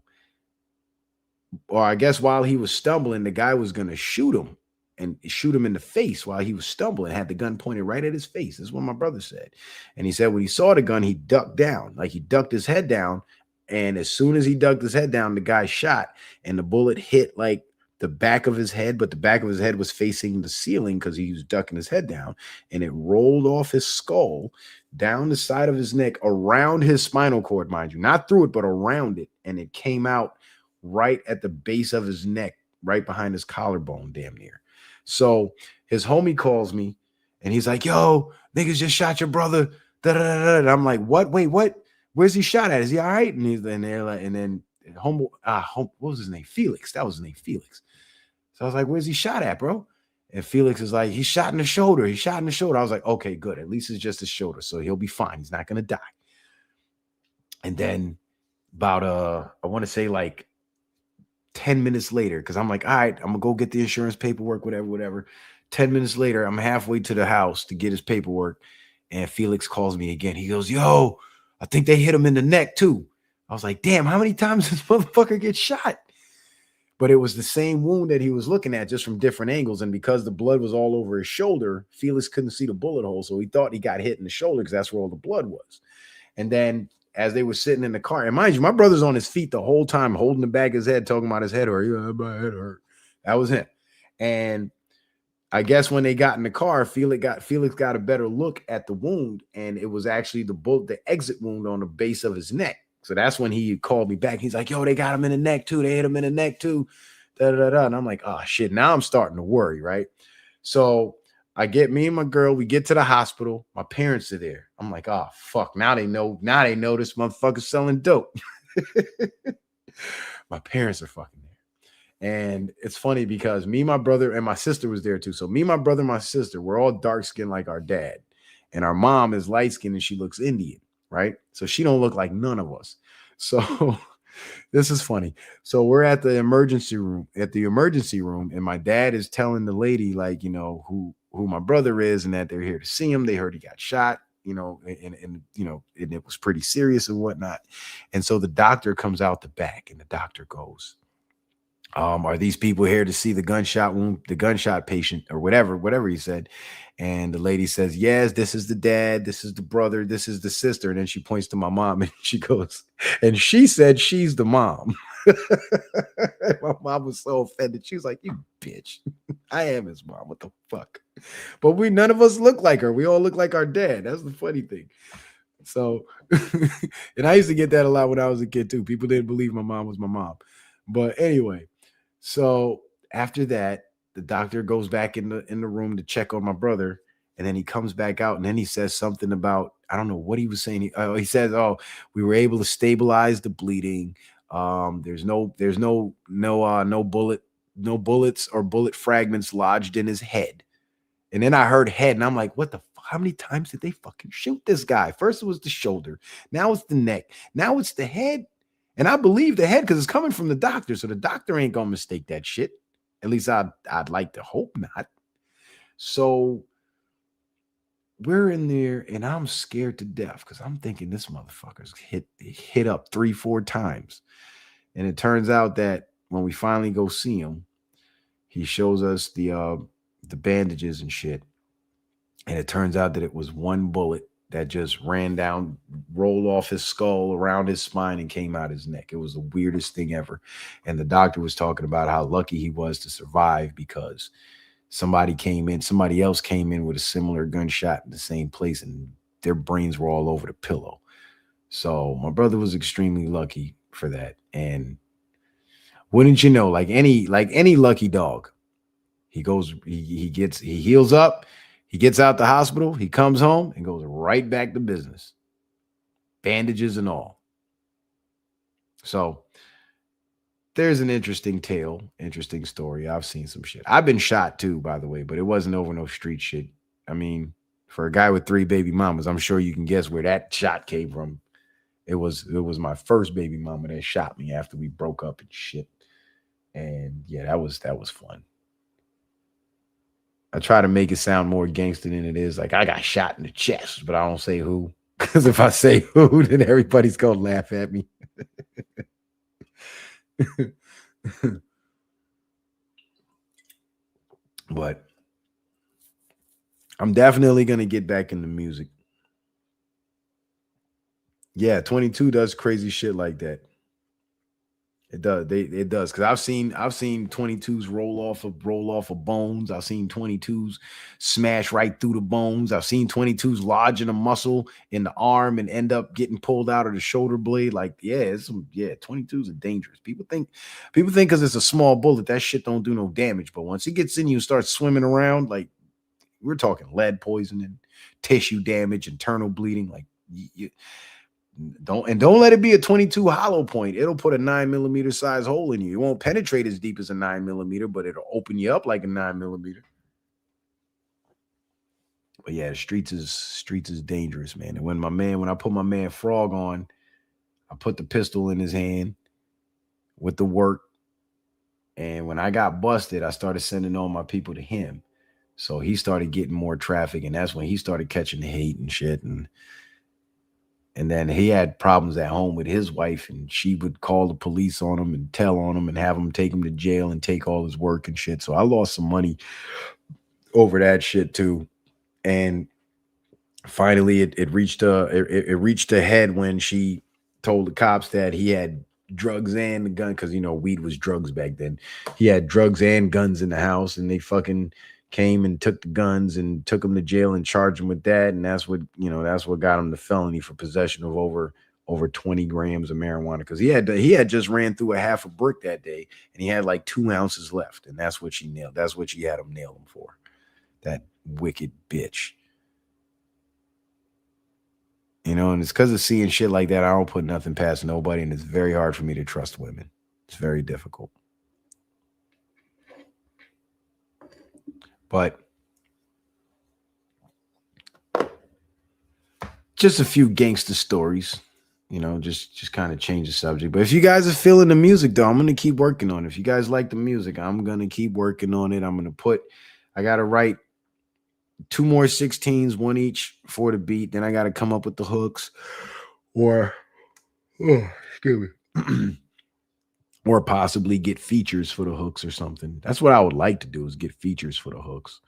Or I guess while he was stumbling, the guy was going to shoot him in the face while he was stumbling, had the gun pointed right at his face. That's what my brother said. And he said when he saw the gun, he ducked down, like he ducked his head down. And as soon as he ducked his head down, the guy shot and the bullet hit like the back of his head, but the back of his head was facing the ceiling because he was ducking his head down, and it rolled off his skull down the side of his neck, around his spinal cord, mind you, not through it, but around it. And it came out right at the base of his neck, right behind his collarbone, damn near. So his homie calls me and he's like, yo, niggas just shot your brother. Da, da, da, da. And I'm like, what? Wait, what? Where's he shot at? Is he all right? And they're like, and then what was his name? Felix. That was his name, Felix. So I was like, where's he shot at, bro? And Felix is like, he's shot in the shoulder. He shot in the shoulder. I was like, okay, good. At least it's just his shoulder. So he'll be fine. He's not gonna die. And then about I want to say like 10 minutes later, because I'm like, all right, I'm gonna go get the insurance paperwork, whatever. 10 minutes later, I'm halfway to the house to get his paperwork, and Felix calls me again. He goes, yo, I think they hit him in the neck too. I was like, damn, how many times does this motherfucker get shot? But it was the same wound that he was looking at, just from different angles. And because the blood was all over his shoulder, Felix couldn't see the bullet hole. So he thought he got hit in the shoulder because that's where all the blood was. And then as they were sitting in the car, and mind you, my brother's on his feet the whole time, holding the back of his head, talking about his head hurt. Yeah, my head hurt. That was him. And I guess when they got in the car, Felix got a better look at the wound, and it was actually the exit wound on the base of his neck. So that's when he called me back. He's like, yo, they got him in the neck too. They hit him in the neck too. Da, da, da, da. And I'm like, oh shit. Now I'm starting to worry, right? So I get me and my girl, we get to the hospital. My parents are there. I'm like, oh fuck. Now they know this motherfucker's selling dope. My parents are fucking there. And it's funny because me, my brother, and my sister was there too. So me, my brother, and my sister, we're all dark skinned like our dad. And our mom is light skinned and she looks Indian. Right. So she don't look like none of us. So this is funny. So we're at the emergency room, and my dad is telling the lady, like, you know, who my brother is and that they're here to see him. They heard he got shot, you know, and you know, and it was pretty serious and whatnot. And so the doctor comes out the back and the doctor goes, are these people here to see the gunshot patient or whatever he said? And the lady says, yes, this is the dad, this is the brother, this is the sister. And then she points to my mom and she goes, and she said she's the mom. My mom was so offended. She was like, you bitch. I am his mom. What the fuck? But none of us look like her. We all look like our dad. That's the funny thing. So, and I used to get that a lot when I was a kid too. People didn't believe my mom was my mom. But anyway, so after that, the doctor goes back in the room to check on my brother, and then he comes back out, and then he says something about, I don't know what he was saying. He says, "Oh, we were able to stabilize the bleeding. There's no bullets or bullet fragments lodged in his head." And then I heard head, and I'm like, "What the? How many times did they fucking shoot this guy? First it was the shoulder, now it's the neck, now it's the head." And I believe the head because it's coming from the doctor. So the doctor ain't going to mistake that shit. At least I'd like to hope not. So we're in there and I'm scared to death because I'm thinking this motherfucker's hit up 3-4 times. And it turns out that when we finally go see him, he shows us the bandages and shit. And it turns out that it was one bullet that just ran down, rolled off his skull, around his spine, and came out his neck. It was the weirdest thing ever. And the doctor was talking about how lucky he was to survive because somebody else came in with a similar gunshot in the same place, and their brains were all over the pillow. So my brother was extremely lucky for that. And wouldn't you know, like any lucky dog, he heals up. He gets out the hospital, he comes home and goes right back to business. Bandages and all. So there's an interesting story. I've seen some shit. I've been shot too, by the way, but it wasn't over no street shit. I mean, for a guy with 3 baby mamas, I'm sure you can guess where that shot came from. It was my first baby mama that shot me after we broke up and shit. And yeah, that was fun. I try to make it sound more gangster than it is. Like I got shot in the chest, but I don't say who. Because if I say who, then everybody's going to laugh at me. But I'm definitely going to get back into music. Yeah, 22 does crazy shit like that. It does. It does, because I've seen 22s roll off of bones. I've seen 22s smash right through the bones. I've seen 22s lodge in a muscle in the arm and end up getting pulled out of the shoulder blade. Like, yeah, 22s are dangerous. People think because it's a small bullet, that shit don't do no damage. But once it gets in you and starts swimming around, like we're talking lead poisoning, tissue damage, internal bleeding, like don't let it be a 22 hollow point. It'll put a 9mm size hole in you. It won't penetrate as deep as a 9mm, but it'll open you up like a 9mm. But yeah, streets is dangerous, man. And when I put my man Frog on, I put the pistol in his hand with the work. And when I got busted, I started sending all my people to him. So he started getting more traffic, and that's when he started catching the hate and shit. And then he had problems at home with his wife, and she would call the police on him and tell on him and have him take him to jail and take all his work and shit. So I lost some money over that shit too. And finally it reached a head when she told the cops that he had drugs and the gun, because weed was drugs back then. He had drugs and guns in the house, and they fucking came and took the guns and took him to jail and charged him with that. And that's what got him the felony for possession of over 20 grams of marijuana, because he had just ran through a half a brick that day, and he had like 2 ounces left, and that's what she had him nail him for. That wicked bitch. And it's because of seeing shit like that. I don't put nothing past nobody, and it's very hard for me to trust women. It's very difficult. But just a few gangster stories, just kind of change the subject. But if you guys are feeling the music, though, I'm going to keep working on it. If you guys like the music, I'm going to keep working on it. I got to write 2 more 16s, 1 each for the beat. Then I got to come up with the hooks or possibly get features for the hooks or something. That's what I would like to do, is get features for the hooks.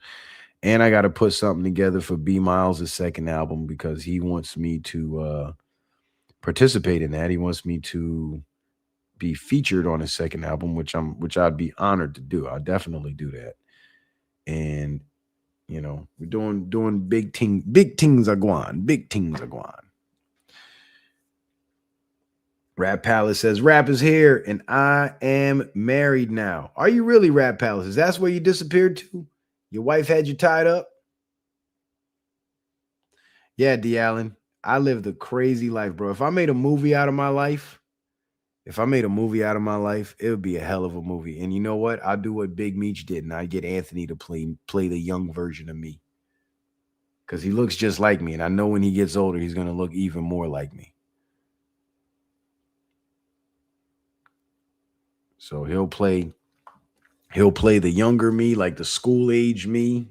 And I got to put something together for B Miles' second album, because he wants me to participate in that. He wants me to be featured on his second album, which I'd be honored to do. I'll definitely do that. And we're doing big things are going. Rap Palace says, rap is here and I am married now. Are you really, Rap Palace? Is that where you disappeared to? Your wife had you tied up? Yeah, D. Allen, I lived a crazy life, bro. If I made a movie out of my life, it would be a hell of a movie. And you know what? I'd do what Big Meech did, and I'd get Anthony to play the young version of me, because he looks just like me, and I know when he gets older, he's going to look even more like me. So he'll play the younger me, like the school age me.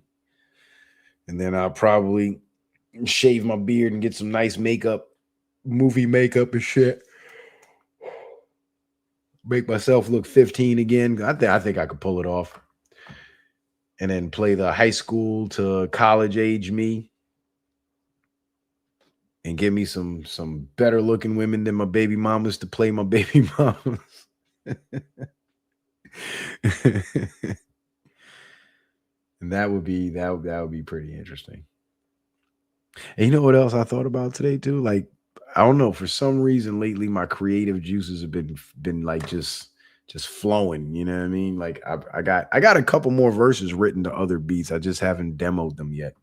And then I'll probably shave my beard and get some nice makeup, movie makeup and shit. Make myself look 15 again. I think I could pull it off. And then play the high school to college age me. And give me some better looking women than my baby mamas to play my baby mamas. And that would be pretty interesting. And you know what else I thought about today too? Like, I don't know, for some reason lately my creative juices have been like just flowing, you know what I mean? Like I got a couple more verses written to other beats. I just haven't demoed them yet.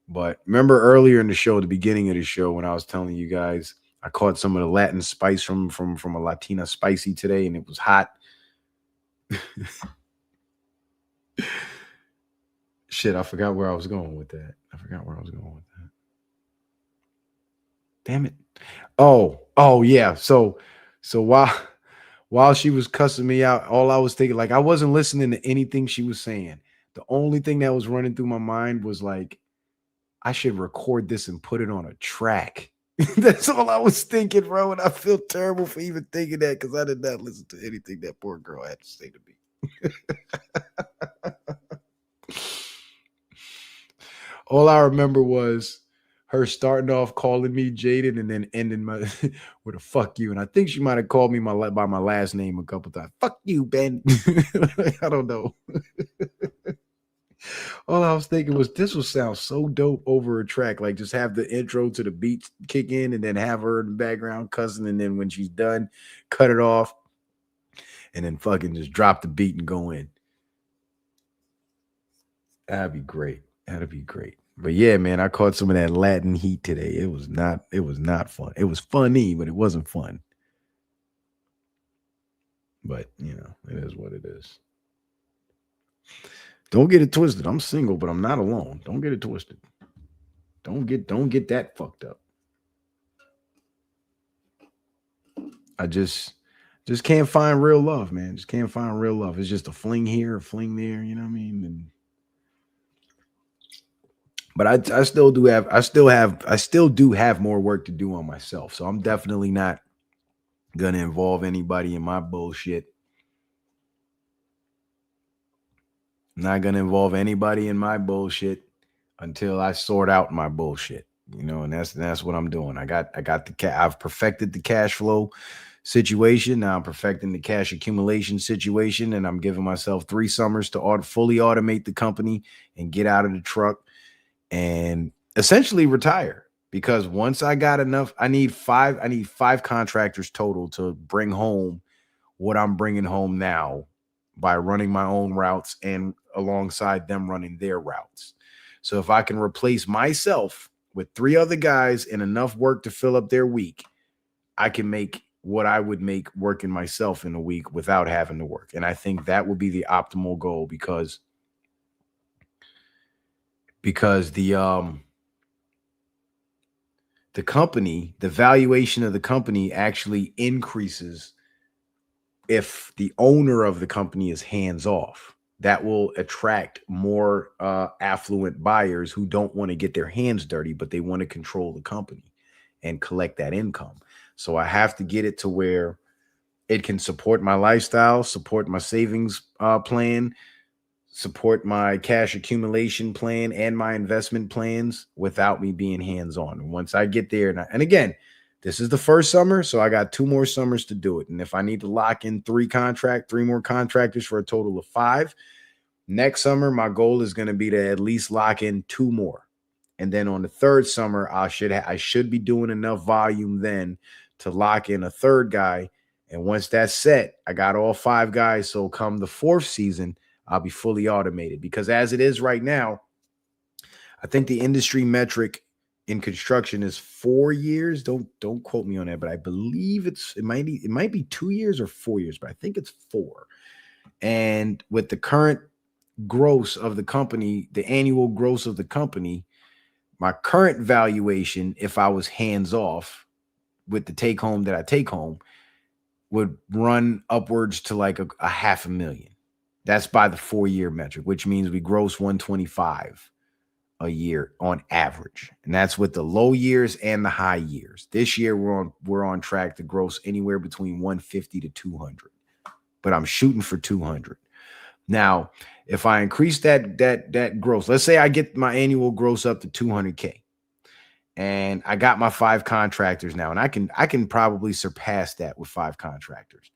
But remember earlier in the show, the beginning of the show, when I was telling you guys I caught some of the Latin spice from a Latina spicy today, and it was hot. Shit, I forgot where I was going with that. Damn it. Oh yeah. So while she was cussing me out, all I was thinking, like, I wasn't listening to anything she was saying. The only thing that was running through my mind was like, I should record this and put it on a track. That's all I was thinking, bro. And I feel terrible for even thinking that, because I did not listen to anything that poor girl had to say to me. All I remember was her starting off calling me Jaden and then ending my with a fuck you. And I think she might have called me by my last name a couple times. Fuck you, Ben. I don't know. All I was thinking was this would sound so dope over a track. Like just have the intro to the beat kick in and then have her in the background cussing. And then when she's done, cut it off and then fucking just drop the beat and go in. That'd be great. That'd be great. But yeah, man, I caught some of that Latin heat today. It was not fun. It was funny, but it wasn't fun. But you know, it is what it is. Don't get it twisted. I'm single, but I'm not alone. Don't get it twisted. Don't get that fucked up. I just can't find real love, man. Just can't find real love. It's just a fling here, a fling there, you know what I mean? But I still do have more work to do on myself. So I'm definitely not gonna involve anybody in my bullshit. I'm not gonna involve anybody in my bullshit until I sort out my bullshit. You know, and that's what I'm doing. I've perfected the cash flow situation. Now I'm perfecting the cash accumulation situation, and I'm giving myself 3 summers to fully automate the company and get out of the truck and essentially retire. Because once I got enough, I need 5 contractors total to bring home what I'm bringing home now by running my own routes and alongside them running their routes. So if I can replace myself with 3 other guys and enough work to fill up their week, I can make what I would make working myself in a week without having to work. And I think that would be the optimal goal because the company, the valuation of the company actually increases if the owner of the company is hands off. That will attract more affluent buyers who don't want to get their hands dirty, but they want to control the company and collect that income. So I have to get it to where it can support my lifestyle, support my savings plan, support my cash accumulation plan and my investment plans without me being hands-on. And once I get there, and again, this is the first summer, so I got 2 more summers to do it. And if I need to lock in 3 more contractors for a total of 5, next summer, my goal is going to be to at least lock in 2 more. And then on the 3rd summer, I should be doing enough volume then to lock in a 3rd guy. And once that's set, I got all 5 guys. So come the 4th season, I'll be fully automated. Because as it is right now, I think the industry metric in construction is 4 years. Don't quote me on that, but I believe it might be 2 years or 4 years, but I think it's 4. And with the current gross of the company, the annual gross of the company, my current valuation, if I was hands off with the take home that I take home, would run upwards to like a $500,000. That's by the 4-year metric, which means we gross 125 a year on average. And that's with the low years and the high years. This year we're on track to gross anywhere between 150 to 200. But I'm shooting for 200. Now, if I increase that gross, let's say I get my annual gross up to 200K. And I got my 5 contractors now, and I can probably surpass that with 5 contractors.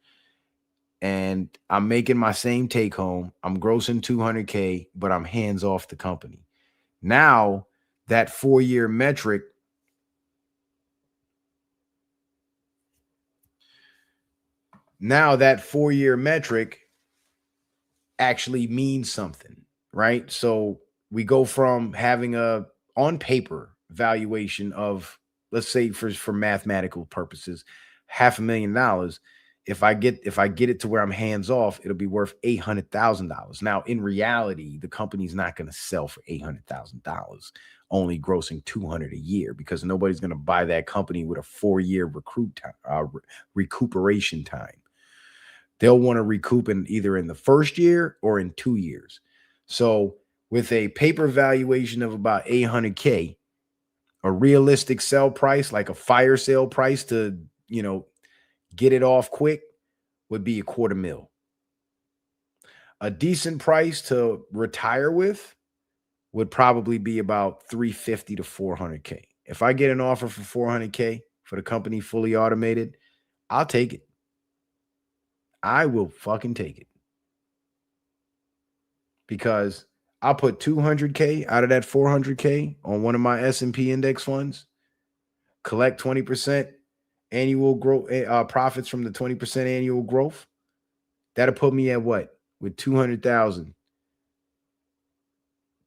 And I'm making my same take home. I'm grossing 200K, but I'm hands off the company. Now that 4-year metric actually means something, right? So we go from having a on paper valuation of, let's say for mathematical purposes, $500,000. If I get it to where I'm hands off, it'll be worth $800,000. Now, in reality, the company's not going to sell for $800,000, only grossing 200 a year, because nobody's going to buy that company with a 4-year recuperation time. They'll want to recoup either in the first year or in 2 years. So with a paper valuation of about 800K, a realistic sell price, like a fire sale price to, get it off quick, would be $250,000. A decent price to retire with would probably be about $350 to $400K. If I get an offer for $400K for the company fully automated, I'll take it. I will fucking take it. Because I'll put $200K out of that $400K on one of my S&P index funds, collect 20% annual growth profits from the 20% annual growth. That'll put me at what? With 200,000.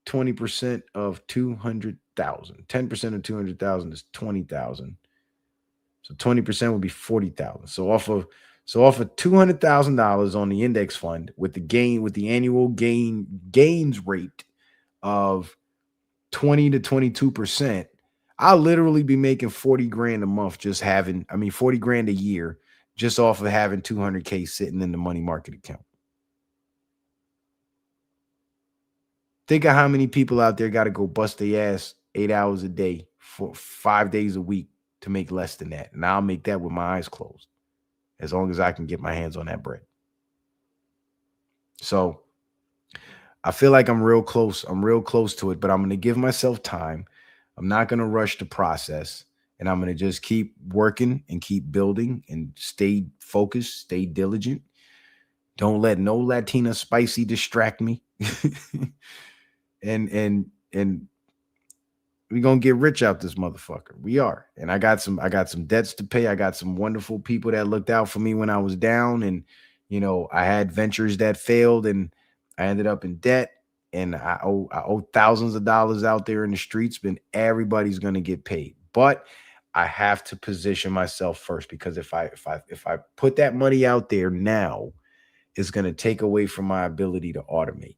20% of 200,000. 10% of 200,000 is 20,000. So 20% would be 40,000. So off of $200,000 on the index fund with the annual gains rate of 20 to 22%, I'll literally be making 40 grand a month 40 grand a year just off of having 200K sitting in the money market account. Think of how many people out there got to go bust their ass 8 hours a day for 5 days a week to make less than that. And I'll make that with my eyes closed as long as I can get my hands on that bread. So I feel like I'm real close. I'm real close to it, but I'm going to give myself time. I'm not going to rush the process, and I'm going to just keep working and keep building and stay focused, stay diligent. Don't let no Latina spicy distract me. and we're going to get rich out this motherfucker. We are. And I got some debts to pay. I got some wonderful people that looked out for me when I was down. And, I had ventures that failed and I ended up in debt, and I owe thousands of dollars out there in the streets, but everybody's going to get paid. But I have to position myself first, because if I put that money out there now, it's going to take away from my ability to automate.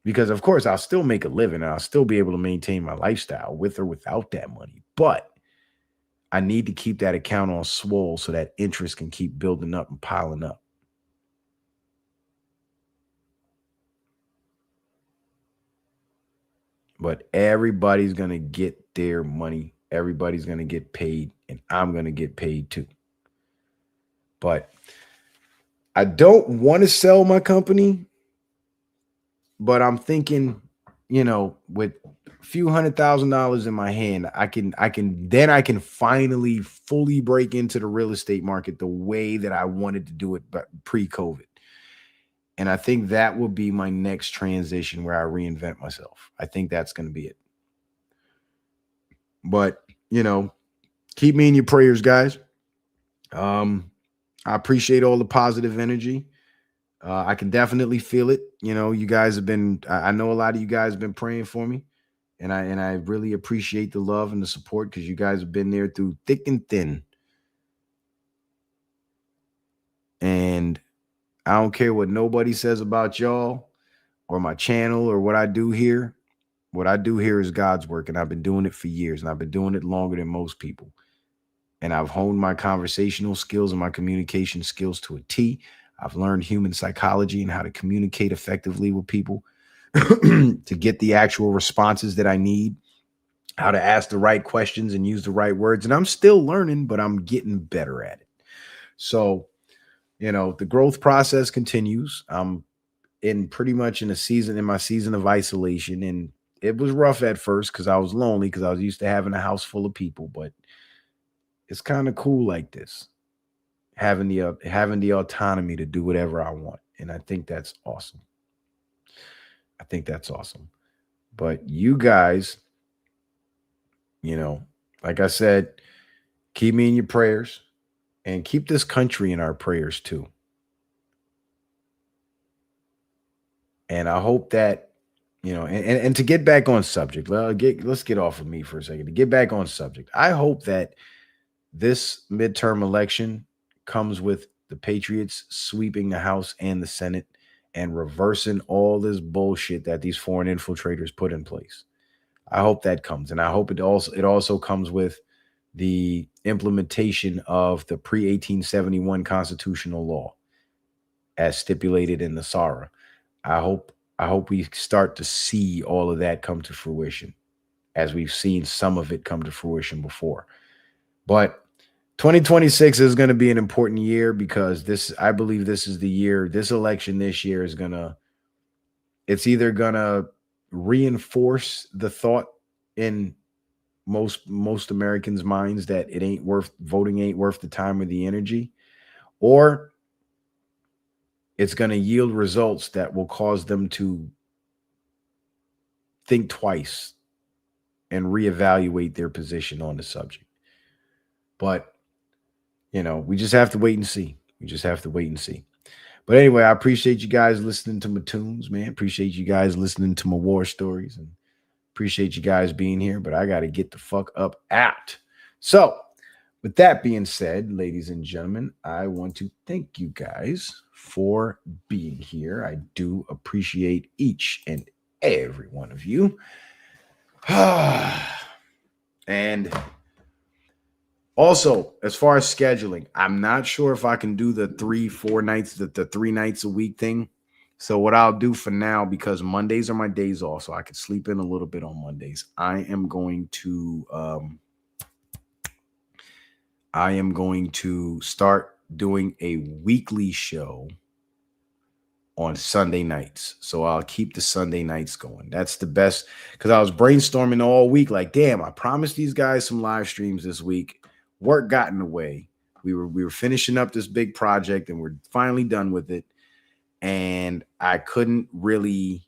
Because, of course, I'll still make a living and I'll still be able to maintain my lifestyle with or without that money. But I need to keep that account on swole so that interest can keep building up and piling up. But everybody's going to get their money. Everybody's going to get paid, and I'm going to get paid too. But I don't want to sell my company. But I'm thinking, with a few $100,000 in my hand, I can finally fully break into the real estate market the way that I wanted to do it pre-COVID. And I think that will be my next transition where I reinvent myself. I think that's going to be it. But, keep me in your prayers, guys. I appreciate all the positive energy. I can definitely feel it. You guys have been, I know a lot of you guys have been praying for me, and I really appreciate the love and the support, because you guys have been there through thick and thin. And I don't care what nobody says about y'all or my channel or what I do here. What I do here is God's work, and I've been doing it for years, and I've been doing it longer than most people. And I've honed my conversational skills and my communication skills to a T. I've learned human psychology and how to communicate effectively with people to get the actual responses that I need, how to ask the right questions and use the right words. And I'm still learning, but I'm getting better at it. So, the growth process continues. I'm pretty much in my season of isolation. And it was rough at first because I was lonely, because I was used to having a house full of people, but it's kind of cool like this. Having the autonomy to do whatever I want. And I think that's awesome. But you guys, like I said, keep me in your prayers, and keep this country in our prayers too. And I hope that, and to get back on subject, let's get off of me for a second. To get back on subject, I hope that this midterm election comes with the Patriots sweeping the House and the Senate and reversing all this bullshit that these foreign infiltrators put in place. I hope that comes. And I hope it also comes with the implementation of the pre-1871 constitutional law as stipulated in the SARA. I hope we start to see all of that come to fruition, as we've seen some of it come to fruition before. But 2026 is going to be an important year, because I believe this is the year, this election this year is it's either going to reinforce the thought in most Americans' minds that voting ain't worth the time or the energy, or it's going to yield results that will cause them to think twice and reevaluate their position on the subject. But, we just have to wait and see. But anyway, I appreciate you guys listening to my tunes, man. Appreciate you guys listening to my war stories, and appreciate you guys being here. But I got to get the fuck up out. So, with that being said, ladies and gentlemen, I want to thank you guys for being here. I do appreciate each and every one of you. And also, as far as scheduling, I'm not sure if I can do the 3-4 nights, the 3 nights a week thing. So what I'll do for now, because Mondays are my days off, so I could sleep in a little bit on Mondays, I am going to start doing a weekly show on Sunday nights. So I'll keep the Sunday nights going. That's the best, because I was brainstorming all week, like, damn, I promised these guys some live streams this week. Work got in the way. We were finishing up this big project, and we're finally done with it. And I couldn't really,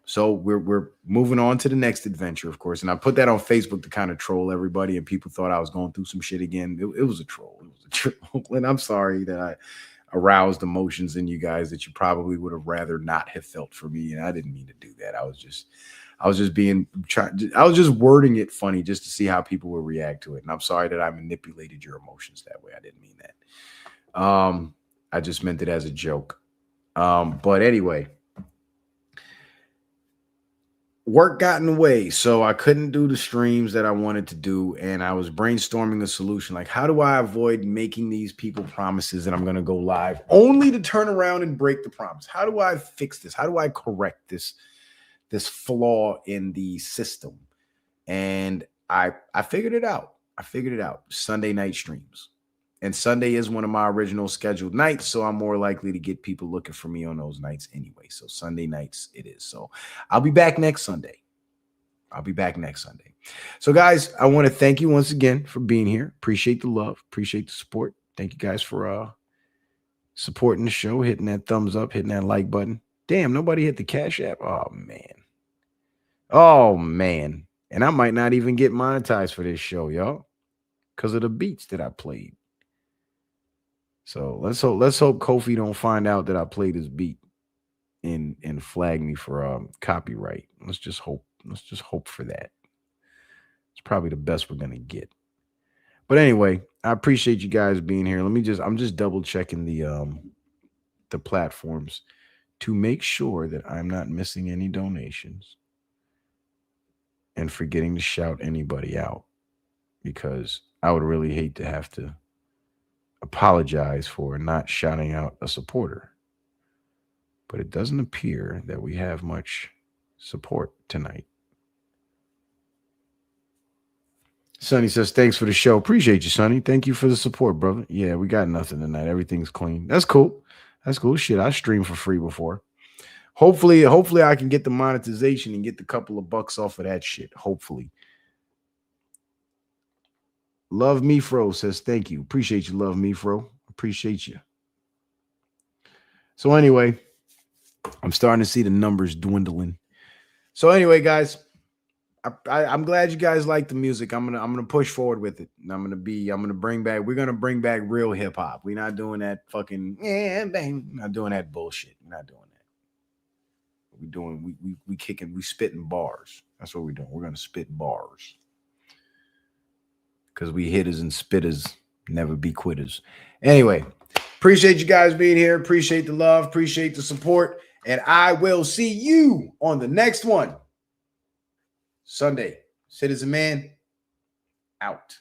so we're moving on to the next adventure, of course. And I put that on Facebook to kind of troll everybody, and people thought I was going through some shit again. It was a troll. And I'm sorry that I aroused emotions in you guys that you probably would have rather not have felt for me. And I didn't mean to do that. I was just wording it funny just to see how people would react to it. And I'm sorry that I manipulated your emotions that way. I didn't mean that. I just meant it as a joke. But anyway, work got in the way, so I couldn't do the streams that I wanted to do. And I was brainstorming a solution. Like, how do I avoid making these people promises that I'm going to go live only to turn around and break the promise? How do I fix this? How do I correct this flaw in the system? And I figured it out. Sunday night streams. And Sunday is one of my original scheduled nights, so I'm more likely to get people looking for me on those nights anyway. So Sunday nights it is. So I'll be back next Sunday. So guys, I want to thank you once again for being here. Appreciate the love. Appreciate the support. Thank you guys for supporting the show, hitting that thumbs up, hitting that like button. Damn, nobody hit the Cash App. Oh, man. And I might not even get monetized for this show, y'all, because of the beats that I played. So let's hope Kofi don't find out that I played his beat and flag me for copyright. Let's just hope for that. It's probably the best we're gonna get. But anyway, I appreciate you guys being here. I'm just double checking the platforms to make sure that I'm not missing any donations and forgetting to shout anybody out, because I would really hate to have to apologize for not shouting out a supporter. But it doesn't appear that we have much support tonight. Sonny says, thanks for the show. Appreciate you, Sonny. Thank you for the support, brother. Yeah, we got nothing tonight. Everything's clean. That's cool. Shit, I streamed for free before. Hopefully I can get the monetization and get the couple of bucks off of that shit. Hopefully. Love Me Fro says, thank you. Appreciate you, Love Me Fro. Appreciate you. So anyway, I'm starting to see the numbers dwindling. So anyway, guys, I'm glad you guys like the music. I'm gonna push forward with it. And we're gonna bring back real hip hop. We're not doing that fucking not doing that bullshit. We're not doing that. We spitting bars. That's what we're doing. We're gonna spit bars. Because we hitters and spitters never be quitters. Anyway, appreciate you guys being here. Appreciate the love. Appreciate the support. And I will see you on the next one. Sunday. Citizen Man, out.